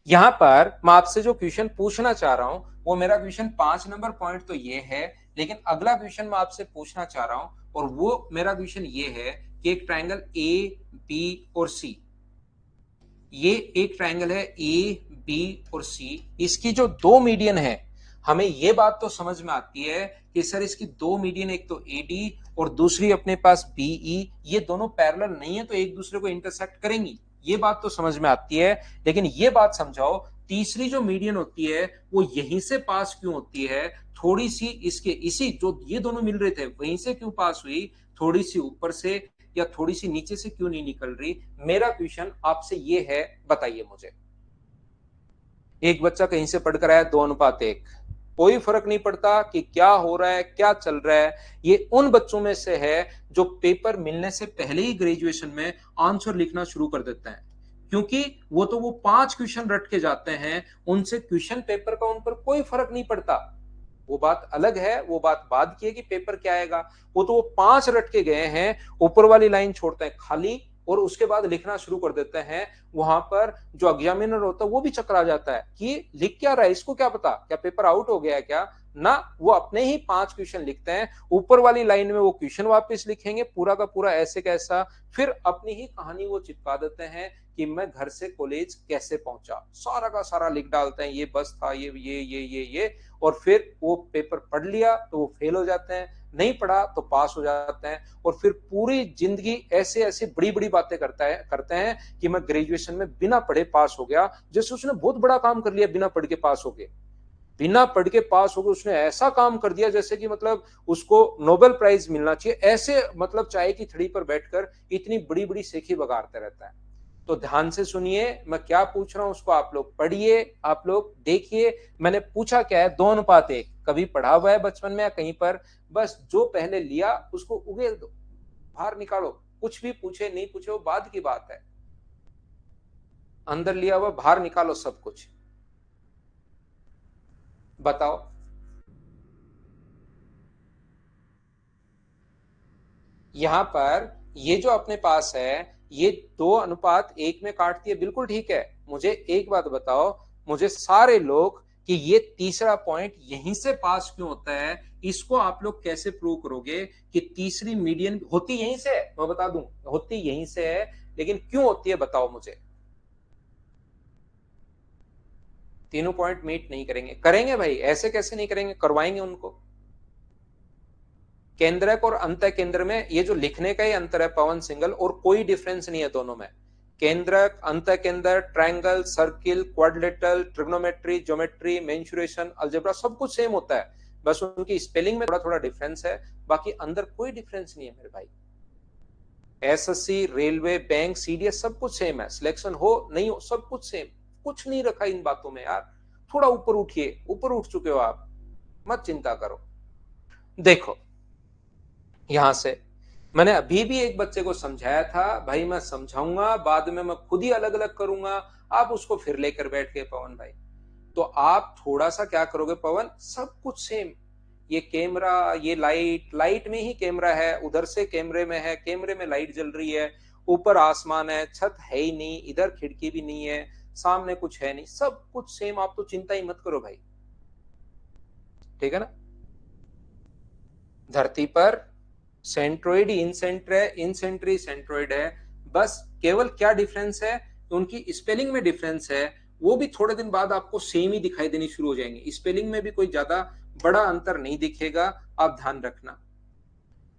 यहां पर मैं आपसे जो क्वेश्चन पूछना चाह रहा हूं वो मेरा क्वेश्चन 5 नंबर पॉइंट तो ये है, लेकिन अगला क्वेश्चन मैं आपसे पूछना चाह रहा हूं और वो मेरा क्वेश्चन ये है कि एक ट्रायंगल ए बी और सी, ये एक ट्रायंगल है ए बी और सी, इसकी जो दो मीडियन है हमें ये बात तो समझ में आती है कि सर इसकी दो मीडियन, एक तो ए डी और दूसरी अपने पास बीई, ये दोनों पैरेलल नहीं है तो एक दूसरे को इंटरसेक्ट करेंगी, ये बात तो समझ में आती है। लेकिन ये बात समझाओ तीसरी जो मीडियन होती है वो यहीं से पास क्यों होती है, थोड़ी सी इसके इसी जो ये दोनों मिल रहे थे वहीं से क्यों पास हुई, थोड़ी सी ऊपर से या थोड़ी सी नीचे से क्यों नहीं निकल रही। मेरा क्वेश्चन आपसे ये है, बताइए मुझे। एक बच्चा कहीं से पढ़कर आया 2:1, कोई फर्क नहीं पड़ता कि क्या हो रहा है क्या चल रहा है, ये उन बच्चों में से है जो पेपर मिलने से पहले ही ग्रेजुएशन में आंसर लिखना शुरू कर देते हैं, क्योंकि वो 5 क्वेश्चन रट के जाते हैं, उनसे क्वेश्चन पेपर का उन पर कोई फर्क नहीं पड़ता। वो बात अलग है, वो बात बाद की है कि पेपर क्या आएगा, वो 5 रट के गए हैं, ऊपर वाली लाइन छोड़ते हैं खाली और उसके बाद लिखना शुरू कर देते हैं। वहां पर जो एग्जामिनर होता है वो भी चकरा जाता है कि लिख क्या रहा है, इसको क्या पता क्या पेपर आउट हो गया है क्या ना। वो अपने ही 5 क्वेश्चन लिखते हैं, ऊपर वाली लाइन में वो क्वेश्चन वापस लिखेंगे पूरा का पूरा ऐसे कैसा, फिर अपनी ही कहानी वो चिपका देते हैं कि मैं घर से कॉलेज कैसे पहुंचा, सारा का सारा लिख डालते हैं, ये बस था, ये, और फिर वो पेपर पढ़ लिया तो वो फेल हो जाते हैं, नहीं पढ़ा तो पास हो जाते हैं, और फिर पूरी जिंदगी ऐसे ऐसे बड़ी बड़ी बातें करते हैं कि मैं ग्रेजुएशन में बिना पढ़े पास हो गया, जैसे उसने बहुत बड़ा काम कर लिया, बिना पढ़ के पास हो गए, बिना पढ़ के पास हो गए, उसने ऐसा काम कर दिया जैसे कि मतलब उसको नोबेल प्राइज मिलना चाहिए, ऐसे मतलब चाय की थड़ी पर बैठकर इतनी बड़ी बड़ी सेखी बगाड़ते रहता है। तो ध्यान से सुनिए, मैं क्या पूछ रहा हूं उसको आप लोग पढ़िए, आप लोग देखिए। मैंने पूछा क्या है, 2:1, कभी पढ़ा हुआ है बचपन में या कहीं पर, बस जो पहले लिया उसको उगेल दो, बाहर निकालो, कुछ भी पूछे नहीं पूछे वो बाद की बात है, अंदर लिया हुआ बाहर निकालो सब कुछ। बताओ। यहां पर ये जो अपने पास है ये 2:1 में काटती है, बिल्कुल ठीक है। मुझे एक बात बताओ, मुझे सारे लोग कि ये तीसरा पॉइंट यहीं से पास क्यों होता है, इसको आप लोग कैसे प्रूव करोगे कि तीसरी मीडियन होती यहीं से है, मैं बता दूं होती यहीं से है, लेकिन क्यों होती है बताओ मुझे। तीनों पॉइंट मीट नहीं करेंगे, करेंगे भाई, ऐसे कैसे नहीं करेंगे, करवाएंगे उनको। केंद्रक और अंत केंद्र में ये जो लिखने का ही अंतर है पवन सिंगल, और कोई डिफरेंस नहीं है दोनों में। केंद्रक, अंत केंद्र, triangle, circle, quadrilateral, trigonometry, geometry, mensuration, algebra सब कुछ सेम होता है, बस उनकी स्पेलिंग में थोड़ा थोड़ा डिफरेंस है, बाकी अंदर कोई डिफरेंस नहीं है मेरे भाई। एसएससी, रेलवे, बैंक, सीडीएस सब कुछ सेम है, सिलेक्शन हो नहीं हो सब कुछ सेम, कुछ नहीं रखा इन बातों में यार। थोड़ा ऊपर उठिए, ऊपर उठ चुके हो आप, मत चिंता करो। देखो यहां से मैंने अभी भी एक बच्चे को समझाया था, भाई मैं समझाऊंगा बाद में मैं खुद ही अलग अलग करूंगा, आप उसको फिर लेकर बैठ गए पवन भाई। तो आप थोड़ा सा क्या करोगे पवन, सब कुछ सेम, ये कैमरा, ये लाइट, लाइट में ही कैमरा है, उधर से कैमरे में है, कैमरे में लाइट जल रही है, ऊपर आसमान है, छत है ही नहीं, इधर खिड़की भी नहीं है, सामने कुछ है नहीं, सब कुछ सेम, आप तो चिंता ही मत करो भाई, ठीक है ना। धरती पर सेंट्रोइड इन सेंटर है, इन सेंट्री सेंट्रोइड है, बस केवल क्या डिफरेंस है, उनकी स्पेलिंग में डिफरेंस है, वो भी थोड़े दिन बाद आपको सेम ही दिखाई देनी शुरू हो जाएंगे, स्पेलिंग में भी कोई ज्यादा बड़ा अंतर नहीं दिखेगा, आप ध्यान रखना।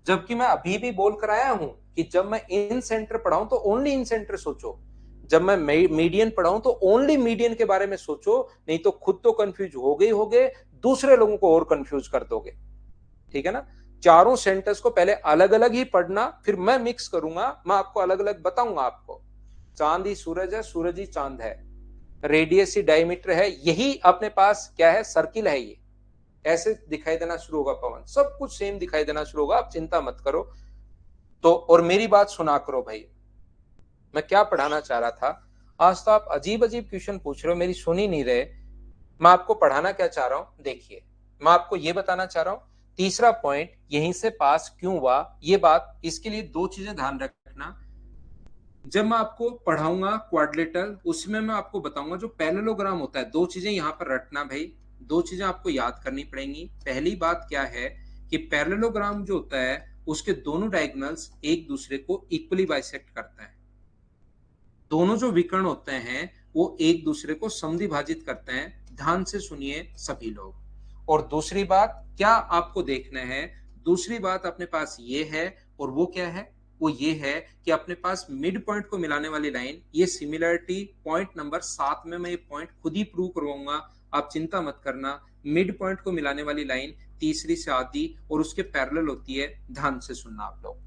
जबकि मैं अभी भी बोल कर आया हूं कि जब मैं इन सेंटर पढ़ाऊं तो ओनली इन सेंटर सोचो, जब मैं मीडियन पढ़ाऊं तो ओनली मीडियन के बारे में सोचो, नहीं तो खुद तो कंफ्यूज हो गए, दूसरे लोगों को और कंफ्यूज कर दोगे, ठीक है ना। चारों सेंटेंस को पहले अलग अलग ही पढ़ना, फिर मैं मिक्स करूंगा, मैं आपको अलग अलग बताऊंगा आपको। चांद ही सूरज है, सूरज ही चांद है, रेडियस ही डायमीटर है, यही अपने पास क्या है, सर्किल है। ये ऐसे दिखाई देना शुरू होगा पवन, सब कुछ सेम दिखाई देना शुरू होगा, आप चिंता मत करो। तो और मेरी बात सुना करो भाई, मैं क्या पढ़ाना चाह रहा था। आज तो आप अजीब अजीब क्वेश्चन पूछ रहे हो, मेरी सुन ही नहीं रहे। मैं आपको पढ़ाना क्या चाह रहा हूं, देखिए मैं आपको यह बताना चाह रहा हूं, तीसरा पॉइंट यहीं से पास क्यों हुआ, ये बात, इसके लिए दो चीजें ध्यान रखना। जब मैं आपको पढ़ाऊंगा क्वाड्रिलेटरल, उसमें मैं आपको बताऊंगा जो पैरेललोग्राम होता है, दो चीजें यहां पर रटना भाई, दो चीजें आपको याद करनी पड़ेंगी। पहली बात क्या है कि पैरेललोग्राम जो होता है उसके दोनों डायगोनल्स एक दूसरे को इक्वली बाइसेक्ट करता है, दोनों जो विकर्ण होते हैं वो एक दूसरे को समद्विभाजित करते हैं। ध्यान से सुनिए सभी लोग। और दूसरी बात क्या आपको देखना है, दूसरी बात अपने पास ये है, और वो क्या है, वो ये है कि अपने पास मिड पॉइंट को मिलाने वाली लाइन, ये सिमिलरिटी पॉइंट नंबर 7 में मैं ये पॉइंट खुद ही प्रूव करवाऊंगा, आप चिंता मत करना। मिड पॉइंट को मिलाने वाली लाइन तीसरी से आधी और उसके पैरेलल होती है। ध्यान से सुनना आप लोग,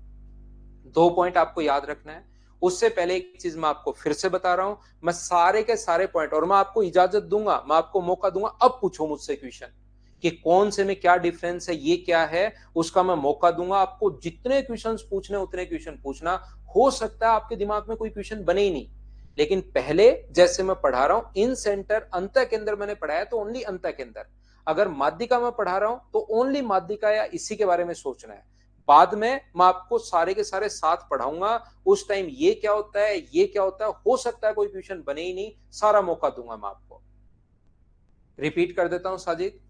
दो पॉइंट आपको याद रखना है। उससे पहले एक चीज मैं आपको फिर से बता रहा हूं, मैं सारे के सारे पॉइंट, और मैं आपको इजाजत दूंगा, मैं आपको मौका दूंगा, अब पूछो मुझसे क्वेश्चन कि कौन से में क्या डिफरेंस है, ये क्या है, उसका मैं मौका दूंगा आपको। जितने क्वेश्चंस पूछने उतने क्वेश्चन पूछना, हो सकता है आपके दिमाग में कोई क्वेश्चन बने ही नहीं, लेकिन पहले जैसे मैं पढ़ा रहा हूं इन सेंटर अंत के अंदर मैंने पढ़ाया तो ओनली अंत के अंदर, अगर माध्यिका में पढ़ा रहा हूं तो ओनली माध्यिका या इसी के बारे में सोचना है। बाद में मैं आपको सारे के सारे साथ पढ़ाऊंगा, उस टाइम ये क्या होता है, ये क्या होता है, हो सकता है कोई क्वेश्चन बने ही नहीं, सारा मौका दूंगा मैं आपको। रिपीट कर देता हूं साजिद,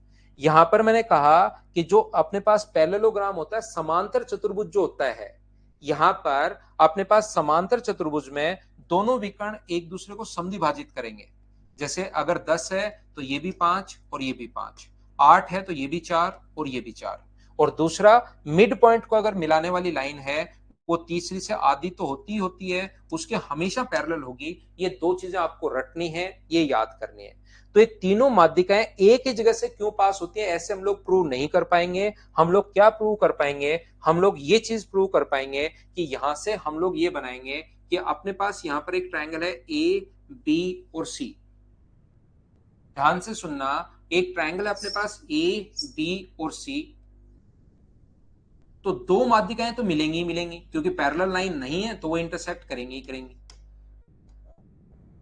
यहां पर मैंने कहा कि जो अपने पास पैरेललोग्राम होता है, समांतर चतुर्भुज जो होता है, यहां पर अपने पास समांतर चतुर्भुज में दोनों विकर्ण एक दूसरे को समद्विभाजित करेंगे। जैसे अगर 10 है तो ये भी 5 और ये भी 5, 8 है तो ये भी 4 और ये भी 4। और दूसरा, मिड पॉइंट को अगर मिलाने वाली लाइन है, वो तीसरी से आधी तो होती है, उसके हमेशा पैरेलल होगी। ये दो चीजें आपको रटनी है, ये याद करनी है। तो ये तीनों माध्यिकाएं एक ही जगह से क्यों पास होती है, ऐसे हम लोग प्रूव नहीं कर पाएंगे। हम लोग क्या प्रूव कर पाएंगे, हम लोग ये चीज प्रूव कर पाएंगे कि यहां से हम लोग ये बनाएंगे कि अपने पास यहां पर एक ट्रायंगल है ए बी और सी। ध्यान से सुनना, एक ट्रायंगल है अपने पास ए बी और सी, तो दो माध्यिकाएं तो मिलेंगी ही मिलेंगी, क्योंकि पैरेलल लाइन नहीं है तो वो इंटरसेक्ट करेंगी ही करेंगी।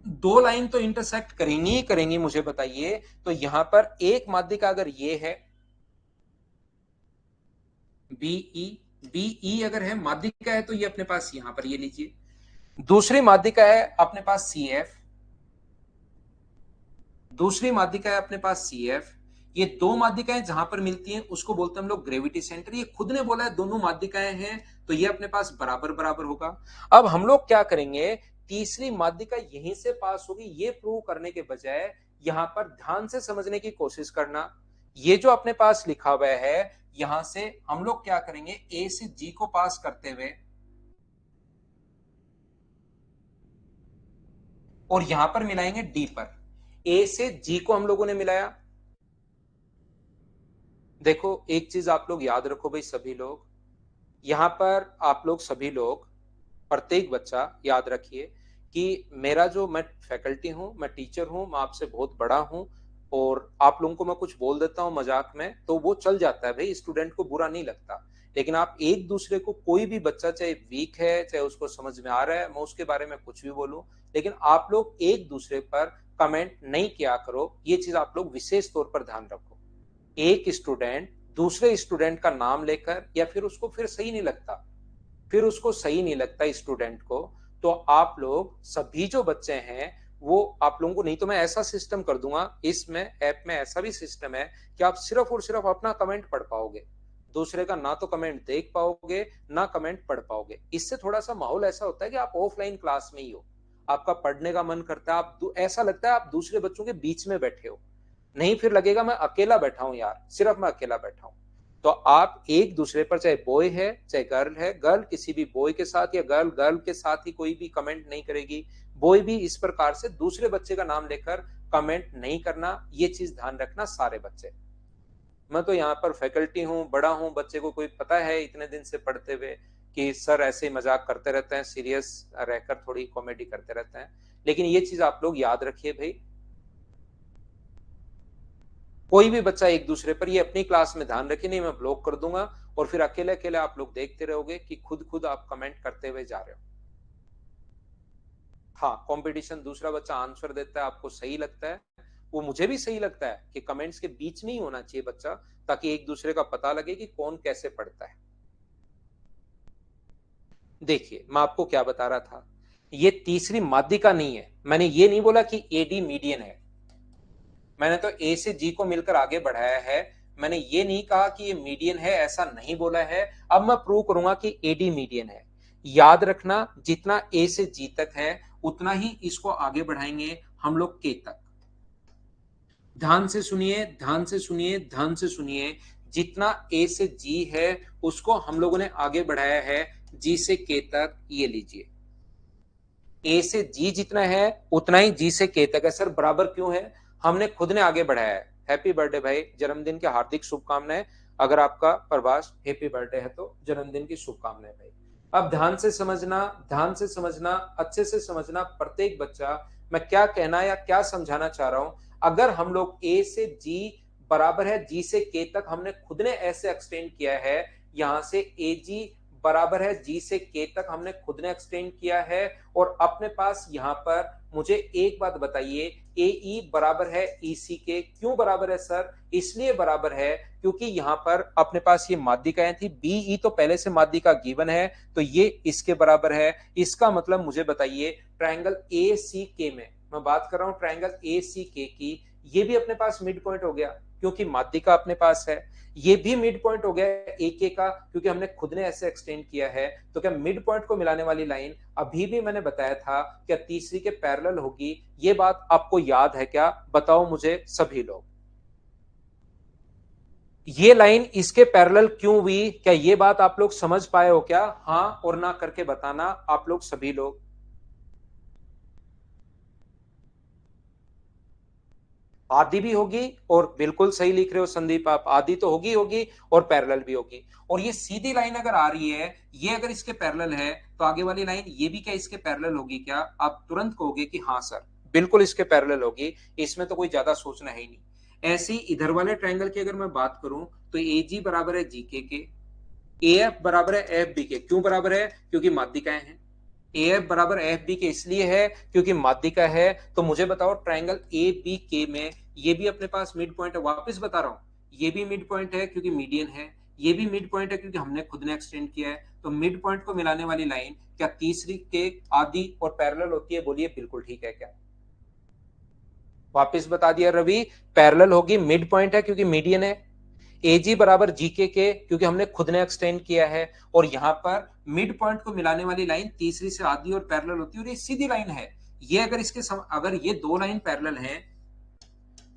दो लाइन तो इंटरसेक्ट करेंगी ही करेंगी, मुझे बताइए। तो यहां पर एक माध्यिका अगर ये है बीई, बीई अगर है माध्यिका है तो ये अपने पास यहां पर ये लीजिए। दूसरी माध्यिका है अपने पास सी एफ, दूसरी माध्यिका है अपने पास सी एफ। ये दो माध्यिकाएं जहां पर मिलती हैं उसको बोलते हैं हम लोग ग्रेविटी सेंटर। ये खुद ने बोला है दोनों माध्यिकाएं हैं, तो ये अपने पास बराबर बराबर होगा। अब हम लोग क्या करेंगे, तीसरी माध्यिका यहीं से पास होगी, ये प्रूव करने के बजाय यहां पर ध्यान से समझने की कोशिश करना। ये जो अपने पास लिखा हुआ है, यहां से हम लोग क्या करेंगे, ए से जी को पास करते हुए, और यहां पर मिलाएंगे डी पर। ए से जी को हम लोगों ने मिलाया। देखो एक चीज आप लोग याद रखो भाई, सभी लोग यहां पर, आप लोग सभी लोग, प्रत्येक बच्चा याद रखिए कि मेरा जो, मैं फैकल्टी हूं, मैं टीचर हूं, मैं आपसे बहुत बड़ा हूं, और आप लोगों को मैं कुछ बोल देता हूं मजाक में तो वो चल जाता है भाई, स्टूडेंट को बुरा नहीं लगता। लेकिन आप एक दूसरे को, कोई भी बच्चा चाहे वीक है चाहे उसको समझ में आ रहा है, मैं उसके बारे में कुछ भी बोलूं, लेकिन आप लोग एक दूसरे पर कमेंट नहीं किया करो, ये चीज आप लोग विशेष तौर पर ध्यान रखो। एक स्टूडेंट दूसरे स्टूडेंट का नाम लेकर, या फिर उसको फिर सही नहीं लगता, फिर उसको सही नहीं लगता स्टूडेंट को, तो आप लोग सभी जो बच्चे हैं वो, आप लोगों को, नहीं तो मैं ऐसा सिस्टम कर दूंगा, इसमें ऐप में ऐसा भी सिस्टम है कि आप सिर्फ और सिर्फ अपना कमेंट पढ़ पाओगे, दूसरे का ना तो कमेंट देख पाओगे ना कमेंट पढ़ पाओगे। इससे थोड़ा सा माहौल ऐसा होता है कि आप ऑफलाइन क्लास में ही हो, आपका पढ़ने का मन करता है, आप ऐसा लगता है आप दूसरे बच्चों के बीच में बैठे हो, नहीं फिर लगेगा मैं अकेला बैठा हूं यार, सिर्फ मैं अकेला बैठा हूं। तो आप एक दूसरे पर, चाहे बॉय है चाहे गर्ल है, गर्ल किसी भी बॉय के साथ या गर्ल गर्ल के साथ ही कोई भी कमेंट नहीं करेगी, बॉय भी इस प्रकार से दूसरे बच्चे का नाम लेकर कमेंट नहीं करना, ये चीज ध्यान रखना सारे बच्चे। मैं तो यहाँ पर फैकल्टी हूँ, बड़ा हूँ, बच्चे को कोई पता है इतने दिन से पढ़ते हुए कि सर ऐसे ही मजाक करते रहते हैं, सीरियस रहकर थोड़ी कॉमेडी करते रहते हैं। लेकिन ये चीज आप लोग याद रखिए भाई, कोई भी बच्चा एक दूसरे पर, ये अपनी क्लास में ध्यान रखे, नहीं मैं ब्लॉक कर दूंगा और फिर अकेले अकेले आप लोग देखते रहोगे कि खुद खुद आप कमेंट करते हुए जा रहे हो। हाँ, कंपटीशन, दूसरा बच्चा आंसर देता है, आपको सही लगता है, वो मुझे भी सही लगता है कि कमेंट्स के बीच में ही होना चाहिए बच्चा, ताकि एक दूसरे का पता लगे कि कौन कैसे पढ़ता है। देखिए मैं आपको क्या बता रहा था, ये तीसरी माध्यिका नहीं है। मैंने ये नहीं बोला कि एडी मीडियन है, मैंने तो ए से जी को मिलकर आगे बढ़ाया है। मैंने ये नहीं कहा कि ये मीडियन है, ऐसा नहीं बोला है। अब मैं प्रूव करूंगा कि एडी मीडियन है। याद रखना, जितना ए से जी तक है उतना ही इसको आगे बढ़ाएंगे हम लोग के तक। ध्यान से सुनिए, ध्यान से सुनिए, ध्यान से सुनिए। जितना ए से जी है उसको हम लोगों ने आगे बढ़ाया है जी से के तक। ये लीजिए, ए से जी जितना है उतना ही जी से के तक है। सर बराबर क्यों है? हमने खुद ने आगे बढ़ाया है। हैप्पी बर्थडे भाई, जन्मदिन की हार्दिक शुभकामनाएं। अगर आपका प्रभास हैप्पी बर्थडे है तो जन्मदिन की शुभकामनाएं भाई। अब ध्यान से समझना, ध्यान से समझना, अच्छे से समझना प्रत्येक बच्चा, मैं क्या कहना या क्या समझाना चाह रहा हूं। अगर हम लोग ए से जी बराबर है जी से के तक, हमने खुद ने ऐसे एक्सटेंड किया है। यहां से ए जी बराबर है जी से के तक हमने खुद ने एक्सटेंड किया है। और अपने पास यहां पर मुझे एक बात बताइए, ए ई बराबर है ई सी के। क्यों बराबर है सर? इसलिए बराबर है क्योंकि यहां पर अपने पास ये माध्यिकाएं थी, बी ई तो पहले से माध्यिका गिवन है, तो ये इसके बराबर है। इसका मतलब मुझे बताइए, ट्रायंगल ए सी के में मैं बात कर रहा हूं, ट्रायंगल ए सी के की, ये भी अपने पास मिड पॉइंट हो गया क्योंकि माध्यिका अपने पास है। ये भी मिड पॉइंट हो गया एक के का क्योंकि हमने खुद ने ऐसे एक्सटेंड किया है। तो क्या मिड पॉइंट को मिलाने वाली लाइन, अभी भी मैंने बताया था, क्या तीसरी के पैरेलल होगी? ये बात आपको याद है क्या? बताओ मुझे सभी लोग। ये लाइन इसके पैरेलल क्यों हुई? क्या ये बात आप लोग समझ पाए हो क्या? हाँ और ना करके बताना आप लोग सभी लोग। आदि भी होगी, और बिल्कुल सही लिख रहे हो संदीप आप, आदि तो होगी होगी और पैरेलल भी होगी। और ये सीधी लाइन अगर आ रही है, ये अगर इसके पैरेलल है, तो आगे वाली लाइन ये भी क्या इसके पैरेलल होगी क्या? आप तुरंत कहोगे कि हाँ सर बिल्कुल इसके पैरेलल होगी, इसमें तो कोई ज्यादा सोचना है ही नहीं। ऐसे ही इधर वाले ट्रायंगल की अगर मैं बात करूं, तो ए जी बराबर है जी के, ए एफ बराबर है एफ बी के। क्यों बराबर है? क्योंकि माध्यिकाएं हैं। ए एफ बराबर एफ बी के इसलिए है क्योंकि माध्यिका है। तो मुझे बताओ, ट्रायंगल ए बी के में ये भी अपने पास मिड पॉइंट है। वापस बता रहा हूं, ये भी मिड पॉइंट है क्योंकि मीडियन है। ये भी मिड पॉइंट है क्योंकि हमने खुद ने एक्सटेंड किया है। तो मिड पॉइंट को मिलाने वाली लाइन क्या तीसरी के आदि और पैरेलल होती है? बोलिए बिल्कुल ठीक है क्या? वापस बता दिया रवि, पैरेलल होगी, मिड पॉइंट है क्योंकि मीडियन है। एजी बराबर जीके के क्योंकि हमने खुद ने एक्सटेंड किया है। और यहां पर मिड पॉइंट को मिलाने वाली लाइन तीसरी से आधी और पैरेलल होती है, और ये सीधी लाइन है। ये अगर अगर ये दो लाइन पैरेलल हैं,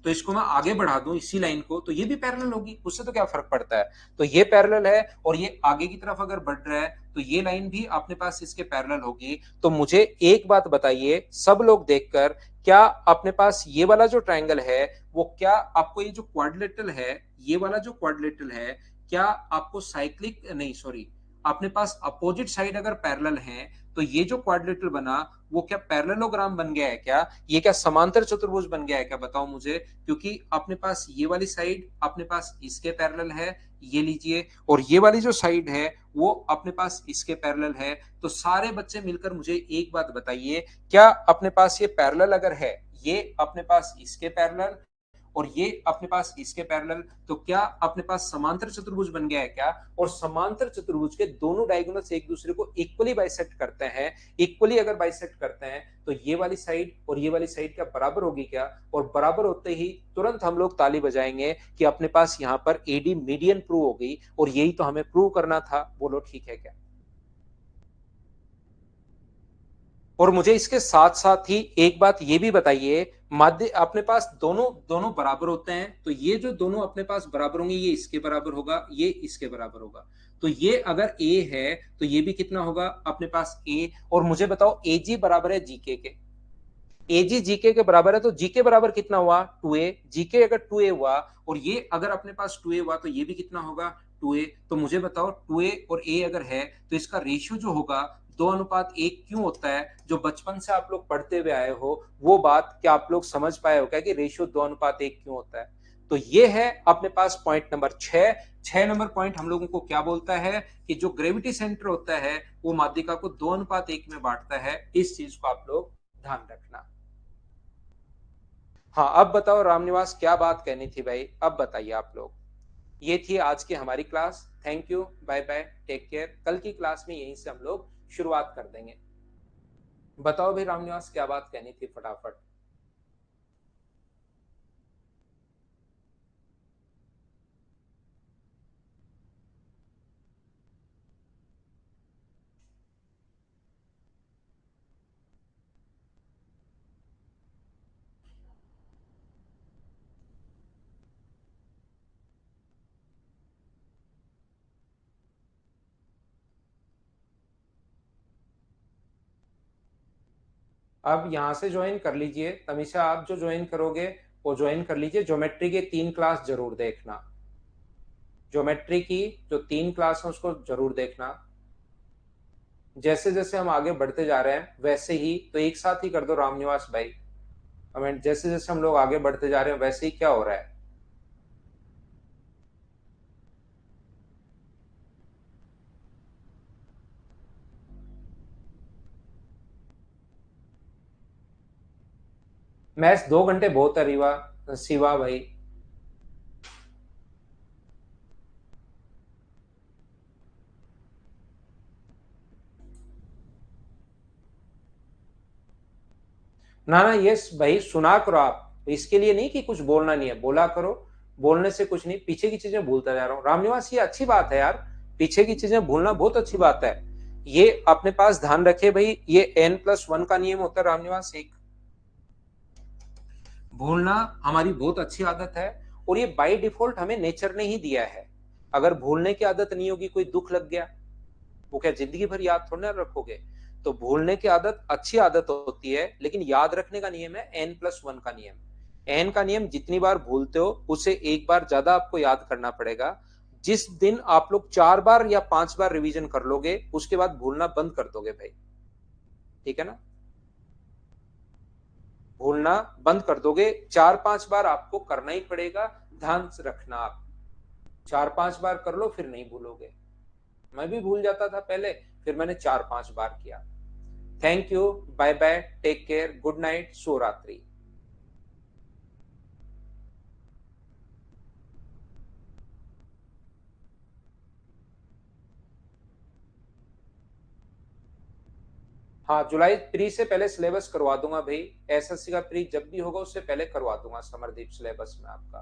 तो इसको मैं आगे बढ़ा दूं इसी लाइन को, तो ये भी पैरेलल होगी, उससे तो क्या फर्क पड़ता है। तो ये पैरेलल है और ये आगे की तरफ अगर बढ़ रहा है, तो ये लाइन भी अपने पास इसके पैरेलल होगी। तो मुझे एक बात बताइए सब लोग देखकर, क्या अपने पास ये वाला जो ट्रायंगल है, वो क्या आपको ये जो क्वाड्रिलेटरल है, ये वाला जो क्वाड्रिलेटरल है, क्या आपको साइक्लिक नहीं सॉरी अपने पास अपोजिट साइड अगर पैरेलल है, तो ये जो क्वाड्रिलेटरल बना वो क्या पैरेललोग्राम बन गया है क्या? ये क्या समांतर चतुर्भुज बन गया है क्या? बताओ मुझे। क्योंकि अपने पास ये वाली साइड अपने पास इसके पैरेलल है, ये लीजिए, और ये वाली जो साइड है वो अपने पास इसके पैरेलल है। तो सारे बच्चे मिलकर मुझे एक बात बताइए, क्या अपने पास ये पैरेलल अगर है, ये अपने पास इसके पैरेलल और ये अपने पास इसके पैरेलल, तो क्या अपने पास समांतर चतुर्भुज बन गया है क्या? और समांतर चतुर्भुज के दोनों डायगोनल्स एक दूसरे को इक्वली बाइसेक्ट करते हैं। इक्वली अगर बाइसेक्ट करते हैं, तो ये वाली साइड और ये वाली साइड क्या बराबर होगी क्या? और बराबर होते ही तुरंत हम लोग ताली बजाएंगे कि अपने पास यहाँ पर एडी मीडियन प्रूव हो गई, और यही तो हमें प्रूव करना था। बोलो ठीक है क्या? और मुझे इसके साथ साथ ही एक बात ये भी बताइए, माध्य अपने पास दोनों दोनों बराबर होते हैं, तो ये जो दोनों अपने पास बराबर होंगे, ये इसके बराबर होगा, ये इसके बराबर होगा। तो ये अगर a है तो ये भी कितना होगा अपने पास a। और मुझे बताओ, ए जी बराबर है जी के। एजी जीके के बराबर है, तो जीके बराबर कितना हुआ 2a, जीके अगर 2a हुआ और ये अगर अपने पास 2a हुआ तो ये भी कितना होगा 2a। तो मुझे बताओ 2a और a अगर है तो इसका रेशियो जो होगा 2:1 क्यों होता है? जो बचपन से आप लोग पढ़ते हुए आए हो वो बात क्या आप लोग समझ पाए हो क्या कि रेशियो 2:1 क्यों होता है? तो ये है अपने पास पॉइंट नंबर 6। 6 नंबर पॉइंट हम लोगों को क्या बोलता है कि जो ग्रेविटी सेंटर होता है वो माध्यिका को 2:1 में बांटता है। इस चीज को आप लोग ध्यान रखना। हाँ, अब बताओ रामनिवास क्या बात कहनी थी भाई, अब बताइए आप लोग। ये थी आज की हमारी class. Thank you, bye bye, take care. कल की क्लास में यहीं से हम लोग शुरुआत कर देंगे। बताओ भाई रामनिवास क्या बात कहनी थी फटाफट। अब यहां से ज्वाइन कर लीजिए तमीशा, आप जो ज्वाइन करोगे वो ज्वाइन कर लीजिए। ज्योमेट्री के 3 क्लास जरूर देखना। ज्योमेट्री की जो 3 क्लास है उसको जरूर देखना। जैसे जैसे हम आगे बढ़ते जा रहे हैं वैसे ही, तो एक साथ ही कर दो रामनिवास भाई कमेंट। जैसे जैसे हम लोग आगे बढ़ते जा रहे हैं वैसे ही क्या हो रहा है। मैथ्स 2 घंटे बहुत है रीवा, शिवा भाई। ना ना, ये भाई सुना करो आप, इसके लिए नहीं कि कुछ बोलना नहीं है, बोला करो। बोलने से कुछ नहीं, पीछे की चीजें भूलता जा रहा हूँ रामनिवास, ये अच्छी बात है यार। पीछे की चीजें भूलना बहुत अच्छी बात है। ये अपने पास ध्यान रखे भाई, ये n+1 का नियम होता है रामनिवास एक। भूलना हमारी बहुत अच्छी आदत है और ये बाय डिफॉल्ट हमें नेचर ने ही दिया है। अगर भूलने की आदत नहीं होगी, कोई दुख लग गया, वो क्या जिंदगी भर याद थोड़ी ना रखोगे। तो भूलने की आदत अच्छी आदत होती है, लेकिन याद रखने का नियम है n+1 का नियम। एन का नियम, जितनी बार भूलते हो उससे एक बार ज्यादा आपको याद करना पड़ेगा। जिस दिन आप लोग 4 बार या 5 बार रिवीजन कर लोगे उसके बाद भूलना बंद कर दोगे भाई। ठीक है ना? भूलना बंद कर दोगे, 4-5 बार आपको करना ही पड़ेगा। ध्यान से रखना आप, 4-5 बार कर लो फिर नहीं भूलोगे। मैं भी भूल जाता था पहले, फिर मैंने 4-5 बार किया। Thank you, bye bye, take care, good night, शुभ रात्रि। हाँ, जुलाई प्री से पहले सिलेबस करवा दूंगा भाई। एसएससी का प्री जब भी होगा उससे पहले करवा दूंगा समरदीप सिलेबस में आपका।